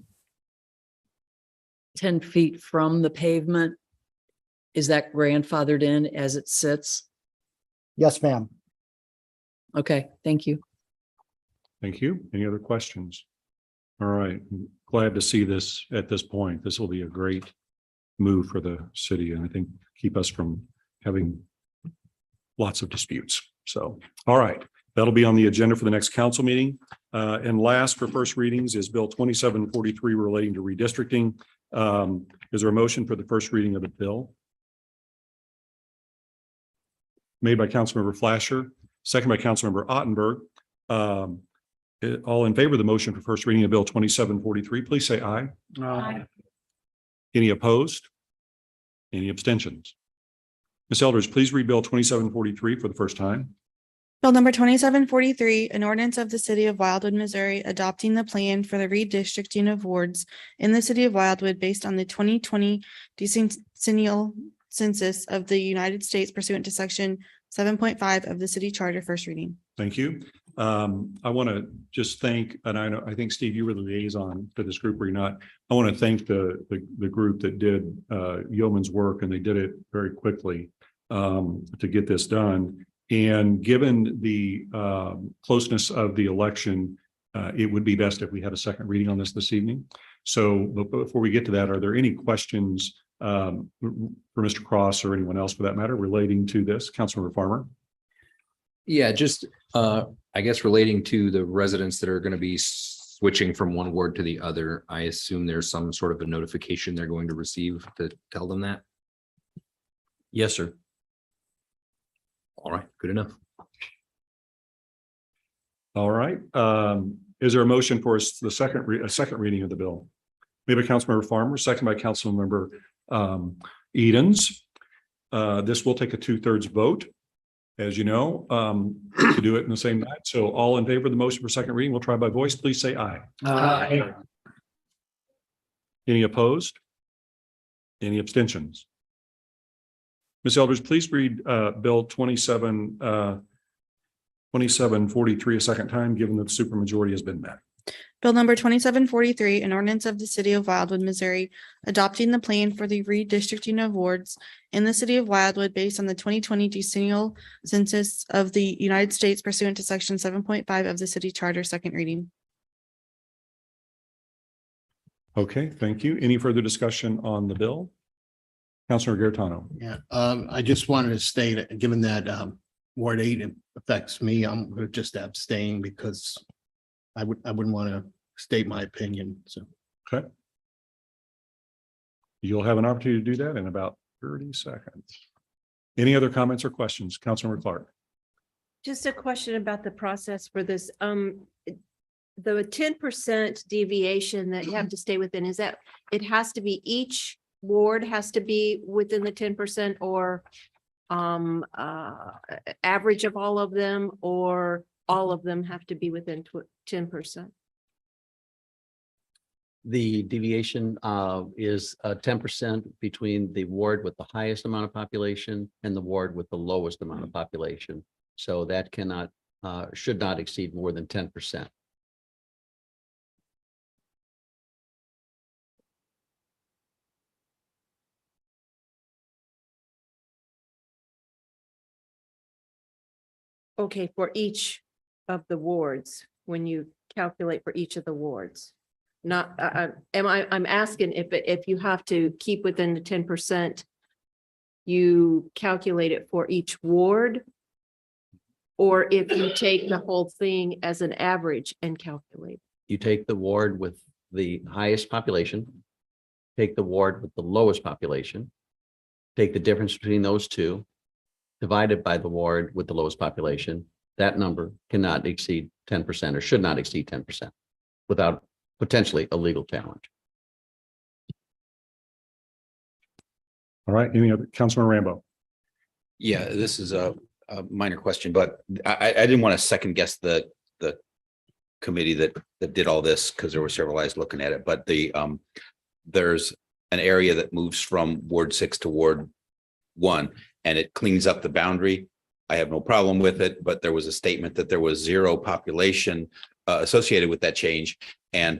10 feet from the pavement, is that grandfathered in as it sits? Yes, ma'am. Okay, thank you. Thank you. Any other questions? All right, I'm glad to see this at this point. This will be a great move for the city and I think keep us from having lots of disputes. So, all right, that'll be on the agenda for the next council meeting. And last for first readings is Bill 2743 relating to redistricting. Is there a motion for the first reading of the bill? Made by Councilmember Flasher, second by Councilmember Ottenberg. All in favor of the motion for first reading of Bill 2743, please say aye. Aye. Any opposed? Any abstentions? Ms. Eldridge, please read Bill 2743 for the first time. Bill number 2743, an ordinance of the city of Wildwood, Missouri, adopting the plan for the redistricting of wards in the city of Wildwood based on the 2020 decennial census of the United States pursuant to section 7.5 of the city charter, first reading. Thank you. I want to just thank, and I think Steve, you were the liaison for this group, or you're not. I want to thank the group that did yeoman's work, and they did it very quickly to get this done. And given the closeness of the election, it would be best if we had a second reading on this evening. So before we get to that, are there any questions for Mr. Cross or anyone else for that matter relating to this? Councilmember Farmer? Yeah, just I guess relating to the residents that are going to be switching from one ward to the other, I assume there's some sort of a notification they're going to receive to tell them that. Yes, sir. All right, good enough. All right. Is there a motion for the second reading of the bill? Made by Councilmember Farmer, second by Councilmember Edens. This will take a 2/3 vote, as you know, to do it in the same night. So all in favor of the motion for second reading, we'll try by voice. Please say aye. Aye. Any opposed? Any abstentions? Ms. Eldridge, please read Bill 2743 a second time, given that the supermajority has been met. Bill number 2743, an ordinance of the city of Wildwood, Missouri, adopting the plan for the redistricting of wards in the city of Wildwood based on the 2020 decennial census of the United States pursuant to section 7.5 of the city charter, second reading. Okay, thank you. Any further discussion on the bill? Councilor Garetano. Yeah, I just wanted to state, given that Ward 8 affects me, I'm going to just abstain because I wouldn't want to state my opinion, so. Okay. You'll have an opportunity to do that in about 30 seconds. Any other comments or questions? Councilmember Clark. Just a question about the process for this. The 10% deviation that you have to stay within, is that it has to be each ward has to be within the 10% or average of all of them, or all of them have to be within 10%? The deviation is 10% between the ward with the highest amount of population and the ward with the lowest amount of population. So that cannot, should not exceed more than 10%. Okay, for each of the wards, when you calculate for each of the wards. Not, I'm asking if you have to keep within the 10% you calculate it for each ward, or if you take the whole thing as an average and calculate. You take the ward with the highest population, take the ward with the lowest population, take the difference between those two, divided by the ward with the lowest population. That number cannot exceed 10% or should not exceed 10% without potentially a legal challenge. All right, any other, Councilman Rambo? Yeah, this is a minor question, but I didn't want to second guess the committee that did all this because there were several eyes looking at it, but there's an area that moves from Ward 6 to Ward 1 and it cleans up the boundary. I have no problem with it, but there was a statement that there was zero population associated with that change. And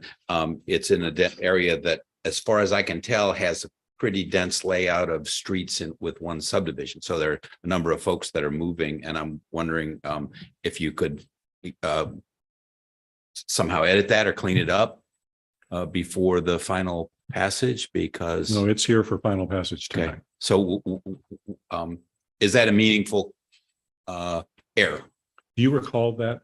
it's in an area that, as far as I can tell, has a pretty dense layout of streets with one subdivision. So there are a number of folks that are moving, and I'm wondering if you could somehow edit that or clean it up before the final passage, because No, it's here for final passage tonight. okay. So is that a meaningful error? Do you recall that?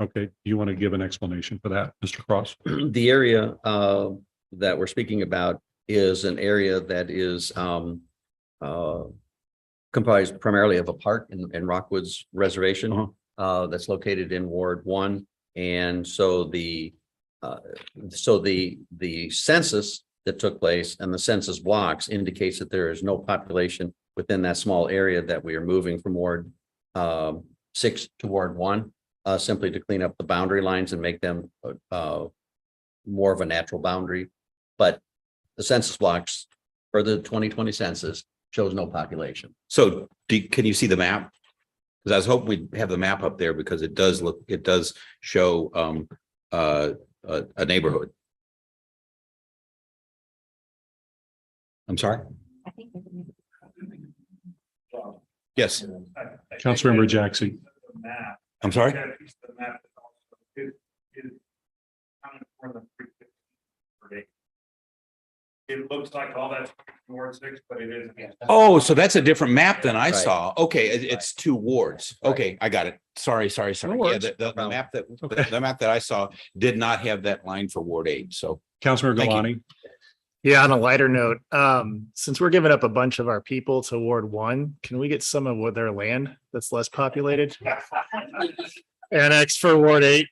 Okay, do you want to give an explanation for that, Mr. Cross? The area that we're speaking about is an area that is comprised primarily of a park in Rockwoods Reservation that's located in Ward 1. And so the census that took place and the census blocks indicates that there is no population within that small area that we are moving from Ward 6 to Ward 1, simply to clean up the boundary lines and make them more of a natural boundary. But the census blocks for the 2020 census shows no population. So can you see the map? Because I was hoping we'd have the map up there because it does show a neighborhood. I'm sorry? Yes. Councilmember Jackson. I'm sorry? It looks like all that's Ward 6, but it isn't. Oh, so that's a different map than I Right. saw. Okay, it's two wards. Okay, I got it. Sorry. Yeah, worries. the map the map that I saw did not have that line for Ward 8. So Councilmember Thank you. Galani. Yeah, on a lighter note, since we're giving up a bunch of our people to Ward 1, can we get some of what their land that's less populated? Annexed for Ward 8.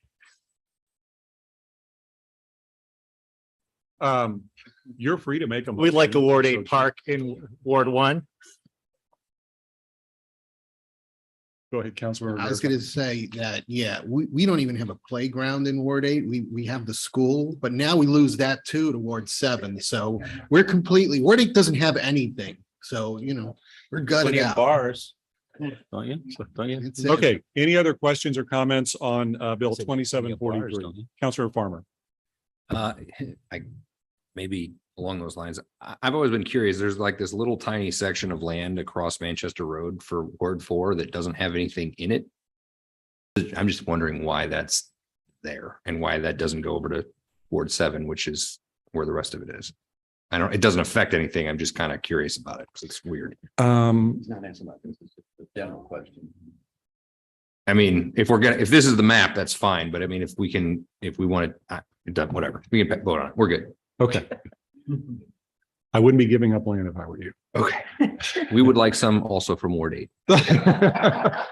You're free to make them. We'd like a Ward 8 park in Ward 1. Go ahead, Councilmember. I was gonna say that, yeah, we don't even have a playground in Ward 8. We have the school, but now we lose that too to Ward 7. So we're completely, Ward 8 doesn't have anything. So, we're gutted out. bars. Don't you? That's it. Okay, any other questions or comments on Bill 2743? Councilmember Farmer. Maybe along those lines, I've always been curious. There's like this little tiny section of land across Manchester Road for Ward 4 that doesn't have anything in it. I'm just wondering why that's there and why that doesn't go over to Ward 7, which is where the rest of it is. It doesn't affect anything. I'm just kind of curious about it because it's weird. It's not answering my question, it's a general question. I mean, if this is the map, that's fine. But I mean, if we want to, whatever, we can vote on it. We're good. Okay. I wouldn't be giving up land if I were you. Okay. We would like some also from Ward 8. I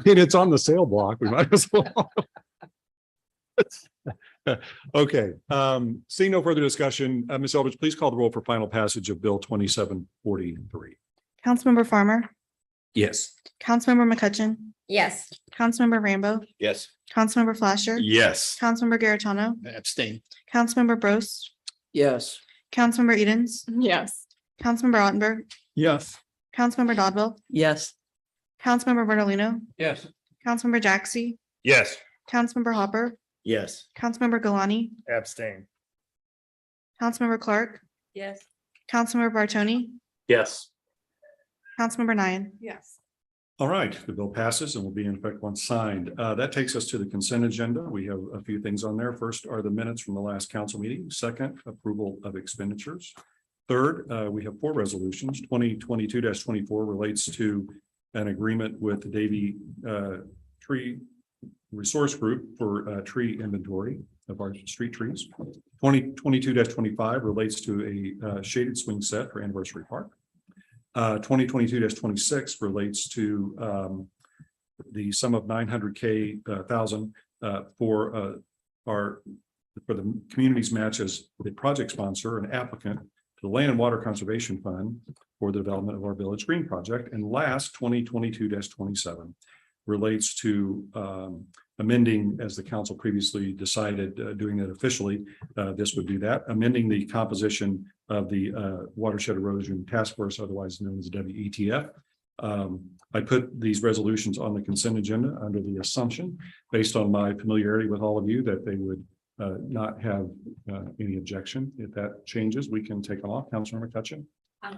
mean, it's on the sale block. We might as well. Okay, seeing no further discussion, Ms. Eldridge, please call the roll for final passage of Bill 2743. Councilmember Farmer, Yes. Councilmember McCutcheon, Yes. Councilmember Rambo, Yes. Councilmember Flasher, Yes. Councilmember Garitano, Abstain. Councilmember Bros, Yes. Councilmember Edens, Yes. Councilmember Ottenberg, Yes. Councilmember Dodville, Yes. Councilmember Bernalino, Yes. Councilmember Jaxi, Yes. Councilmember Hopper, Yes. Councilmember Galani, Abstain. Councilmember Clark, Yes. Councilmember Bartoni, Yes. Councilmember Nyan. Yes. All right, the bill passes and will be in effect once signed. That takes us to the consent agenda. We have a few things on there. First are the minutes from the last council meeting. Second, approval of expenditures. Third, we have 4 resolutions. 2022-24 relates to an agreement with the Davy Tree Resource Group for tree inventory of our street trees. 2022-25 relates to a shaded swing set for Anniversary Park. 2022-26 relates to the sum of 900,000 for the community's match as the project sponsor and applicant to the Land and Water Conservation Fund for the development of our Village Green project. And last, 2022-27 relates to amending, as the council previously decided, doing that officially. This would be that, amending the composition of the Watershed Erosion Task Force, otherwise known as WETF. I put these resolutions on the consent agenda under the assumption, based on my familiarity with all of you, that they would not have any objection. If that changes, we can take them off. Councilmember McCutcheon. I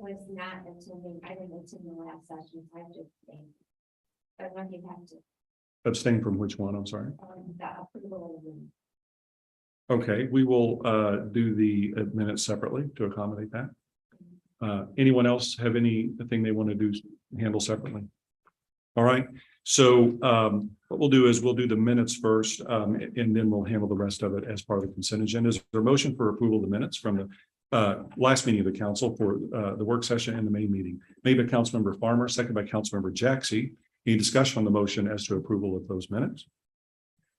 was not attending, I didn't attend the last session, so I just think. But when you have to, Abstain from which one? I'm sorry. the approval of them. Okay, we will do the minutes separately to accommodate that. Anyone else have anything they want to do, handle separately? All right, so what we'll do is we'll do the minutes first, and then we'll handle the rest of it as part of the consent agenda. Is there a motion for approval of the minutes from the last meeting of the council for the work session and the main meeting? Made by Councilmember Farmer, second by Councilmember Jaxi. Any discussion on the motion as to approval of those minutes?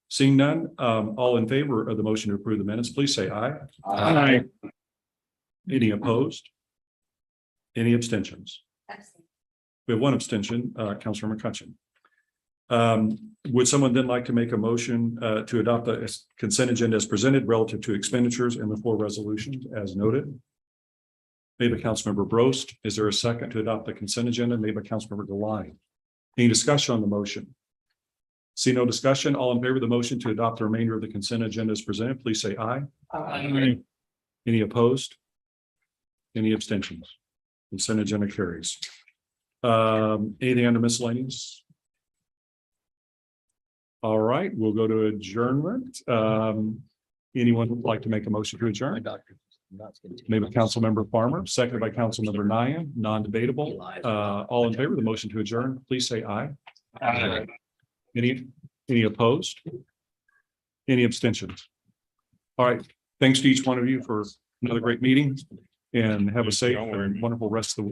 Seeing none, all in favor of the motion to approve the minutes, please say aye. Aye. Any opposed? Any abstentions? We have one abstention, Councilor McCutcheon. Would someone then like to make a motion to adopt the consent agenda as presented relative to expenditures in the 4 resolutions as noted? Made by Councilmember Brost. Is there a second to adopt the consent agenda? Made by Councilmember Delline. Any discussion on the motion? See no discussion. All in favor of the motion to adopt the remainder of the consent agenda as presented, please say aye. Aye. Any opposed? Any abstentions? Consent agenda carries. Anything under miscellaneous? All right, we'll go to adjournment. Anyone would like to make a motion to adjourn? Made by Councilmember Farmer, seconded by Councilmember Nyan, non-debatable. All in favor of the motion to adjourn, please say aye. Aye. Any opposed? Any abstentions? All right, thanks to each one of you for another great meeting, and have a safe and wonderful rest of the